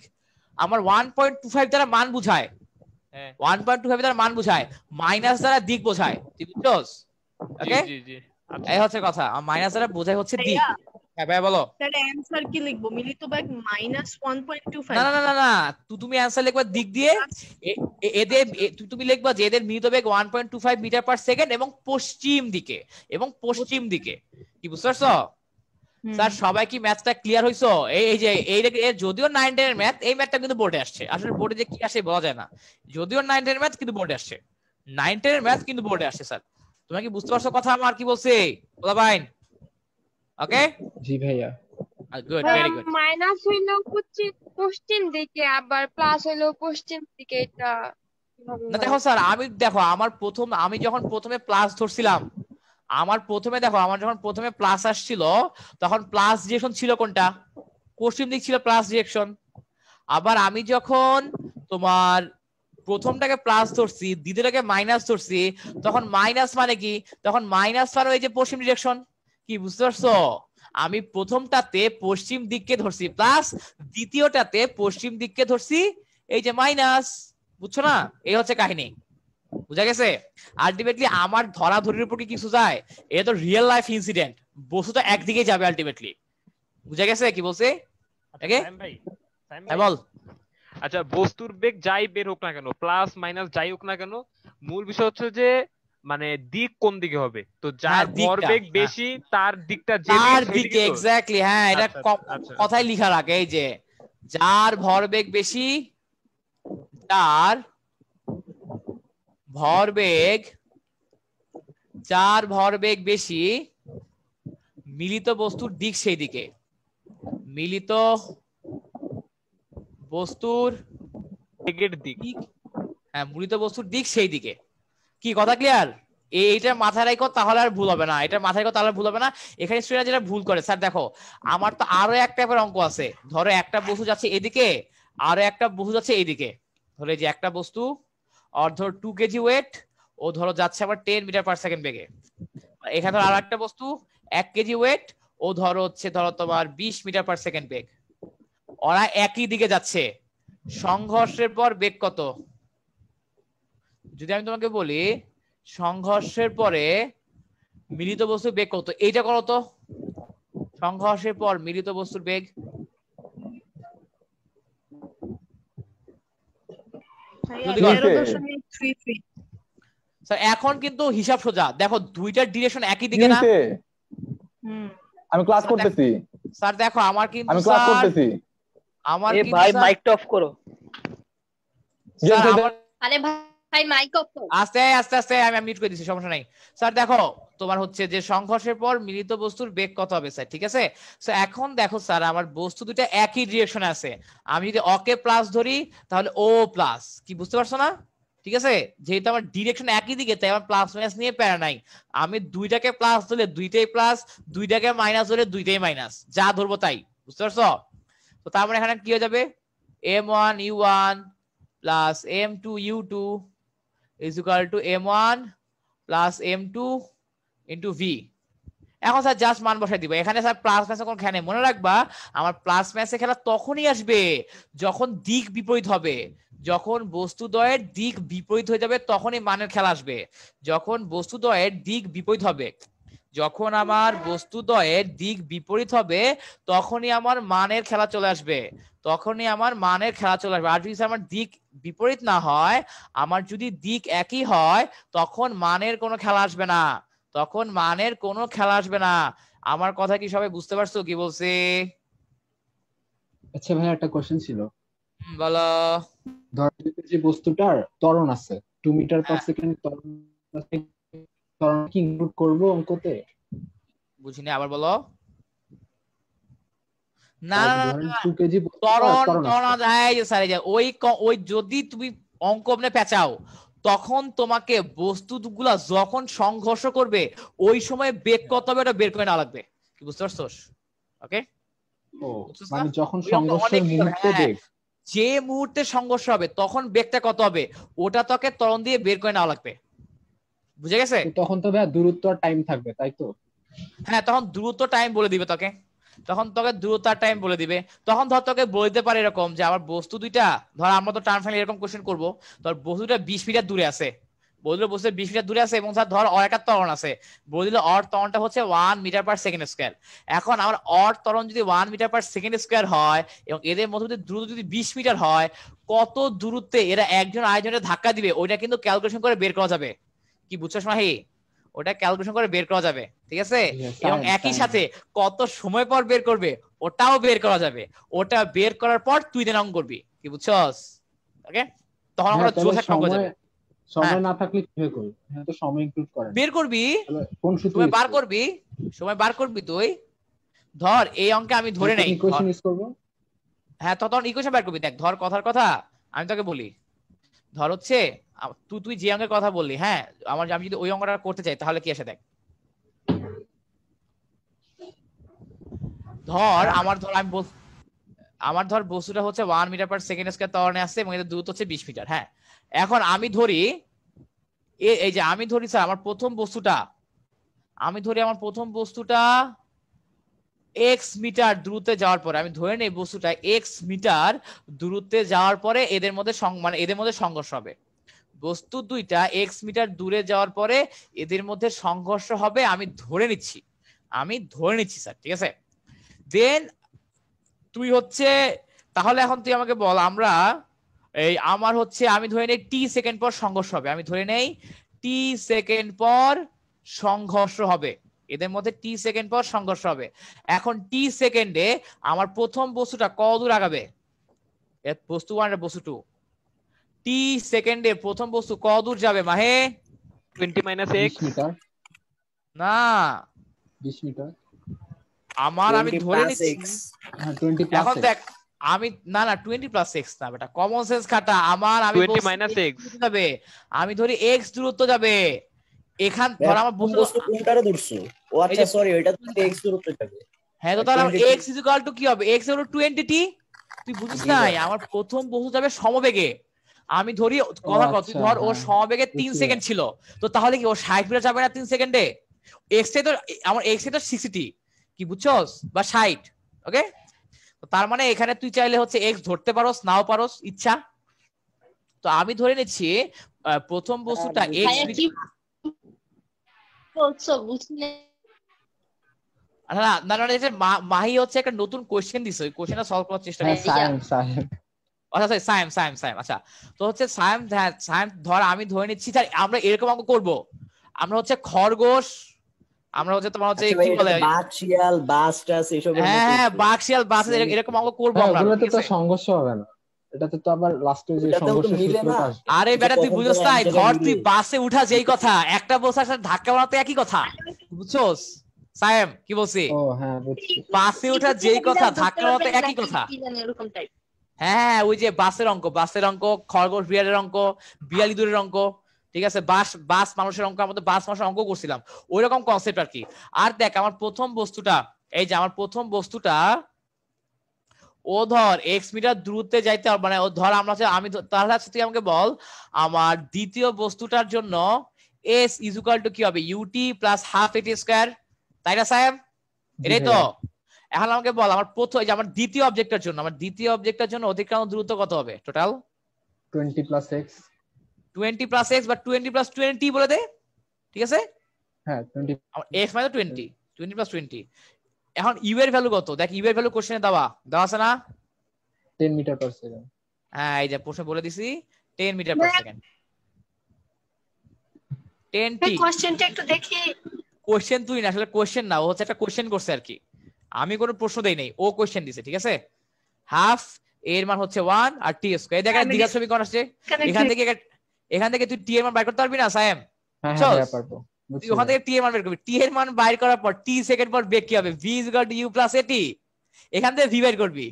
আমার 1.25 দ্বারা মান বুঝায়, 1.25 দ্বারা মান বুঝায়, মাইনাস দ্বারা দিক বোঝায়, তুই বুঝছস? ওকে, জি জি এই হচ্ছে কথা, মাইনাস দ্বারা বোঝায় হচ্ছে দিক। হ্যাঁ ভাই বলো। তাহলে অ্যানসার কি লিখবো? মিলিত বেগ -1.25। না না না না, তুমি অ্যানসার লিখবা দিক দিয়ে, এদের তুমি লিখবা যে এদের মিলিত বেগ 1.25 মিটার পার সেকেন্ড এবং পশ্চিম দিকে, এবং পশ্চিম দিকে, কি বুঝতে পারছো? স্যার সবাই কি ম্যাথটা ক্লিয়ার হইছো? এই যে এই যদিও 9 10 এর ম্যাথ, এই ম্যাথটা কিন্তু বোর্ডে আসছে, আসলে বোর্ডে যে কি আসে বলা যায় না, যদিও 9 10 এর ম্যাথ কিন্তু বোর্ডে আসছে, 9 10 এর ম্যাথ কিন্তু বোর্ডে আসছে। স্যার তুমি কি বুঝতে পারছো কথা আমার কি বলছি? বলা ভাই ওকে? জি ভাইয়া। Good, very good. মাইনাস হইলো পশ্চিম দিকে, আবার প্লাস হইলো পশ্চিম দিকে, এটা না দেখো স্যার, আমি যখন প্রথমে প্লাস ধরছিলাম, আমার যখন প্রথমে প্লাস আসছিল তখন প্লাস ডিরেকশন ছিল কোনটা? পশ্চিম দিক ছিল প্লাস ডিরেকশন। আবার আমি যখন তোমার প্রথমটাকে প্লাস ধরছি, দ্বিতীয়টাকে মাইনাস ধরছি, তখন মাইনাস মানে কি? তখন মাইনাস মানে এই যে পশ্চিম ডিরেকশন, কি বুঝতে পারছো? আমি প্রথমটাতে পশ্চিম দিককে ধরছি প্লাস, দ্বিতীয়টাতে পশ্চিম দিককে ধরছি এই যে মাইনাস, বুঝছো না? এই হচ্ছে কাহিনী, বুঝা গেছে? আলটিমেটলি আমার ধরাধরির উপর কি কিছু যায়? এটা তো রিয়েল লাইফ ইনসিডেন্ট, বস্তু তো একদিকে যাবে আলটিমেটলি, বুঝা গেছে কি বলছে? ওকে বল। আচ্ছা বস্তুর বেগ যাই বের হোক না কেন, প্লাস মাইনাস যাই হোক না কেন, মূল বিষয় হচ্ছে যে মানে দিক কোন দিকে হবে, তো যার ভরবেগ বেশি তার দিকটা যার দিকে, এক্স্যাক্টলি, হ্যাঁ এটা কথাই লেখা রাখে, এই যে যার ভরবেগ বেশি, যার ভরবেগ বেশি, মিলিত বস্তুর দিক সেই দিকে, মিলিত বস্তুর বেগের দিক, হ্যাঁ মিলিত বস্তুর দিক সেই দিকে। কি কথা ক্লিয়ার? এইটা মাথায় রাখো, তাহলে আর ভুল হবে না, এটা মাথায় রাখো তাহলে ভুল হবে না। এখানে স্টুডেন্টরা যেটা ভুল করে, স্যার দেখো আমার তো আরো এক টাইপের অঙ্ক আছে, ধরো একটা বস্তু যাচ্ছে এদিকে, আরো একটা বস্তু যাচ্ছে এইদিকে, ধরো এই যে একটা বস্তু আর ধরো 2 কেজি ওয়েট, ও ধরো যাচ্ছে আবার 10 মিটার পার সেকেন্ড বেগে। এখানে ধরো আরো একটা বস্তু 1 কেজি ওয়েট, ও ধরো তোমার 20 মিটার পার সেকেন্ড বেগ, ওরা একই দিকে যাচ্ছে, সংঘর্ষের পর বেগ কত? যদি আমি তোমাকে বলি সংঘর্ষের পরে মিলিত বস্তুর বেগ কত, এইটা করো তো, সংঘর্ষের পর মিলিত বস্তুর বেগ। এখন কিন্তু হিসাব সোজা, দেখো দুইটার ডিরেকশন একই দিকে না? আমি ক্লাস করতেছি স্যার, দেখো আমার কিন্তু আমি ক্লাস করতেছি, আমার কি ভাই মাইকটা অফ করো। আরে ভাই মাইক অফ করো। আস্তে আস্তে আস্তে আমি মিউট করে দিচ্ছি, সমস্যা নাই। স্যার দেখো তোমার হচ্ছে যে সংঘর্ষের পর মিলিত বস্তুর বেগ কত হবে স্যার, ঠিক আছে? সো এখন দেখো স্যার আমার বস্তু দুটো একই ডিরেকশনে আছে, আমি যদি ওকে প্লাস ধরি তাহলে ও প্লাস, কি বুঝতে পারছো না? ঠিক আছে, যেহেতু আমার ডিরেকশন একই দিকে তাই আমার প্লাস মাইনাস নিয়ে প্যারা নাই, আমি দুইটাকে প্লাস ধরলে দুইটাই প্লাস, দুইটাকে মাইনাস ধরলে দুইটাই মাইনাস, যা ধরবো তাই, বুঝতে পারছো? তো তার মানে এখানে কি হয়ে যাবে? m1 u1 plus m2 u2 is equal to m1 plus m2 into v। এখন স্যার জাস্ট মান বসাই দিব, এখানে স্যার প্লাস ম্যাথে কোন খেলা, মনে রাখবা আমার প্লাস ম্যাথে খেলা তখনই আসবে যখন দিক বিপরীত হবে, যখন বস্তুদ্বয়ের দিক বিপরীত হয়ে যাবে তখনই মানের খেলা আসবে, যখন বস্তুদ্বয়ের দিক বিপরীত হবে। যখন আমার বস্তুদ্বয়ের দিক বিপরীত হবে তখনই আমার মানের খেলা চলে আসবে, আর যদি আমার দিক বিপরীত না হয়, আমার যদি দিক একই হয়, তখন মানের কোনো খেলা আসবে না, আমার কথা কি সবাই বুঝতে পারছো কি বলছি? আচ্ছা ভাই, একটা কোশ্চেন ছিল। বলো। ধর যে বস্তুটার ত্বরণ আছে 2 মিটার পার সেকেন্ড, ত্বরণ কি ইনক্লুড করব অঙ্কতে? বুঝিনি, আবার বলো। না, 2 কেজি ওই যদি তুমি অঙ্ক পেঁচাও, তখন তোমাকে বস্তুগুলা যখন সংঘর্ষ করবে ওই সময় বেগ কত হবে ওটা বের করে না লাগবে, কি বুঝতে পারছোস? ওকে, মানে যখন সংঘর্ষের মুহূর্তে বেগ, যে মুহূর্তে সংঘর্ষ হবে তখন বেগটা কত হবে ওটা তোকে ত্বরণ দিয়ে বের করে নেওয়া লাগবে, বুঝে গেছে? তখন তো ভাই দূরত্ব আর টাইম থাকবে, তাই তো? হ্যাঁ, তখন দূরত্ব টাইম বলে দিবে তোকে, তখন ধর তোকে বলতে পারে এরকম যে আমার বস্তু দুইটা, ধর আমরা তো টার্ম ফাইনাল এরকম কোশ্চেন করবো, তোর বস্তুটা 20 মিটার দূরে আছে, বললো বস্তু 20 মিটার দূরে আছে এবং ধর অর একটা ত্বরণ আছে, বলে দিল অর ত্বরণটা হচ্ছে 1 মিটার পার সেকেন্ড স্কয়ার। এখন আমার অর ত্বরণ যদি 1 মিটার পার সেকেন্ড স্কয়ার হয় এবং এদের মধ্যে দূরত্ব যদি 20 মিটার হয়, কত দূরত্বে এরা একজন আরেকজনের ধাক্কা দিবে ওইটা কিন্তু ক্যালকুলেশন করে বের করা যাবে, কি বুঝছো মাহি? ওটা ক্যালকুলেশন করে বের করা যাবে, ঠিক আছে? এবং একই সাথে কত সময় পর বের করবে ওটাও বের করা যাবে, ওটা বের করার পর তুই দেন অঙ্ক করবি, কি বুঝছস? ওকে, তখন আমরা জোর একটা অঙ্ক যাবে। সময় না থাকলে কিভাবে করব? হ্যাঁ, তো সময় ইনক্লুড করেন, বের করবি, কোন সূত্র সময় বার করবি তুই। ধর এই অঙ্কে আমি ধরে নেই ইকুয়েশন ইউজ করব, হ্যাঁ, তখন ইকুয়েশন বার করবি। দেখ ধর কথার কথা আমি তোকে বলি, ধর হচ্ছে তুই যে অঙ্কের কথা বললি, হ্যাঁ, আমি যদি ওই অঙ্কটা করতে চাই তাহলে কি আসে দেখ। ধর আমার বস্তুটা হচ্ছে 1 মিটার পার সেকেন্ড স্কয়ার ত্বরণে আছে এবং এর দূরত্ব হচ্ছে 20 মিটার। হ্যাঁ, এখন আমি ধরি স্যার আমার প্রথম বস্তুটা x মিটার দূরত্বে যাওয়ার পরে, আমি ধরে নেই বস্তুটা x মিটার দূরত্বে যাওয়ার পরে এদের মধ্যে সংঘর্ষ হবে। বস্তু দুইটা x মিটার দূরে যাওয়ার পরে এদের মধ্যে সংঘর্ষ হবে, আমি ধরে নিচ্ছি স্যার, ঠিক আছে? দেন তুই হচ্ছে, তাহলে এখন তুই আমাকে বল, আমি ধরে নেই t সেকেন্ড পর সংঘর্ষ হবে, এদের মধ্যে t সেকেন্ড পর সংঘর্ষ হবে। এখন t সেকেন্ডে আমার প্রথম বস্তুটা কত দূর আগাবে? বস্তু 1 আর বস্তু 2, t সেকেন্ডে প্রথম বস্তু কত দূর যাবে মাহে? 20 - x মিটার না, 20 মিটার। আমি ধরে নিচ্ছি 20 এখন দেখ আমি না 20 প্লাস x না বেটা, কমন সেন্স খাটা। আমি 20 - x যাবে, আমি ধরি x দূরত্ব যাবে। এখান ধর আমার বস্তু কোনটারে ধরছো? ও আচ্ছা সরি, ওইটা তো x দূরত্ব যাবে। হ্যাঁ, তো তাহলে x = কি হবে? x হলো 20t। তুই বুঝিস নাই, আমার প্রথম বস্তু যাবে সমবেগে। আমি ধরি কথা কত, ধর ও সমবেগে 3 সেকেন্ড ছিল, তো তাহলে কি ও 60 মিটার যাবে না 3 সেকেন্ডে? x এ তো আমার x এ তো 60, কি বুঝছস, বা 60। ওকে, তার মানে এখানে তুই চাইলে হচ্ছে x ধরতে পারোস, নাও পারোস, ইচ্ছা। তো আমি ধরে নিচ্ছি প্রথম বস্তুটা x মাহি হচ্ছে একটা নতুন কোশ্চেন দিছে, ওই কোশ্চেনটা সলভ করার চেষ্টা করছি। আচ্ছা সায়েম আচ্ছা, তো হচ্ছে সায়েম ধর আমি ধরে নিচ্ছি আমরা এরকম অঙ্ক করব, আমরা হচ্ছে খরগোশ, আমরা হচ্ছে তোমার হচ্ছে কি বলে বাঘ শিয়াল বাস টাস এসব। হ্যাঁ, বাঘ শিয়াল বাস এরকম অঙ্ক করব আমরা। এগুলোতে তো সংঘর্ষ হবে না, এটাতে তো আবার লাস্টে যে সংঘর্ষ সূত্রটা আসবে। আরে বেটা তুই বুঝছ না, ধর তুই বাসে উঠা যেই কথা, একটা বসার সাথে ধাক্কা মারতে একই কথা, বুঝছস সায়েম কি বলছি? ও হ্যাঁ বুঝছি। বাসে উঠা যেই কথা, ধাক্কা মারতে একই কথা। হ্যাঁ, ওই যে বাসের অঙ্ক, খরগোশ বিড়ালের অঙ্ক, বিড়াল ইঁদুরের অঙ্ক, ঠিক আছে? বাস মানুষের অঙ্ক, আমাদের বাস মানুষের অঙ্ক করছিলাম, ওই রকম কনসেপ্ট আর কি। আর দেখ আমার প্রথম বস্তুটা ও ধর x মিটার দূরত্বে যাইতে হবে, মানে ও ধর আমি তাহলে তুই আমাকে বল আমার দ্বিতীয় বস্তুটার জন্য s = কি হবে? ut + ½ at², তাই না সাহেব? এটাই তো। এখন আমাকে বল আমার আমার দ্বিতীয় অবজেক্টের জন্য অতিক্রান্ত দূরত্ব কত হবে টোটাল? 20 + x 20 + x বা 20 + 20 বলে দে, ঠিক আছে? হ্যাঁ 20 আমার x মানে 20 20 প্লাস 20 এখন u এর ভ্যালু কত দেখ u এর ভ্যালু কোশ্চেনে দেওয়া আছে না 10 মিটার পার সেকেন্ড হ্যাঁ এই যে প্রশ্ন বলে দিছি 10 মিটার পার সেকেন্ড 10 টি কোশ্চেনটা একটু দেখি কোশ্চেন তুই না আসলে কোশ্চেন না ও হচ্ছে একটা কোশ্চেন করছে আর কি আমি কোনো প্রশ্ন দেই নাই ও কোশ্চেন দিছে ঠিক আছে হাফ এর মান হচ্ছে 1 আর টি স্কয়ার এই দেখেন দ্বিঘাত সমীকরণ আসছে এখান থেকে তুই টি এর মান বাইর করতে পারবি না সায়েম হ্যাঁ হ্যাঁ পারবো তুই ওখান থেকে টি এর মান বের করবি টি এর মান বাইর করার পর টি সেকেন্ড পর বেগ কি হবে v u + at এখান থেকে v বাইর করবি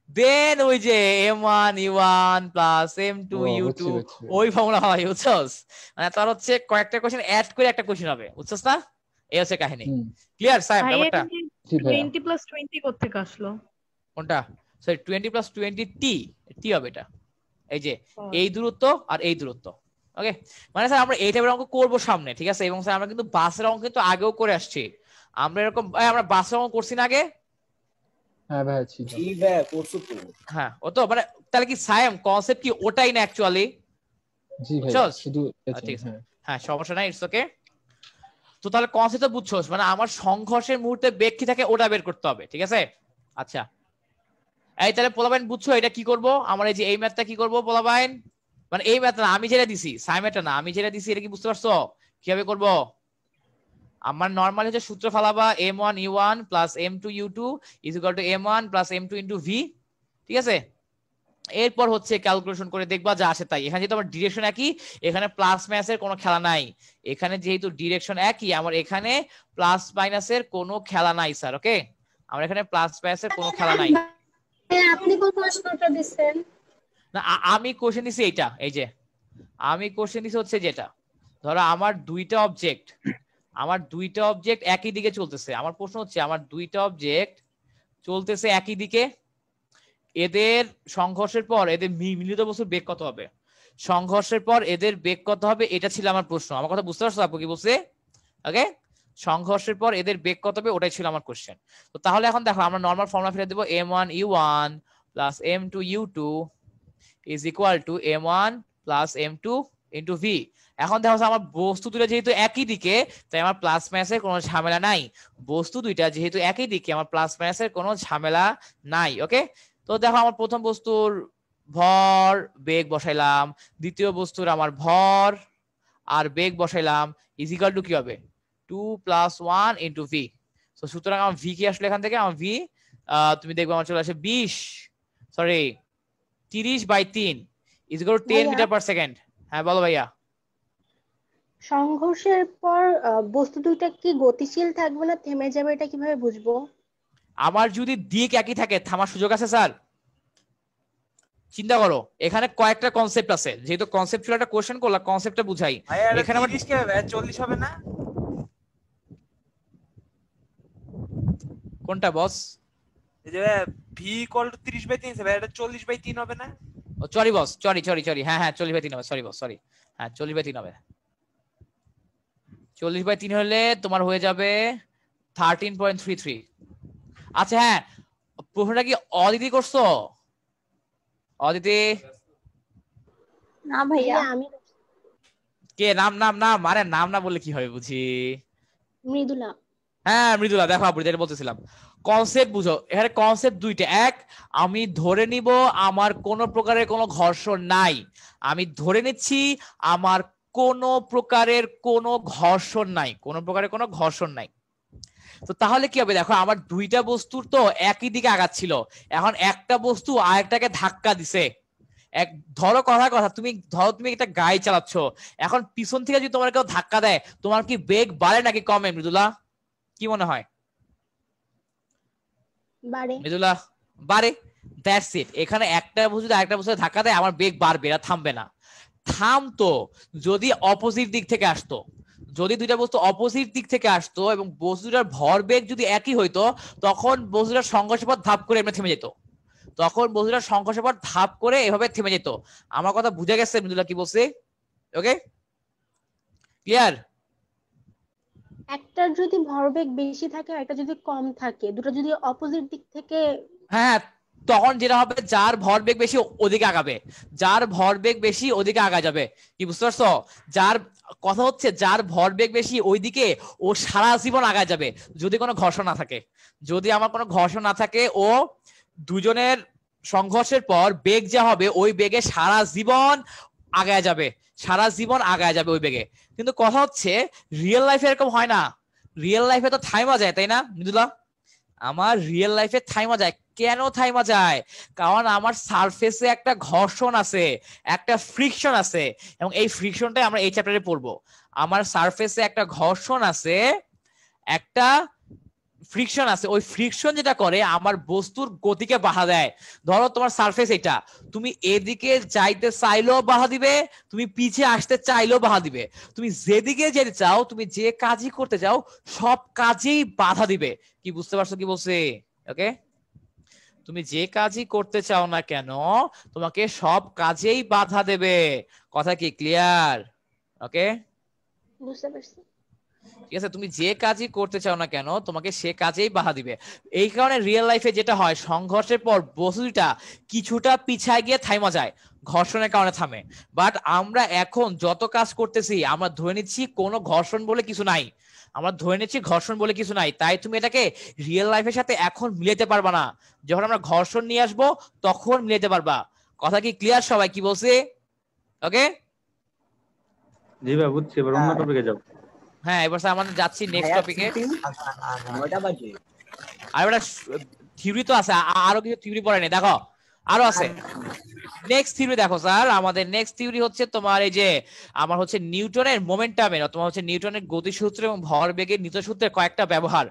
দেন ওই যে m1 u1 + m2 u2 ওই ফর্মুলা হয় বুঝছস মানে তার হচ্ছে কয়েকটা কোশ্চেন অ্যাড করে একটা কোশ্চেন হবে বুঝছস না এই হচ্ছে কাহিনী ক্লিয়ার সাহেব ব্যাপারটা 20 + 20 কোথা থেকে আসলো কোনটা সরি 20 + 20 টি হবে এটা এই যে এই দূরত্ব আর এই দূরত্ব ওকে মানে স্যার আমরা এই টাইপের অঙ্ক করব সামনে ঠিক আছে এবং স্যার আমরা কিন্তু বাসের অঙ্ক কিন্তু আগেও করে আসছি আমরা এরকম আমরা বাসের অঙ্ক করছি না আগে হ্যাঁ ভাই জি ভাই করছো তো হ্যাঁ ও তো মানে তাহলে কি সায়েম কনসেপ্ট কি ওটাই না অ্যাকচুয়ালি জি ভাই শুধু হ্যাঁ সমস্যা নাই ইটস ওকে তো তাহলে কনসেপ্ট তো বুঝছস মানে আমার সংঘর্ষের মুহূর্তে বেগ কি থাকে ওটা বের করতে হবে ঠিক আছে আচ্ছা এই তাহলে পোলাবাইন বুঝছো এটা কি করব আমার এই যে এই ম্যাথটা কি করব পোলাবাইন মানে এই ম্যাথ না আমি যেটা দিছি সাইমেটটা না আমি যেটা দিছি এটা কি বুঝতে পারছো কিভাবে করব আমার নরমালি হচ্ছে সূত্র ফলাবা m1 u1 + m2 u2 = m1 + m2 * v ঠিক আছে এরপর হচ্ছে ক্যালকুলেশন করে দেখবা যা আসে তাই এখানে যেহেতু আমার ডিরেকশন একই এখানে প্লাস মাইনাসের কোনো খেলা নাই এখানে যেহেতু ডিরেকশন একই আমার এখানে প্লাস মাইনাসের কোনো খেলা নাই স্যার ওকে আমার এখানে প্লাস মাইনাসের কোনো খেলা নাই আপনি কোন প্রশ্নটা দিবেন না আমি কোশ্চেন দিছি এইটা এই যে আমি কোশ্চেন দিছি হচ্ছে যেটা ধরো আমার দুইটা অবজেক্ট একই দিকে চলতেছে আমার প্রশ্ন হচ্ছে আমার দুইটা অবজেক্ট চলতেছে একই দিকে এদের সংঘর্ষের পর এদের মিলিত বস্তুর বেগ কত হবে সংঘর্ষের পর এদের বেগ কত হবে এটা ছিল আমার প্রশ্ন আমার কথা বুঝতে পারছো আপু কি বলছে ওকে সংঘর্ষের পর এদের বেগ কত হবে ওটাই ছিল আমার কোশ্চেন তো তাহলে এখন দেখো আমরা নরমাল ফর্মুলা ফেলে দেব m1 u1 + m2 u2 = m1 + m2 * v এখন দেখো আমার বস্তু দুটো যেহেতু একই দিকে তাই আমার প্লাস মাইনাসের কোনো ঝামেলা নাই বস্তু দুইটা যেহেতু একই দিকে আমার প্লাস মাইনাসের কোনো ঝামেলা নাই ওকে তো দেখো আমার প্রথম বস্তুর ভর বেগ বসাইলাম দ্বিতীয় বস্তুর আমার ভর আর বেগ বসাইলাম = কি হবে 2 + 1 * v সো সুতরাং আমার v কি আসলে এখান থেকে আমার v তুমি দেখবে আমার চলে আসে 30/3 = 10 মিটার পার সেকেন্ড হ্যাঁ বলো ভাইয়া সংঘর্ষের পর বস্তু দুইটা কি গতিশীল থাকবে না থেমে যাবে এটা কিভাবে বুঝবো আমার যদি দিক একই থাকে থামার সুযোগ আছে স্যার চিন্তা করো এখানে কয়েকটা কনসেপ্ট আছে যেহেতু কনসেপচুয়াল একটা কোশ্চেন করলা কনসেপ্টটা বুঝাই এখানে আমার 30 কে 40 হবে না কোনটা বস এই যে v = 30/3 ভাই এটা 40/3 হবে না ও সরি বস সরি হ্যাঁ 40/3 হবে সরি বস সরি হ্যাঁ 40/3 হবে 40/3 হলে তোমার হয়ে যাবে 13.33 আচ্ছা হ্যাঁ প্রশ্নটা কি অদিতি করছো অদিতি না ভাইয়া আমি কে নাম আরে নাম না বললে কি হবে বুঝি মৃদুলা হ্যাঁ মৃদুলা দেখো আপু যেটা বলতেছিলাম কনসেপ্ট বুঝো এখানে কনসেপ্ট দুইটা এক আমি ধরে নিব আমার কোনো প্রকারের কোনো ঘর্ষণ নাই আমি ধরে নিচ্ছি আমার কোনো প্রকারের কোনো ঘর্ষণ নাই তো তাহলে কি হবে দেখো আমার দুইটা বস্তুর তো একই দিকে আগাচ্ছিল এখন একটা বস্তু আরেকটাকে ধাক্কা দিছে ধরো কথা তুমি একটা গাড়ি চালাচ্ছ এখন পিছন থেকে যদি তোমার কেউ ধাক্কা দেয় তোমার কি বেগ বাড়ে নাকি কমে মৃদুলা কি মনে হয় মৃদুলা বাড়ে দ্যাটস ইট এখানে একটা বস্তু আরেকটা বস্তু ধাক্কা দেয় আমার বেগ বাড়বে এটা থামবে না থামতো যদি অপোজিট দিক থেকে আসতো যদি দুইটা বস্তু অপোজিট দিক থেকে আসতো এবং বস্তুটার ভরবেগ যদি একই হইতো তখন বস্তুটার সংঘর্ষের পর ধাপ করে এমনি থেমে যেত এভাবে থেমে যেত আমার কথা বুঝে গেছে মৃদুলা কি বলছে ওকে ক্লিয়ার একটার যদি ভরবেগ বেশি থাকে আর একটা যদি কম থাকে দুটো যদি অপোজিট দিক থেকে হ্যাঁ তখন যেটা হবে যার ভরবেগ বেশি ওদিকে আগাবে, যার ভরবেগ বেশি ওদিকে আগা যাবে। কি বুঝতে পারছো? যার কথা হচ্ছে যার ভরবেগ বেশি ওইদিকে ও সারা জীবন আগায় যাবে যদি কোনো ঘর্ষণ না থাকে। যদি আমার কোনো ঘর্ষণ না থাকে ও দুজনের সংঘর্ষের পর বেগ যা হবে ওই বেগে সারা জীবন আগায় যাবে, সারা জীবন আগায় যাবে ওই বেগে। কিন্তু কথা হচ্ছে রিয়েল লাইফে এরকম হয় না। রিয়েল লাইফে তো থাইমা যায়, তাই না মৃদুলা? আমার রিয়েল লাইফে থাইমা যায়। কেন থাইমা যায়? কারণ আমার সারফেসে একটা ঘর্ষণ আছে, একটা ফ্রিকশন আছে, এবং এই ফ্রিকশনটাই আমরা এই চ্যাপ্টারে পড়বো। আমার সারফেসে একটা ঘর্ষণ আছে, একটা ফ্রিকশন আছে। ওই ফ্রিকশন যেটা করে আমার বস্তুর গতিকে বাধা দেয়। ধরো তোমার সারফেস এটা, তুমি এদিকে যাইতে চাইলেও বাধা দিবে, তুমি পিছিয়ে আসতে চাইলেও বাধা দিবে। তুমি যেদিকে যেতে চাও, তুমি যে কাজই করতে চাও, সব কাজেই বাধা দিবে। কি বুঝতে পারছো কি বলছে? ওকে, তুমি যে কাজই করতে চাও না কেন তোমাকে সব কাজেই বাধা দেবে। কথা কি ক্লিয়ার? ওকে, বুঝতে পারছি। ঠিক আছে, তুমি যে কাজই করতে চাও না কেন তোমাকে সে কাজেই বাধা দিবে। এই কারণে রিয়েল লাইফে যেটা হয়, সংঘর্ষের পর বস্তুটা কিছুটা পিছায় গিয়ে থাইমা যায়, ঘর্ষণের কারণে থামে। বাট আমরা এখন যত কাজ করতেছি আমরা ধরে নিচ্ছি কোনো ঘর্ষণ বলে কিছু নাই, আমরা ধরে নিচ্ছি ঘর্ষণ বলে কিছু নাই। তাই তুমি এটাকে রিয়েল লাইফের সাথে এখন মিলাতে পারবা না। যখন আমরা ঘর্ষণ নিয়ে আসবো তখন মিলাতে পারবা। কথা কি ক্লিয়ার সবাই? কি বলছে? ওকে, জি ভাই বুঝছি। এবার অন্য টপিকে যাও। হ্যাঁ, এবার আমাদের যাচ্ছি নেক্সট টপিকে। আর একটা থিওরি তো আছে, আরো কিছু থিওরি পড়ে নেই, দেখো আরো আছে। নেক্সট থিওরি দেখো স্যার, আমাদের নেক্সট থিওরি হচ্ছে তোমার এই যে আমার হচ্ছে নিউটনের মোমেন্টামের, তোমার হচ্ছে নিউটনের গতিসূত্র এবং ভরবেগের নীতি সূত্রের কয়েকটা ব্যবহার।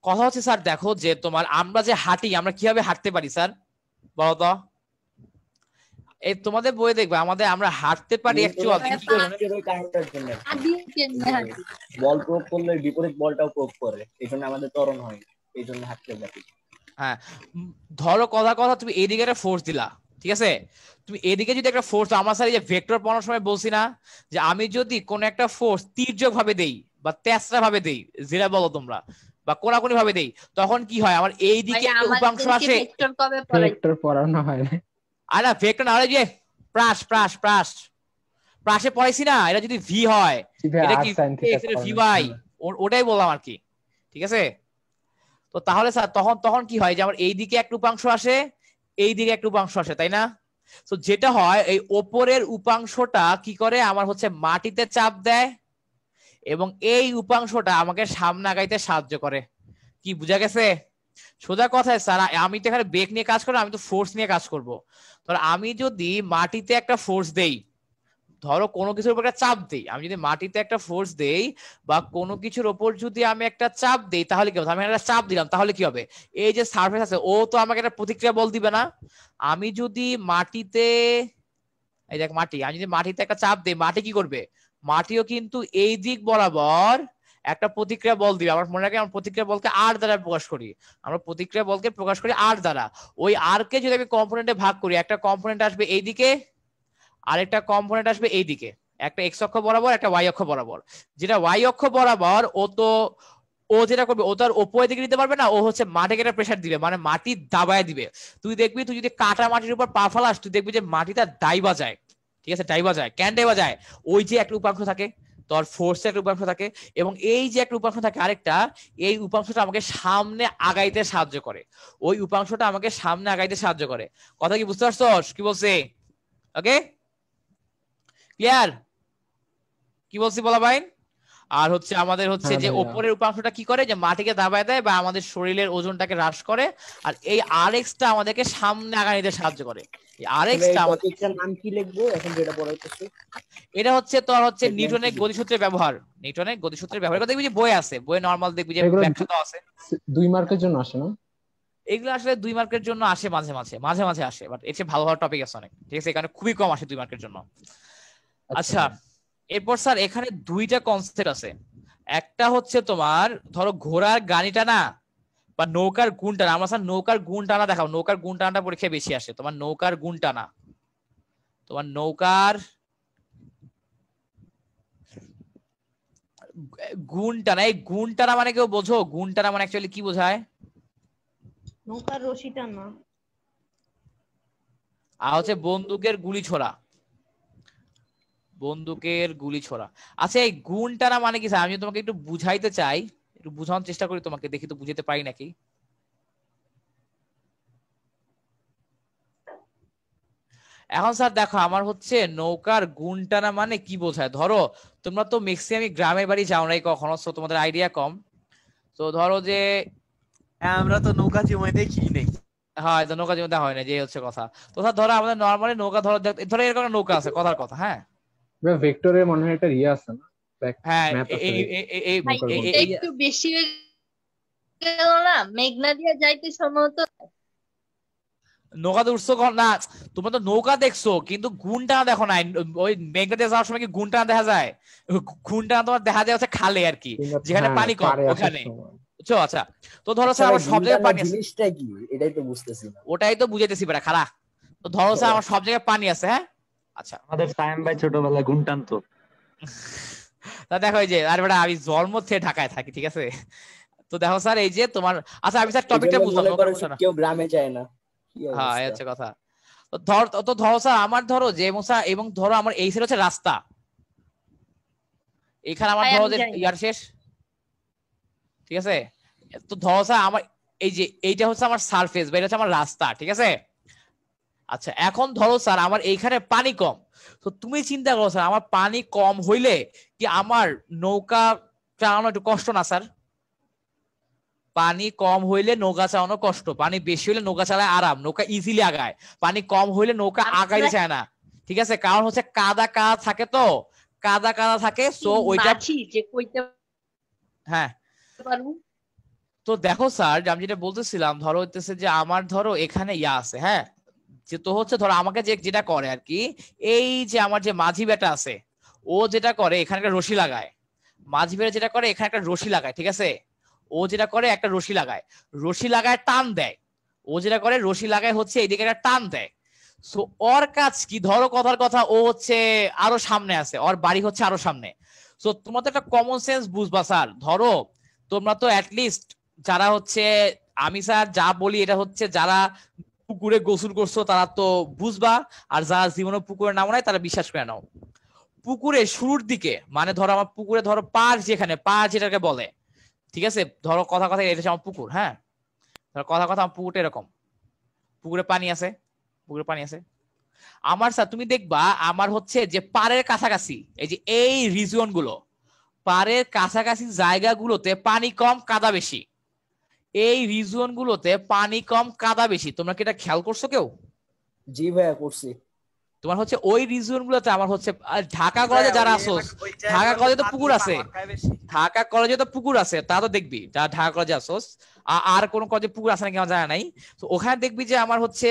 কথা হচ্ছে স্যার দেখো যে তোমার আমরা যে হাঁটি, আমরা কিভাবে হাঁটতে পারি স্যার বলো তো? এই তোমাদের বইয়ে দেখবে আমাদের আমরা হাঁটতে পারি অ্যাকচুয়ালি বল প্রয়োগ করলে বিপরীত বলটাও প্রয়োগ করে, এই জন্য আমাদের ত্বরণ হয়, এই জন্য হাঁটতে পারি। হ্যাঁ, ধরো কথা তুমি এইদিকে একটা ফোর্স দিলা, ঠিক আছে? তুমি এদিকে যদি একটা ফোর্স, আমরা স্যার এই যে ভেক্টর পড়ানোর সময় বলছি না যে আমি যদি কোন একটা ফোর্স তির্যক ভাবে দেই বা তেসরা ভাবে দেই, যেটা বলো তোমরা, বা কোনাকুনি ভাবে দেই, তখন কি হয়? আমার এই দিকে একটা উপাংশ আসে। ভেক্টর পড়ানো হয় না। আরে ভেক্টর না, আরে যে প্রাসে পড়াইছি না, এটা যদি ভি হয় এটা কি ভি বাই, ওটাই বললাম আর কি, ঠিক আছে? তো তাহলে স্যার তখন কি হয় যে আমার এই দিকে একটা উপাংশ আসে, এই দিকে একটা উপাংশ আসে, তাই না? তো যেটা হয় এই ওপরের উপাংশটা কি করে, আমার হচ্ছে মাটিতে চাপ দেয় এবং এই উপাংশটা আমাকে সামনে আগাইতে সাহায্য করে। কি বুঝা গেছে? সোজা কথায় স্যার আমি তো এখানে বেগ নিয়ে কাজ করবো, আমি তো ফোর্স নিয়ে কাজ করব। ধর আমি যদি মাটিতে একটা ফোর্স দেই, ধরো কোনো কিছুর উপর একটা চাপ দেই, আমি যদি মাটিতে একটা ফোর্স দেই বা কোনো কিছুর উপর যদি আমি একটা চাপ দেই, তাহলে কি হবে? আমি একটা চাপ দিলাম, তাহলে কি হবে? এই যে সারফেস আছে ও তো আমাকে একটা প্রতিক্রিয়া বল দিবে না। আমি যদি মাটিতে, এই দেখ মাটি, আমি যদি মাটিতে একটা চাপ দিই, মাটি কি করবে? মাটিও কিন্তু এই দিক বরাবর একটা প্রতিক্রিয়া বল দিবে। আমার মনে রাখে আমরা প্রতিক্রিয়া বলকে আর দ্বারা প্রকাশ করি, আমরা প্রতিক্রিয়া বলকে প্রকাশ করি আর দ্বারা। ওই আর কে যদি আমি কম্পোনেন্টে ভাগ করি, একটা কম্পোনেন্ট আসবে এইদিকে, আরেকটা কম্পোনেন্ট আসবে এইদিকে, একটা এক্স অক্ষ বরাবর, একটা ওয়াই অক্ষ বরাবর। যেটা ওয়াই অক্ষ বরাবর ও যেটা করবে, ও তার ওপরের দিকে দিতে পারবে না, ও হচ্ছে মাটিকে একটা প্রেসার দিবে, মানে মাটি দাবায় দিবে। তুই দেখবি তুই যদি কাটা মাটির উপর পা ফেলাস, তুই দেখবি যে মাটিটা দাইবা যায়, ঠিক আছে? ডাইবা যায়, কেন ডাইবা যায়? ওই যে একটা উপাংশ থাকে, তোর ফোর্সের একটা উপাংশ থাকে, এবং এই যে একটা উপাংশ থাকে আরেকটা, এই উপাংশটা আমাকে সামনে আগাইতে সাহায্য করে, ওই উপাংশটা আমাকে সামনে আগাইতে সাহায্য করে। কথা কি বুঝতে পারছস কি বলছে? ওকে, ক্লিয়ার? কি বলছি বলা ভাই? আর হচ্ছে আমাদের হচ্ছে যে উপরের উপাংশটা কি করে, যে মাটিকে দাবায় দেয় বা আমাদের শরীরের ওজনটাকে হ্রাস করে, আর এই আরএক্সটা আমাদেরকে সামনে আগাইতে সাহায্য করে। এই আরএক্সটা আমাদের নাম কি লিখবো এখন যেটা পড়াইতেছি? এটা হচ্ছে তোর হচ্ছে নিউটনের গতিসূত্রের ব্যবহার। নিউটনের গতিসূত্রের ব্যবহার কথা দেখবি যে বই আছে, বইয়ে নরমাল দেখবি যে ব্যাখ্যা তো আছে। 2 মার্কের জন্য আসে না এগুলো? আসলে 2 মার্কের জন্য আসে মাঝে মাঝে আসে, বাট এর চেয়ে ভালো ভালো টপিক আছে অনেক, ঠিক আছে? এখানে খুবই কম আসে 2 মার্কের জন্য। আচ্ছা, এরপর স্যার এখানে দুইটা কনসেপ্ট আছে। একটা হচ্ছে তোমার ধরো ঘোড়ার গাড়িটা না, বা নৌকার গুণ টানা। আমরা স্যার নৌকার গুণ টানা দেখাও, নৌকার গুণ টানাটা পরীক্ষায় বেশি আসে। তোমার নৌকার গুণ টানা, তোমার নৌকার গুণ টানা, এই গুণ টানা মানে কেউ বোঝো? গুণ টানা মানে অ্যাকচুয়ালি কি বোঝায়? নৌকার রশি টানা। আর হচ্ছে বন্দুকের গুলি ছোড়া, বন্দুকের গুলি ছোড়া। আচ্ছা এই গুণটা না মানে কি স্যার, আমি তোমাকে একটু বুঝাইতে চাই, একটু বুঝানোর চেষ্টা করি তোমাকে, দেখি তো বুঝাতে পারি নাকি। এখন স্যার দেখো আমার হচ্ছে নৌকার গুণটা না মানে কি বোঝায়, ধরো তোমরা তো ম্যাক্সিমাম গ্রামের বাড়ি যাও নাই কখনো, তো তোমাদের আইডিয়া কম। তো ধরো যে আমরা তো নৌকা জীবনে দেখি নাই। হ্যাঁ তো নৌকা জীবনে হয় না, যে হচ্ছে কথা। তো স্যার ধরো আমাদের নরমালি নৌকা ধরো ধরো এরকম নৌকা আছে, কথার কথা। হ্যাঁ ভেক্টরের মনে হয় একটা ইয়ে আছে না, হ্যাঁ একটু বেশি গেল না, মেঘনা দিয়া যাইতে সম্ভবত নৌকা তো উঠছো না, তোমরা তো নৌকা দেখছো কিন্তু গুণটা দেখো নাই। ওই মেঘনা দিয়ে যাওয়ার সময় কি গুণটা দেখা যায়? গুণটা তোমার দেখা যায় হচ্ছে খালে আর কি, যেখানে পানি কম ওখানে, বুঝছো? আচ্ছা তো ধরো স্যার আমার সব জায়গায় পানি আছে, জিনিসটা কি এটাই তো বুঝতেছি না। ওটাই তো বুঝাইতেছি বেটা, খারা। তো ধরো স্যার আমার সব জায়গায় পানি আছে, হ্যাঁ আচ্ছা আমাদের সায়েম ভাই ছোটবেলায় গুণ টানতো। তা দেখো এই যে, আর বেটা আমি জন্ম থেকে ঢাকায় থাকি, ঠিক আছে? তো দেখো স্যার এই যে তোমার, আচ্ছা আমি স্যার টপিকটা বুঝলাম, কেউ গ্রামে যায় না। হ্যাঁ এই হচ্ছে কথা। তো ধরো স্যার আমার ধরো যে এবং ধরো আমার এই সাইড হচ্ছে রাস্তা, এখানে আমার ধরো যে ইয়ার শেষ, ঠিক আছে? তো ধরো স্যার আমার এই যে এইটা হচ্ছে আমার সারফেস বা এটা হচ্ছে আমার রাস্তা, ঠিক আছে? আচ্ছা এখন ধরো স্যার আমার এইখানে পানি কম, তো তুমি চিন্তা করো স্যার আমার পানি কম হইলে কি আমার নৌকা চালানো একটু কষ্ট না স্যার? পানি কম হইলে নৌকা চালানো কষ্ট, পানি বেশি হইলে নৌকা চালায় আরাম, নৌকা ইজিলি আগায়। পানি কম হইলে নৌকা আগাইতে চায় না, ঠিক আছে? কারণ হচ্ছে কাদা কাদা থাকে, তো কাদা কাদা থাকে, সো ওইটা হ্যাঁ। তো দেখো স্যার আমি যেটা বলতেছিলাম, ধরো হইতেছে যে আমার ধরো এখানে ইয়া আছে, হ্যাঁ যে তো হচ্ছে ধরো আমাকে যেটা করে আর কি, এই যে আমার যে মাঝি বেটা আছে ও যেটা করে এখানে একটা রশি লাগায়, মাঝি বেটা যেটা করে এখানে একটা রশি লাগায়, ঠিক আছে? ও যেটা করে একটা রশি লাগায় টান দেয়, ও যেটা করে রশি লাগায় হচ্ছে এইদিকে একটা টান দেয়। সো ওর কাজ কি, ধরো কথার কথা ও হচ্ছে আরো সামনে আছে, ওর বাড়ি হচ্ছে আরো সামনে। সো তোমরা তো একটা কমন সেন্স বুঝবা স্যার, ধরো তোমরা তো অ্যাটলিস্ট যারা হচ্ছে, আমি স্যার যা বলি এটা হচ্ছে যারা পুকুরে গোসল করছো তারা তো বুঝবা, আর যারা জীবনে পুকুরে নামো নাই তারা বিশ্বাস করে নাও। পুকুরে শুরুর দিকে মানে ধরো আমার পুকুরে ধরো পার, যেখানে পার যেটাকে বলে, ঠিক আছে? ধরো কথা এটা হচ্ছে আমার পুকুর, হ্যাঁ ধরো কথা আমার পুকুরটা এরকম, পুকুরে পানি আছে, পুকুরে পানি আছে আমার স্যার। তুমি দেখবা আমার হচ্ছে যে পাড়ের কাছাকাছি এই যে এই রিজিয়ন গুলো, পাড়ের কাছাকাছি জায়গাগুলোতে পানি কম কাদা বেশি, এই রিজিয়ন গুলোতে পানি কম কাদা বেশি। তোমরা কি এটা খেয়াল করছো কেউ? জি ভাইয়া করছি। তোমার হচ্ছে ওই রিজিয়ন গুলোতে আমার হচ্ছে ঢাকা কলেজে যারা আসো, ঢাকা কলেজে তো পুকুর আছে, ঢাকা কলেজে তো পুকুর আছে, তা তো দেখবি যারা ঢাকা কলেজে আসোস, আর কোন কলেজে পুকুর আছে নাকি আমার জানা নাই। তো ওখানে দেখবি যে আমার হচ্ছে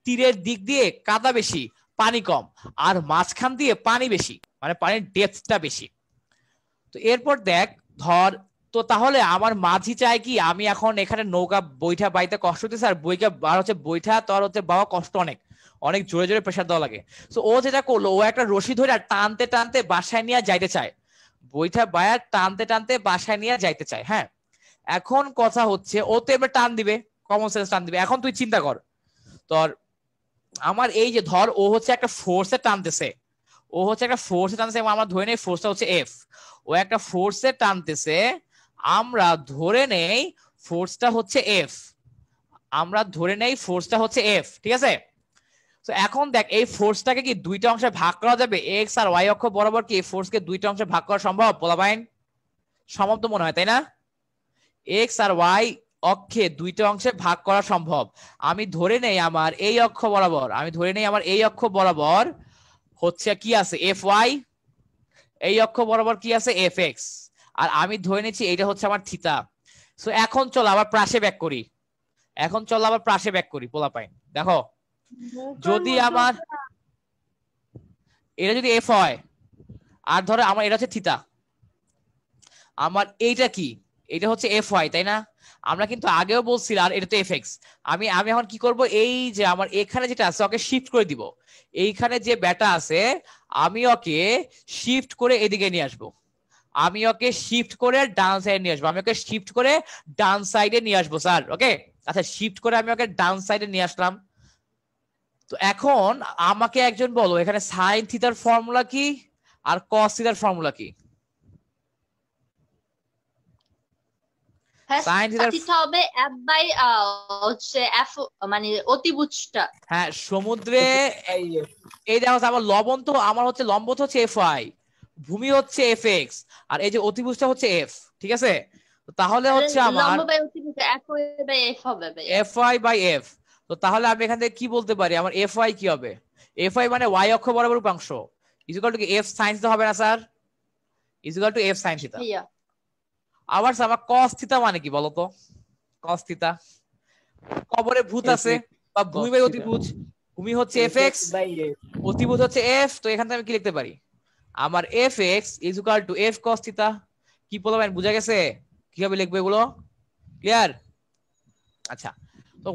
তীরের দিক দিয়ে কাদা বেশি পানি কম, আর মাঝখান দিয়ে পানি বেশি, মানে পানির ডেপথটা বেশি। তো এরপর দেখ ধর, তো তাহলে আমার মাঝি চাই কি আমি এখন এখানে নৌকা বৈঠা বাইতে কষ্ট হচ্ছে স্যার, বৈঠা তোর হচ্ছে বাবা কষ্ট অনেক জোরে জোরে প্রেসার দেওয়া লাগে। তো ও যেটা করলো, ও একটা রশি ধরে টানতে টানতে বাসায় নিয়ে যাইতে চায়, বৈঠা বায়া টানতে টানতে বাসায় নিয়ে যাইতে চায়। হ্যাঁ এখন কথা হচ্ছে ও তো এবার টান দিবে, কমন সেন্স টান দিবে। এখন তুই চিন্তা কর, তোর আমার এই যে ধর ও হচ্ছে একটা ফোর্সে টানতেছে, এবং আমরা ধরে নেই ফোর্সটা হচ্ছে এফ, ও একটা ফোর্সে টানতেছে, আমরা ধরে নেই ফোর্সটা হচ্ছে এফ, ঠিক আছে? তো এখন দেখ এই ফোর্সটাকে কি দুইটা অংশে ভাগ করা যাবে? এক্স আর ওয়াই অক্ষ বরাবর কি এই ফোর্সকে দুইটা অংশে ভাগ করা সম্ভব? বলাবাইন সম্ভব তো মনে হয়, তাই না? এক্স আর ওয়াই অক্ষে দুইটা অংশে ভাগ করা সম্ভব। আমি ধরে নেই আমার এই অক্ষ বরাবর হচ্ছে কি আছে এফ ওয়াই, এই অক্ষ বরাবর কি আছে এফ এক্স, আর আমি ধরে নিচ্ছি এইটা হচ্ছে আমার থিতা। সো এখন চলো আবার প্রাসে ব্যাক করি, পোলাপাইন দেখো যদি আমার এটা যদি এফ হয় আর ধরো আমার এটা হচ্ছে থিতা, আমার এইটা কি, এটা হচ্ছে এফ ওয়াই, তাই না? আমরা কিন্তু আগেও বলছিলাম আর এটা তো এফ এক্স। আমি এখন কি করব, এই যে আমার এখানে যেটা আছে ওকে শিফট করে দিব, এইখানে যে ব্যাটা আছে আমি ওকে শিফট করে এদিকে নিয়ে আসবো, ডান সাইডে নিয়ে আসবো, স্যার। ওকে আচ্ছা শিফট করে আমি ওকে ডান সাইডে নিয়ে আসলাম, তো এখন আমাকে একজন বলো এখানে সাইন থিটার ফর্মুলা কি আর কস থিটার ফর্মুলা কি? সাইন থিটা হবে f বাই হচ্ছে f মানে অতিভুজটা। হ্যাঁ সমুদ্রে এই দেখো আমার লবণ তো আমার হচ্ছে লম্ব তো হচ্ছে fy, ভূমি হচ্ছে fx, আর এই যে অতিভুজটা হচ্ছে f, ঠিক আছে? তো তাহলে হচ্ছে আমার লম্ব বাই অতিভুজ fy বাই f হবে ভাই, fy বাই f। তো তাহলে আমি এখান থেকে কি বলতে পারি আমার fy কি হবে? fy মানে y অক্ষ বরাবর উপাংশ equal to f sin theta হবে না sir? Equal to f sin theta. আবার আমার cos থিটা মানে কি বলো তো? cos থিটা কবরে ভূত আছে বা ভূমি বাই অতিভুজ, ভূমি হচ্ছে fx, অতিভুজ হচ্ছে f, তো এখান থেকে আমি কি লিখতে পারি আমার fx equal to f cos theta. কি বলবেন, বুঝা গেছে কিভাবে লিখবে এগুলো? ক্লিয়ার? আচ্ছা তো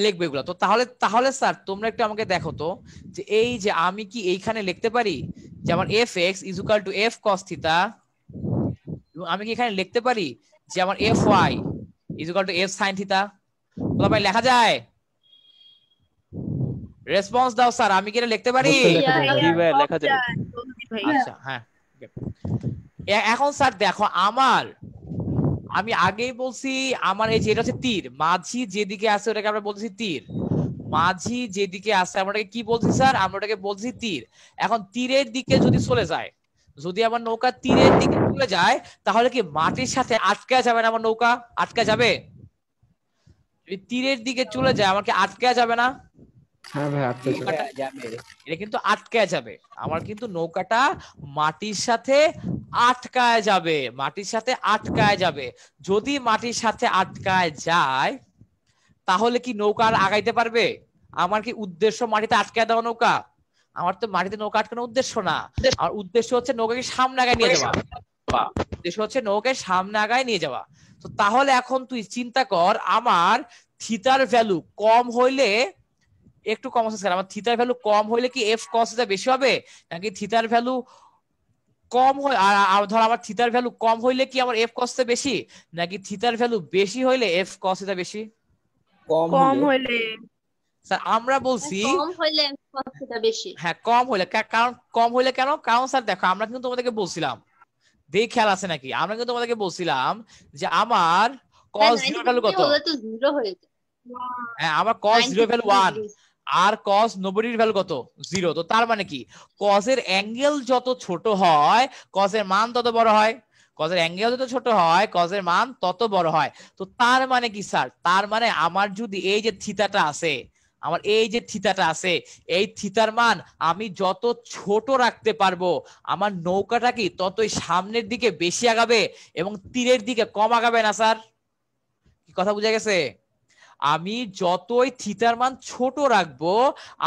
লিখবে এগুলো। তো তাহলে স্যার তোমরা একটু আমাকে দেখো তো যে এই যে আমি কি এইখানে লিখতে পারি যে আমার fx equal to f cos theta, এবং আমি কি এখানে লিখতে পারি যে আমার fy equal to f sin theta? বলা ভাই লেখা যায়? রেসপন্স দাও স্যার, আমি কি এটা লিখতে পারি? জি ভাই লেখা যায়। আচ্ছা হ্যাঁ এখন স্যার দেখো আমি আগেই বলছি আমার এই যে এটা হচ্ছে তীর, মাঝি যেদিকে আছে ওটাকে আমরা বলছি তীর, মাঝি যেদিকে আছে আমরা ওটাকে কি বলছি স্যার? আমরা ওটাকে বলছি তীর। এখন তীরের দিকে যদি চলে যায়, যদি আমার নৌকা তীরের দিকে চলে যায় তাহলে কি মাটির সাথে আটকা যাবে না? আমার নৌকা আটকা যাবে? যদি তীরের দিকে চলে যায় আমার কি আটকা যাবে না? হ্যাঁ ভাই আটকে যাবে, এটা কিন্তু আটকায় যাবে। আমার কিন্তু নৌকাটা মাটির সাথে আটকায় যাবে, মাটির সাথে আটকায় যাবে। যদি মাটির সাথে আটকায় যায় তাহলে কি নৌকা আর আগাইতে পারবে? আমার কি উদ্দেশ্য মাটিতে আটকায় দেওয়া নৌকা? আমার তো মাটিতে নৌকা আটকানোর উদ্দেশ্য না, আমার উদ্দেশ্য হচ্ছে নৌকাকে সামনে আগায় নিয়ে যাওয়া, উদ্দেশ্য হচ্ছে নৌকাকে সামনে আগায় নিয়ে যাওয়া। তো তাহলে এখন তুই চিন্তা কর আমার থিটার ভ্যালু কম হইলে, একটু কম আছে স্যার, আমার থিটার ভ্যালু কম হইলে কি f cos থিটা বেশি হবে নাকি থিটার ভ্যালু কম হয় আর ধর আমার থিটার ভ্যালু কম হইলে কি আমার f cos থিটা বেশি নাকি থিটার ভ্যালু বেশি হইলে f cos থিটা বেশি? কম হইলে স্যার আমরা বলছি কম হইলে f cos থিটা বেশি। হ্যাঁ কম হইলে, কারণ কম হইলে কেন? কারণ স্যার দেখো আমরা কিন্তু তোমাদেরকে বলছিলাম, দেখ খেয়াল আছে নাকি, আমরা কিন্তু তোমাদেরকে বলছিলাম যে আমার cos 0 ভ্যালু কত? হলে তো 0 হয়ে যায়। হ্যাঁ আমার cos 0 ভ্যালু 1 আর cos 90 এর ভ্যালু কত? 0। তো তার মানে কি cos এর অ্যাঙ্গেল যত ছোট হয় cos এর মান তত বড় হয়, cos এর অ্যাঙ্গেল যত ছোট হয় cos এর মান তত বড় হয়। তো তার মানে কি স্যার? তার মানে আমার যদি এই যে থিটাটা আছে, আমার এই যে থিটাটা আছে, এই থিটার মান আমি যত ছোট রাখতে পারবো আমার নৌকাটা কি ততই সামনের দিকে বেশি আগাবে এবং তীরের দিকে কম আগাবে না স্যার? কি কথা বুঝা গেছে? আমি যতই থিটার মান ছোট রাখবো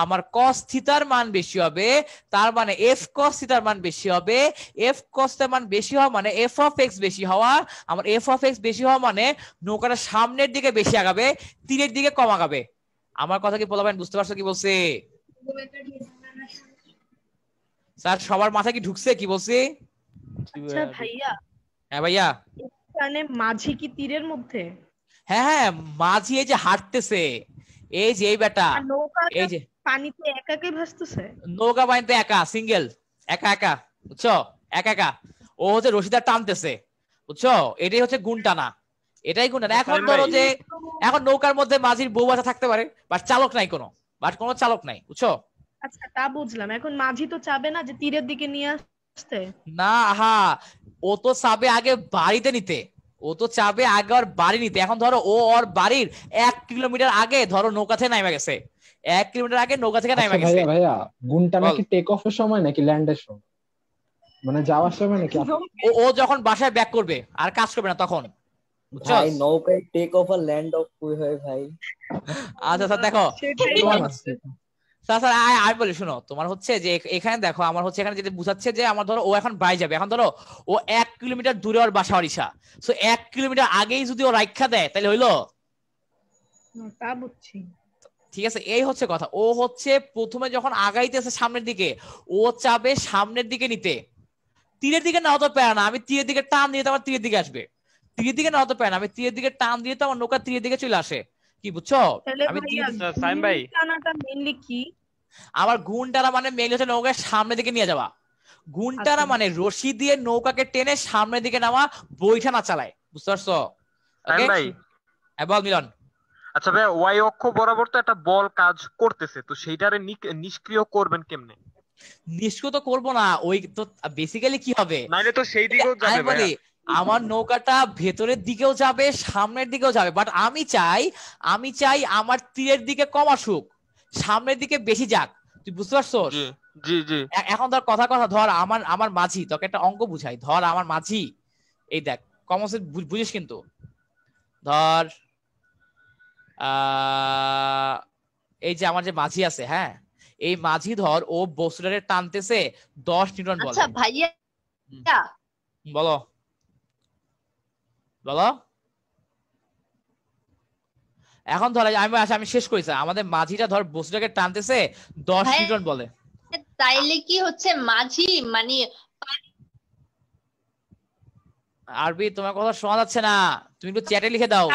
আমার cos থিটার মান বেশি হবে, তার মানে f cos থিটার মান বেশি হবে। f cos থিটার মান বেশি হওয়া মানে f of x বেশি হওয়া, আমার f of x বেশি হওয়া মানে নৌকাটা সামনের দিকে বেশি আগাবে, তীরের দিকে কম আগাবে। আমার কথা কি পোলাপাইন বুঝতে পারছো কি বলছি? স্যার সবার মাথায় কি ঢুকছে কি বলছি? আচ্ছা ভাইয়া, হ্যাঁ ভাইয়া, এখানে মাঝি কি তীরের মধ্যে? হ্যাঁ হ্যাঁ মাঝি এই যে হাঁটতেছে, এই যে এই বেটা, এই যে পানিতে একা একাই ভাসতেছে, নৌকা পানিতে একা, সিঙ্গেল, একা একা, বুঝছো? একা একা ও হচ্ছে রশিদা টানতেছে, বুঝছো? এটাই হচ্ছে গুণ টানা, এটাই গুণ টানা। এখন ধরো যে এখন নৌকার মধ্যে মাঝির বউ বাচ্চা থাকতে পারে বাট চালক নাই কোনো, কোনো চালক নাই, বুঝছো? আচ্ছা তা বুঝলাম। এখন মাঝি তো চাবে না যে তীরের দিকে নিয়ে আসতে? না, হ্যাঁ ও তো চাবে আগে বাড়িতে নিতে, ও তো চাবে আগে ওর বাড়ি নিতে। এখন ধরো ও ওর বাড়ির 1 কিলোমিটার আগে ধরো নৌকা থেকে নামে গেছে, 1 কিলোমিটার আগে নৌকা থেকে নামে গেছে। ভাইয়া গুণটা নাকি টেক অফের সময় নাকি ল্যান্ডের সময়, মানে যাওয়ার সময় নাকি? ও যখন বাসায় ব্যাক করবে আর কাজ করবে না তখন, বুঝছো? ভাই নৌকায় টেক অফ আর ল্যান্ড অফ কই হয় ভাই? আচ্ছা স্যার দেখো স্যার আমি বলি শোনো, তোমার হচ্ছে যে এখানে দেখো আমার হচ্ছে এখানে যেটা বুঝাচ্ছে যে আমার ধরো ও এখন বাড়ি যাবে, এখন ধরো ও 1 কিলোমিটার দূরে ওর বাসা ওড়িশা, সো 1 কিলোমিটার আগেই যদি ও রাইখা দেয় তাহলে হইলো? তা বুঝছি, ঠিক আছে। এই হচ্ছে কথা, ও হচ্ছে প্রথমে যখন আগাইতেছে সামনের দিকে ও চাবে সামনের দিকে নিতে, তীরের দিকে না হতে পারে না, আমি তীরের দিকে টান দিয়ে তো আমার তীরের দিকে আসবে, তীরের দিকে না হতে পারে না, আমি তীরের দিকে টান দিয়ে তো আমার নৌকা তীরের দিকে চলে আসে, কি বুঝছো? আমি সাইম ভাই টানাটা মেইনলি কি? আমার গুণ টানা মানে মেইন হচ্ছে নৌকার সামনের দিকে নিয়ে যাওয়া, গুণ টানা মানে রশি দিয়ে নৌকাকে টেনে সামনের দিকে নেওয়া, বইটা না চালায়। বুঝতে পারছো? ভাই বল মিলন। আচ্ছা ভাই, ওয়াই অক্ষ বরাবর তো একটা বল কাজ করতেছে, তো সেইটারে নিষ্ক্রিয় করবেন কেমনে? নিষ্ক্রিয় তো করবো না, ওই তো বেসিক্যালি কি হবে, নাইলে তো সেই দিকেও যাবে ভাই। আমার নৌকাটা ভেতরের দিকেও যাবে সামনের দিকেও যাবে, বাট আমি চাই আমার তীরের দিকে কম আসুক, সামনের দিকে বেশি যাক। তুই বুঝতে পারছস? জি জি। এখন ধর কথা ধর আমার মাঝি, তোকে একটা অঙ্ক বুঝাই। ধর আমার মাঝি, এই দেখ কমন সেন্স বুঝিস কিন্তু। ধর এই যে আমার যে মাঝি আছে, হ্যাঁ, এই মাঝি ধর ও বস্তুটারে টানতেছে 10 নিউটন বলে। আচ্ছা ভাইয়া বলো বলো। এখন ধর আমি শেষ করেছি, আমাদের মাঝিটা ধর বস্তুটাকে টানতেছে 10 নিউটন বলে। তাইলে কি হচ্ছে মাঝি মানে আরবি তোমার কথা শোনা যাচ্ছে না, তুমি একটু চ্যাটে লিখে দাও।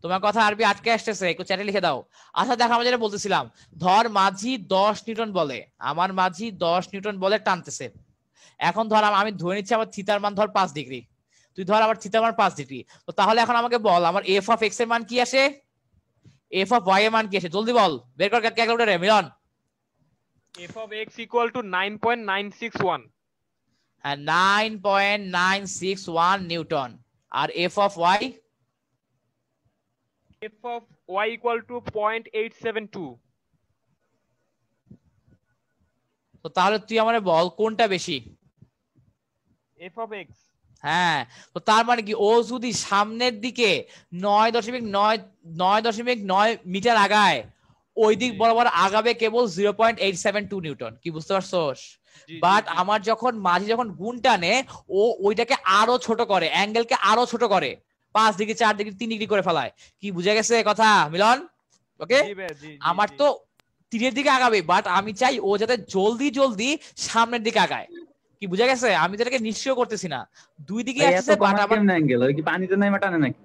তোমার কথা আরবি আটকে আসতেছে, একটু চ্যাটে লিখে দাও। আচ্ছা দেখো, আমরা যেটা বলতেছিলাম, ধর মাঝি 10 নিউটন বলে, আমার মাঝি 10 নিউটন বলে টানতেছে। এখন ধর আমি ধরে নিচ্ছি আমার থিতার মান ধর 5 ডিগ্রি, তুই ধর আমার থিতার মান 5 ডিগ্রি। তো তাহলে এখন আমাকে বল আমার এফ অফ এক্স এর মান কি আসে, এফ অফ ওয়াই এর মান কি আসে, জলদি বল, বের কর ক্যালকুলেটরে Milan. F of X equal to 9.961, হ্যাঁ 9.961 নিউটন। আর F of Y equal to 0.872। তো তাহলে তুই আমারে বল কোনটা বেশি? F of X. হ্যাঁ, তো তার মানে কি ও যদি সামনের দিকে 9.9 মিটার আগায়, ওই দিক বরাবর আগাবে কেবল 0.872 নিউটন। কি বুঝতে পারছস? বাট আমার যখন মাঝি যখন গুণ টানে, ও ওইটাকে আরো ছোট করে, অ্যাঙ্গেলকে আরো ছোট করে, 5 ডিগ্রি 4 ডিগ্রি 3 ডিগ্রি করে ফেলায়। কি বুঝা গেছে কথা মিলন? ওকে, আমার তো তীরের দিকে আগাবে, বাট আমি চাই ও যাতে জলদি জলদি সামনের দিকে আগায়। কি বুঝা গেছে? আমি তো এটাকে নিশ্চয় করতেছি না, দুই দিকে আসছে, বাট আমার অ্যাঙ্গেল ওই কি পানিতে নাইমা টানে নাকি?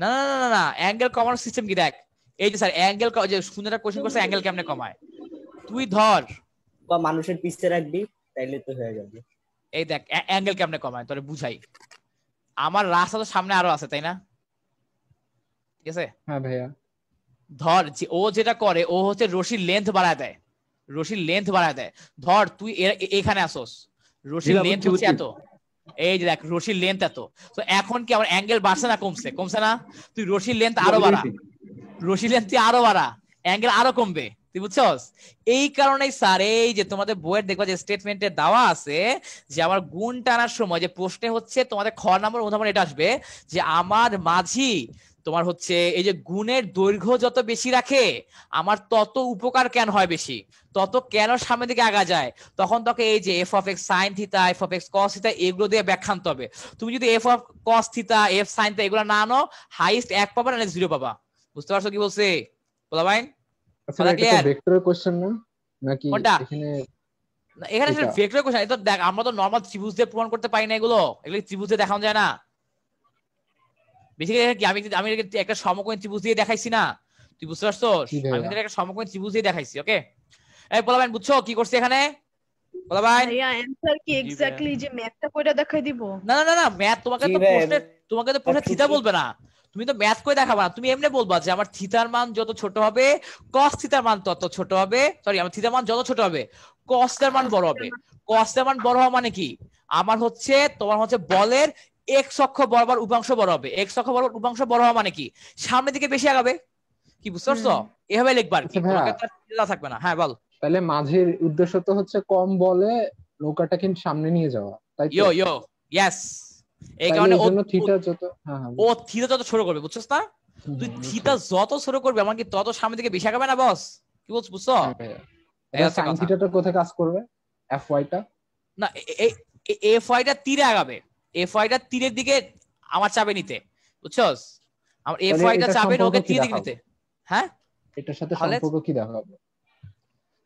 না না না না, অ্যাঙ্গেল কমানোর সিস্টেম কি দেখ, এই যে স্যার অ্যাঙ্গেল যে সুন্দর কোশ্চেন করছে, অ্যাঙ্গেল কেমনে কমায়, তুই ধর বা মানুষের পিছে রাখবি তাইলে তো হয়ে যাবে। এই দেখ অ্যাঙ্গেল কেমনে কমায় তোরে বুঝাই। আমার রাস্তা তো সামনে আরো আছে, তাই না? ঠিক আছে, হ্যাঁ ভাইয়া। ধর যে ও যেটা করে, ও হচ্ছে রশির লেন্থ বাড়ায় দেয়, রশির লেন্থ বাড়ায় দেয়। ধর তুই এখানে আসোস, রশির লেন্থ হচ্ছে এত, এই যে দেখ রশির লেন্থ এত। তো এখন কি আমার অ্যাঙ্গেল বাড়ছে না কমছে? কমছে না? তুই রশির লেন্থ আরো বাড়া, রশির লেন্থ আরো বাড়া, অ্যাঙ্গেল আরো কমবে। তুই বুঝছস? এই কারণেই স্যার এই যে তোমাদের বইয়ের দেখবা যে স্টেটমেন্টে দেওয়া আছে যে আমার গুণ টানার সময় যে প্রশ্নে হচ্ছে তোমাদের খ নাম্বার উদাহরণ এটা আসবে যে আমার মাঝি তোমার হচ্ছে এই যে গুণের দৈর্ঘ্য যত বেশি রাখে আমার তত উপকার কেন হয় বেশি, তত কেন সামনের দিকে আগা যায়। তখন তোকে এই যে F of X sine theta, F of X cos theta এগুলো দিয়ে ব্যাখ্যা আনতে হবে। তুমি যদি F of cos theta, F sine theta এগুলো না আনো, হাইস্ট 1 পাবা না 0 পাবা। বুঝতে পারছো কি বলছে বলা ভাই? আচ্ছা এটা তো ভেক্টরের কোশ্চেন না নাকি? এখানে আসলে ভেক্টরের কোশ্চেন। এটা দেখ আমরা তো নরমাল ত্রিভুজ দিয়ে প্রমাণ করতে পারি না, এগুলো ত্রিভুজ দিয়ে দেখানো যায় না। বেসিক্যালি কি আমি একটা সমকোণী ত্রিভুজ দিয়ে দেখাইছি না, তুই বুঝতে পারছো? আমি কিন্তু একটা সমকোণী ত্রিভুজ দিয়ে দেখাইছি। ওকে, এই বলা ভাই বুঝছো কি করছে এখানে? বলা ভাই ভাইয়া অ্যানসার কি এক্স্যাক্টলি যে ম্যাথটা কইরা দেখাই দিব? না না না, ম্যাথ তোমাকে তো প্রশ্নে থিতা বলবে না, তুমি তো ম্যাথ করে দেখাবা না, তুমি এমনি বলবা যে আমার থিতার মান যত ছোট হবে কস থিতার মান তত ছোট হবে, সরি আমার থিতার মান যত ছোট হবে কস থিতার মান বড় হবে। কস থিতার মান বড় হওয়া মানে কি? আমার হচ্ছে তোমার হচ্ছে বলের এক্স অক্ষ বরাবর উপাংশ বড় হবে। এক্স অক্ষ বরাবর উপাংশ বড় হওয়া মানে কি? সামনের দিকে বেশি আগাবে। কি বুঝতে পারছো? এভাবে লিখবার কি, তোমাকে তো থাকবে না। হ্যাঁ বল। তাহলে মাঝের উদ্দেশ্য তো হচ্ছে কম বলে নৌকাটাকে সামনে নিয়ে যাওয়া, তাই তো? ইয়ো ইয়েস, এই কারণে ও থিটা যত ও থিটা যত ছোট করবে, বুঝছস না? তুই থিটা যত ছোট করবে আমার কি তত সামনের দিকে বেশি আগাবে না বস? কি বলছ বুঝছো? এই সাইন থিটাটা কোথায় কাজ করবে? এফ ওয়াই টা না, এফ ওয়াই টা তীরে আগাবে, এফ ওয়াই টা তীরের দিকে আমার চাবে নিতে, বুঝছস? আমার এফ ওয়াই টা চাবে ওকে তীরের দিকে নিতে। হ্যাঁ, এটার সাথে সম্পর্ক কি দেখাবে?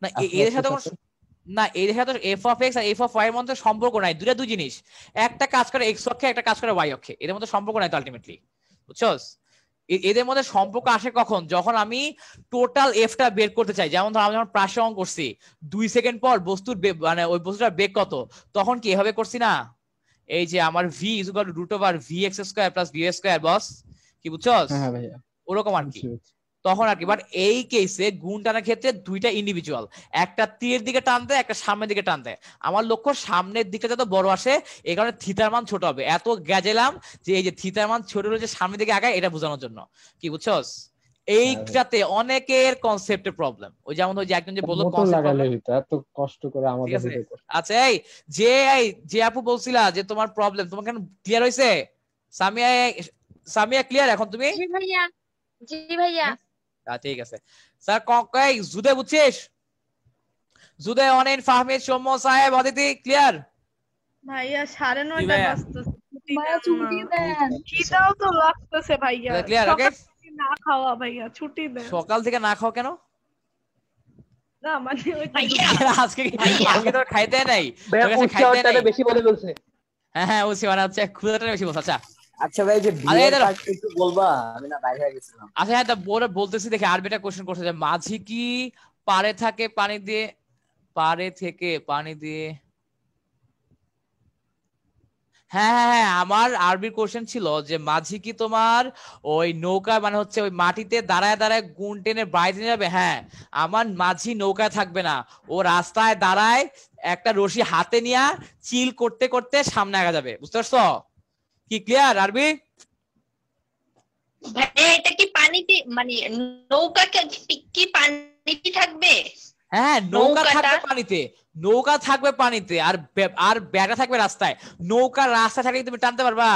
না এর সাথে না, এর সাথে এফ অফ এক্স আর এফ অফ ওয়াই এর মধ্যে সম্পর্ক নাই। দুই জিনিস, একটা কাজ করে এক্স অক্ষে, একটা কাজ করে ওয়াই অক্ষে, এর মধ্যে সম্পর্ক নাই তো আলটিমেটলি, বুঝছস? এদের মধ্যে সম্পর্ক আসে কখন, যখন আমি টোটাল এফটা বের করতে চাই। যেমন ধর আমি যখন প্রাসে অঙ্ক করছি 2 সেকেন্ড পর বস্তুর মানে ওই বস্তুটার বেগ কত, তখন কি এভাবে করছি না, এই যে আমার v √vx² + vy² বস, কি বুঝছস? হ্যাঁ ভাইয়া ওরকম আর কি তখন আর কি। বাট এই কেসে গুণ টানার ক্ষেত্রে দুইটা ইন্ডিভিজুয়াল, একটা তীরের দিকে টানতে একটা সামনের দিকে টানতে। আমার লক্ষ্য সামনের দিকটা যত বড় আসে, এই কারণে থিতার মান ছোট হবে। এত গেজেলাম যে এই যে থিতার মান ছোট হলে যে সামনের দিকে আগায়, এটা বোঝানোর জন্য, কি বুঝছস? এইটাতে অনেকের কনসেপ্টের প্রবলেম। ওই যেমন ওই যে একজন যে বললো এত কষ্ট করে আমাদের। আচ্ছা যে আপু বলছিলা যে তোমার প্রবলেম, তোমার কেন ক্লিয়ার হইছে? সামিয়া ক্লিয়ার এখন তুমি? জি ভাইয়া, জি ভাইয়া। ঠিক আছে স্যার। কই জুদে বুঝছিস? জুদে অনিন ফাহমিদ সৌম্য সাহেব অদিতি ক্লিয়ার? ভাইয়া 9:30 বাজতেছে, ভাইয়া ছুটি দেন। খিদাও তো লাগতেছে ভাইয়া। ক্লিয়ার? ওকে, না খাওয়া ভাইয়া, ছুটি দেন। সকাল থেকে না খাও কেন? না মানে ওই আজকে তো খাইতে নাই, বেশি বলে বলছে। হ্যাঁ ওসি মানে হচ্ছে ক্ষুধাটা বেশি বলছে। আচ্ছা ভাই যে একটু বলবা, আমি না বাইরে হয়ে গেছিলাম। আচ্ছা হ্যাঁ বলতেছি দেখি। আরবিটা কোশ্চেন করছে যে মাঝি কি পারে থাকে পানি দিয়ে, পারে থেকে পানি দিয়ে। হ্যাঁ আমার আরবির কোশ্চেন ছিল যে মাঝি কি তোমার ওই নৌকা মানে হচ্ছে ওই মাটিতে দাঁড়ায় দাঁড়ায় গুণ টেনে বাইরে নিয়ে যাবে? হ্যাঁ, আমার মাঝি নৌকায় থাকবে না, ও রাস্তায় দাঁড়ায় একটা রশি হাতে নিয়ে চিল করতে করতে সামনে আগা যাবে। বুঝতে পারছো? কি ক্লিয়ার আরবি? ভাইয়া এটা কি পানিতে মানে নৌকা কি পানিতে থাকবে? হ্যাঁ নৌকা থাকবে পানিতে, নৌকা থাকবে পানিতে, আর ব্যাটা থাকবে রাস্তায়। নৌকা রাস্তা থাকলে তুমি টানতে পারবা?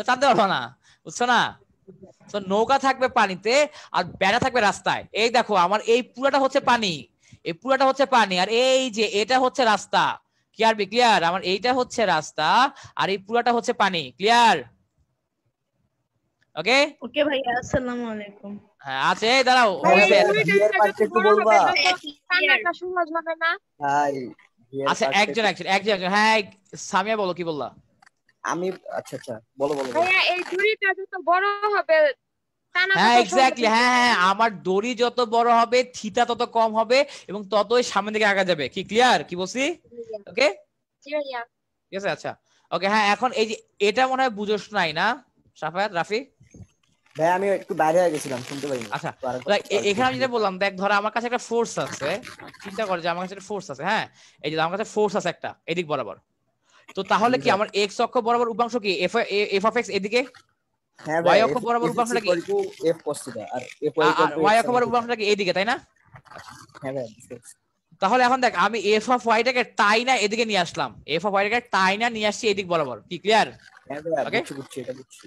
টানতে পারবা না, বুঝছো না? তো নৌকা থাকবে পানিতে আর ব্যাটা থাকবে রাস্তায়। এই দেখো আমার এই পুরাটা হচ্ছে পানি, এই পুরাটা হচ্ছে পানি, আর এই যে এটা হচ্ছে রাস্তা। ক্লিয়ার? আমার এইটা হচ্ছে রাস্তা আর এই পুরাটা হচ্ছে পানি। ক্লিয়ার? ওকে ওকে ভাইয়া, আসসালামু আলাইকুম। হ্যাঁ আছে, দাঁড়াও। আচ্ছা একজন। হ্যাঁ সামিয়া বলো, কি বললা? আমি আচ্ছা বলো ভাইয়া এই দড়িটা যত বড় হবে, হ্যাঁ এক্স্যাক্টলি, হ্যাঁ আমার দড়ি যত বড় হবে থিতা তত কম হবে এবং ততই সামনের দিকে আগা যাবে। কি ক্লিয়ার? কি বলছি? ওকে ঠিক আছে। আচ্ছা ওকে হ্যাঁ, এখন এই যে এটা মনে হয় বুঝোস নাই না সাফায়াত, রাফি? ভাই আমি একটু বাইরে হয়ে গেছিলাম, শুনতে পাইনি। আচ্ছা এখানে আমি যেটা বললাম, দেখ ধর আমার কাছে একটা ফোর্স আছে, চিন্তা কর যে আমার কাছে একটা ফোর্স আছে। হ্যাঁ এই যে আমার কাছে ফোর্স আছে একটা এদিক বরাবর, তো তাহলে কি আমার এক্স অক্ষ বরাবর উপাংশ কি এফ অফ এক্স এদিকে, হ্যাঁ ওয়াই অক্ষ বরাবর উপাংশটা কি এফ cos θ, আর ওয়াই অক্ষ বরাবর উপাংশটা কি এইদিকে, তাই না? হ্যাঁ ভাই। তাহলে এখন দেখ আমি এফ অফ ওয়াই টাকে টাইনা এদিকে নিয়ে আসলাম, এফ অফ ওয়াই টাকে টাইনা নিয়ে আসছি এদিক বরাবর। কি ক্লিয়ার? হ্যাঁ ভাই বুঝছি এটা বুঝছি।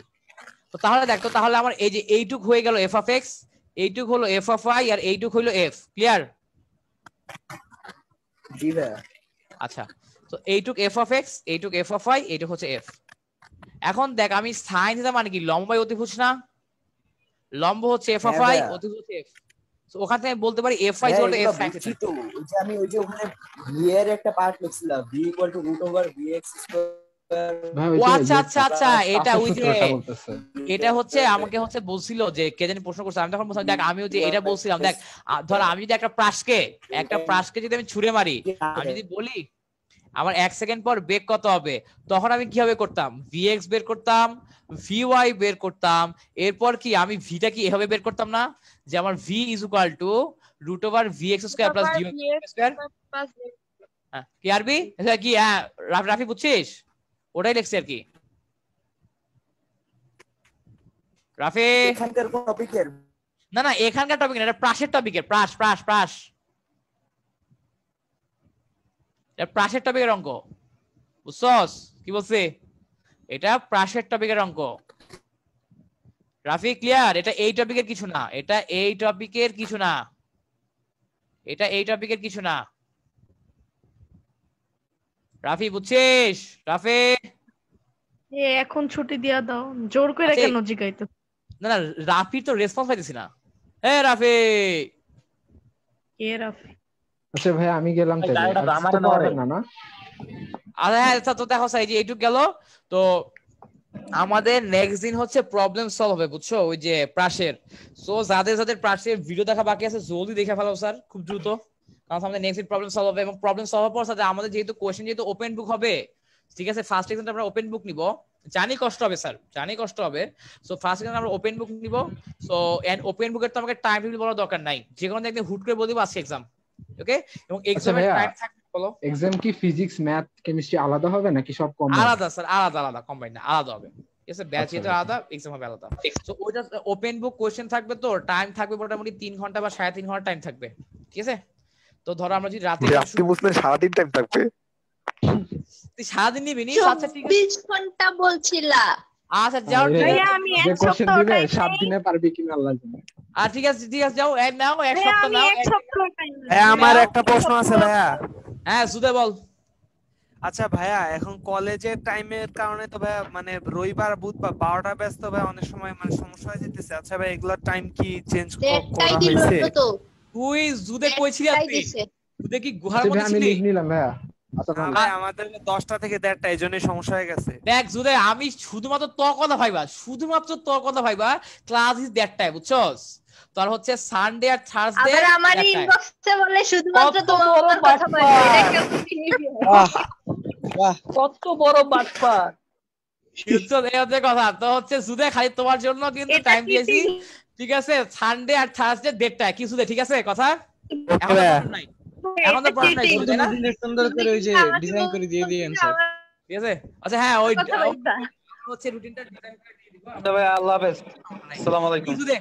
তো তাহলে দেখ, তো তাহলে আমার এই যে এইটুক হয়ে গেল এফ অফ এক্স, এইটুক হলো এফ অফ ওয়াই, আর এইটুক হলো এফ। ক্লিয়ার? জি ভাই। আচ্ছা তো এইটুক এফ অফ এক্স, এইটুক এফ অফ ওয়াই, এইটুক হচ্ছে এফ। এখন দেখ আমি সাইন থিটা মানে কি লম্ব বাই অতিভুজ না? লম্ব হচ্ছে এফ অফ ওয়াই, অতিভুজ হচ্ছে এফ। তো ওখান থেকে বলতে পারি f y equal to f sine theta. তো ওই যে আমি ওই যে ওখানে ভি এর একটা পার্ট লিখছিলাম, v √vx²। আচ্ছা এটা ওই যে এটা হচ্ছে আমাকে হচ্ছে বলছিল যে কে জানি প্রশ্ন করছে, আমি তখন বলছিলাম দেখ আমি যে এটা বলছিলাম, দেখ ধর আমি যদি একটা প্রাসকে যদি আমি ছুঁড়ে মারি, আমি যদি বলি আমার 1 সেকেন্ড পর বেগ কত হবে, তখন আমি কিভাবে করতাম? vx বের করতাম, vy বের করতাম, এরপর কি আমি ভিটা কি এভাবে বের করতাম না যে আমার v √vx² + dy²। কি আরবি কি? হ্যাঁ রাফি বুঝছিস? ওটাই লিখছি আর কি। রাফি এখানকার কোন টপিকের? না এখানকার টপিক না, এটা প্রাসের টপিকের। প্রাস এটা প্রাসের টপিকের অঙ্ক। বুঝছস কি বলছি? এটা প্রাসের টপিকের অঙ্ক। রাফি ক্লিয়ার? এটা এই টপিকের কিছু না, এটা এই টপিকের কিছু না, এটা এই টপিকের কিছু না। রাফি বুঝছিস? রাফি এখন ছুটি দিয়া দাও, জোর করে কেন জিগাইতো? না রাফি তো রেসপন্স পাইতেছি না। রাফি কে রাফি? আচ্ছা ভাই আমি গেলাম তাহলে, না আরে হ্যাঁ তো দেখো এই যে এইটুক গেল, তো আমাদের নেক্সট দিন হচ্ছে প্রবলেম সলভ হবে, বুঝছো? ওই যে প্রাসের। সো যাদের যাদের প্রাসের ভিডিও দেখা বাকি আছে জলদি দেখে ফেলো স্যার, খুব দ্রুত, কারণ আমাদের নেক্সট দিন প্রবলেম সলভ হবে। এবং প্রবলেম সলভ হওয়ার পর সাথে আমাদের যেহেতু কোশ্চেন যেহেতু ওপেন বুক হবে, ঠিক আছে, ফার্স্ট এক্সামটা আমরা ওপেন বুক নিব। জানি কষ্ট হবে স্যার, জানি কষ্ট হবে। সো ফার্স্ট এক্সাম আমরা ওপেন বুক নিব। সো এন্ড ওপেন বুকের তো আমাকে টাইম টেবিল বলার দরকার নাই, যে কোনো একদিন হুট করে বলে দিব আজকে এক্সাম, ওকে? এবং এক্সামের টাইম থাকবে, বলো এক্সাম কি ফিজিক্স ম্যাথ কেমিস্ট্রি আলাদা হবে নাকি সব কম? আলাদা স্যার, আলাদা আলাদা, কম্বাইন্ড না, আলাদা হবে। ঠিক আছে, ব্যাচ এটা আলাদা, এক্সাম হবে আলাদা। সো ওইটা ওপেন বুক কোশ্চেন থাকবে, তো টাইম থাকবে মোটামুটি 3 ঘন্টা বা 3.5 ঘন্টা টাইম থাকবে, ঠিক আছে? তো ধরো আমরা যদি রাতে আপনি বুঝলেন সারাদিন টাইম থাকবে, তুই সারাদিন নিবি নি? আচ্ছা ঠিক আছে, 24 ঘন্টা বলছিলা। আচ্ছা যাও, ভাইয়া আমি এক সপ্তাহ দিবে 7 দিনে পারবি কিনা আল্লাহ জানে। আর ঠিক আছে যাও, এক নাও, এক সপ্তাহ নাও। এক সপ্তাহ টাইম। আমার একটা প্রশ্ন আছে ভাইয়া। হ্যাঁ সুদে বল। আচ্ছা ভাইয়া, এখন কলেজের টাইমের কারণে তো ভাইয়া মানে রবিবার বুধবার 12টা ব্যাচ তো ভাই অনেক সময় মানে সমস্যা হয়ে যেতেছে। আচ্ছা ভাই এগুলোর টাইম কি চেঞ্জ করা হয়েছে? তুই জুদে কইছিলি আপনি জুদে কি গুহার মধ্যে আমি ছিলি? লিখ নিলাম ভাইয়া। আচ্ছা ভাই আমাদের 10টা থেকে 1:30 এজন্যই সমস্যা হয়ে গেছে। দেখ জুদে, আমি শুধুমাত্র তোর কথা ভাইবা, শুধুমাত্র তোর কথা ভাইবা, ক্লাস ইজ দ্যাটটাই, বুঝছস? তোর হচ্ছে সানডে আর থার্সডে। আবার আমার ইনবক্সে বলে শুধুমাত্র তোমার কথা বলে, এটা কেমন বিহেভিয়ার? বাহ, কত বড় বাটপার। এই হচ্ছে কথা। তো হচ্ছে জুদে খালি তোমার জন্য কিন্তু টাইম দিয়েছি, ঠিক আছে? সানডে আর থার্সডে 1:30 কি জুদে, ঠিক আছে কথা? এখন তো প্রবলেম নাই, এখন তো প্রবলেম নাই জুদে, না? সুন্দর করে ওই যে ডিজাইন করে দিয়ে দিই आंसर, ঠিক আছে? আচ্ছা হ্যাঁ, ওই হচ্ছে রুটিনটা ডিজাইন করে দিয়ে দিব। আচ্ছা ভাই, আল্লাহ হাফেজ, আসসালামু আলাইকুম। জুদে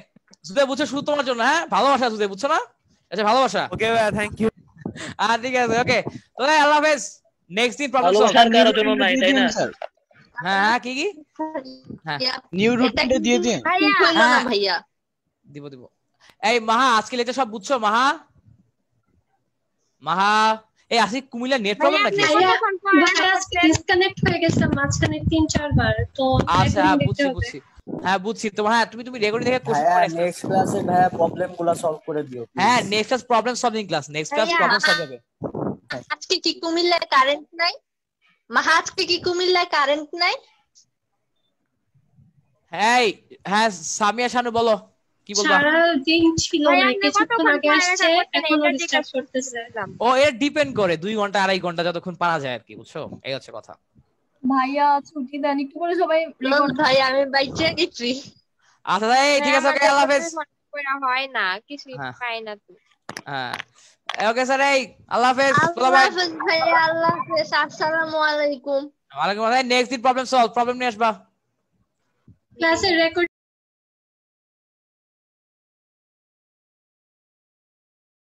জুদে বুঝছো, শুধু তোমার জন্য, হ্যাঁ? ভালোবাসা জুদে, বুঝছো না? আচ্ছা ভালোবাসা, ওকে ভাই, থ্যাংক ইউ। ঠিক আছে, ওকে। তো আল্লাহ হাফেজ, নেক্সট দিন প্রবলেম সলভ। ভালোবাসার কারোর জন্য নাই, তাই না? হ্যাঁ কি কি? হ্যাঁ নিউ রুটিনটা দিয়ে দিন ভাইয়া। দিব। এই মাহা, আজকে লেকচার সব বুঝছো? মাহা এই আসি কুমিল্লা নেট প্রবলেম নাকি? ডিসকানেক্ট হয়ে গেছে মাঝখানে 3-4 বার, তো আচ্ছা বুঝছি। হ্যাঁ বুঝছি। তো হ্যাঁ তুমি রেকর্ডিং দেখে কোশ্চেন ভাইয়া নেক্সট ক্লাসে ভাইয়া প্রবলেমগুলো সলভ করে দিও। হ্যাঁ next class problem solving class, next class problem solve হবে। আজকে কি কুমিল্লায় কারেন্ট নাই? মাহা আজকে কি কুমিল্লায় কারেন্ট নাই? হ্যাঁ সামিয়া শানু বলো, কি বলবা? সারা দিন ছিল না, কিছুক্ষণ আগে আসছে, এখনো ডিসটার্ব করতেছে। ও এর ডিপেন্ড করে 2 ঘন্টা 2.5 ঘন্টা যতক্ষণ পারা যায় আর কি, বুঝছো? এই হচ্ছে কথা। ভাইয়া ছুটি দেন একটু করে, সবাই ভাই আমি বাইচে গেছি। আচ্ছা ঠিক আছে, ওকে আল্লাহ হাফেজ। হয় না কিছু পাই না তো। হ্যাঁ ওকে স্যার, আল্লাহ হাফেজ। আল্লাহ হাফেজ ভাইয়া, আল্লাহ হাফেজ, আসসালামু আলাইকুম। ওয়ালাইকুম আসসালাম। নেক্সট দিন প্রবলেম নিয়ে আসবা। ক্লাসের রেকর্ড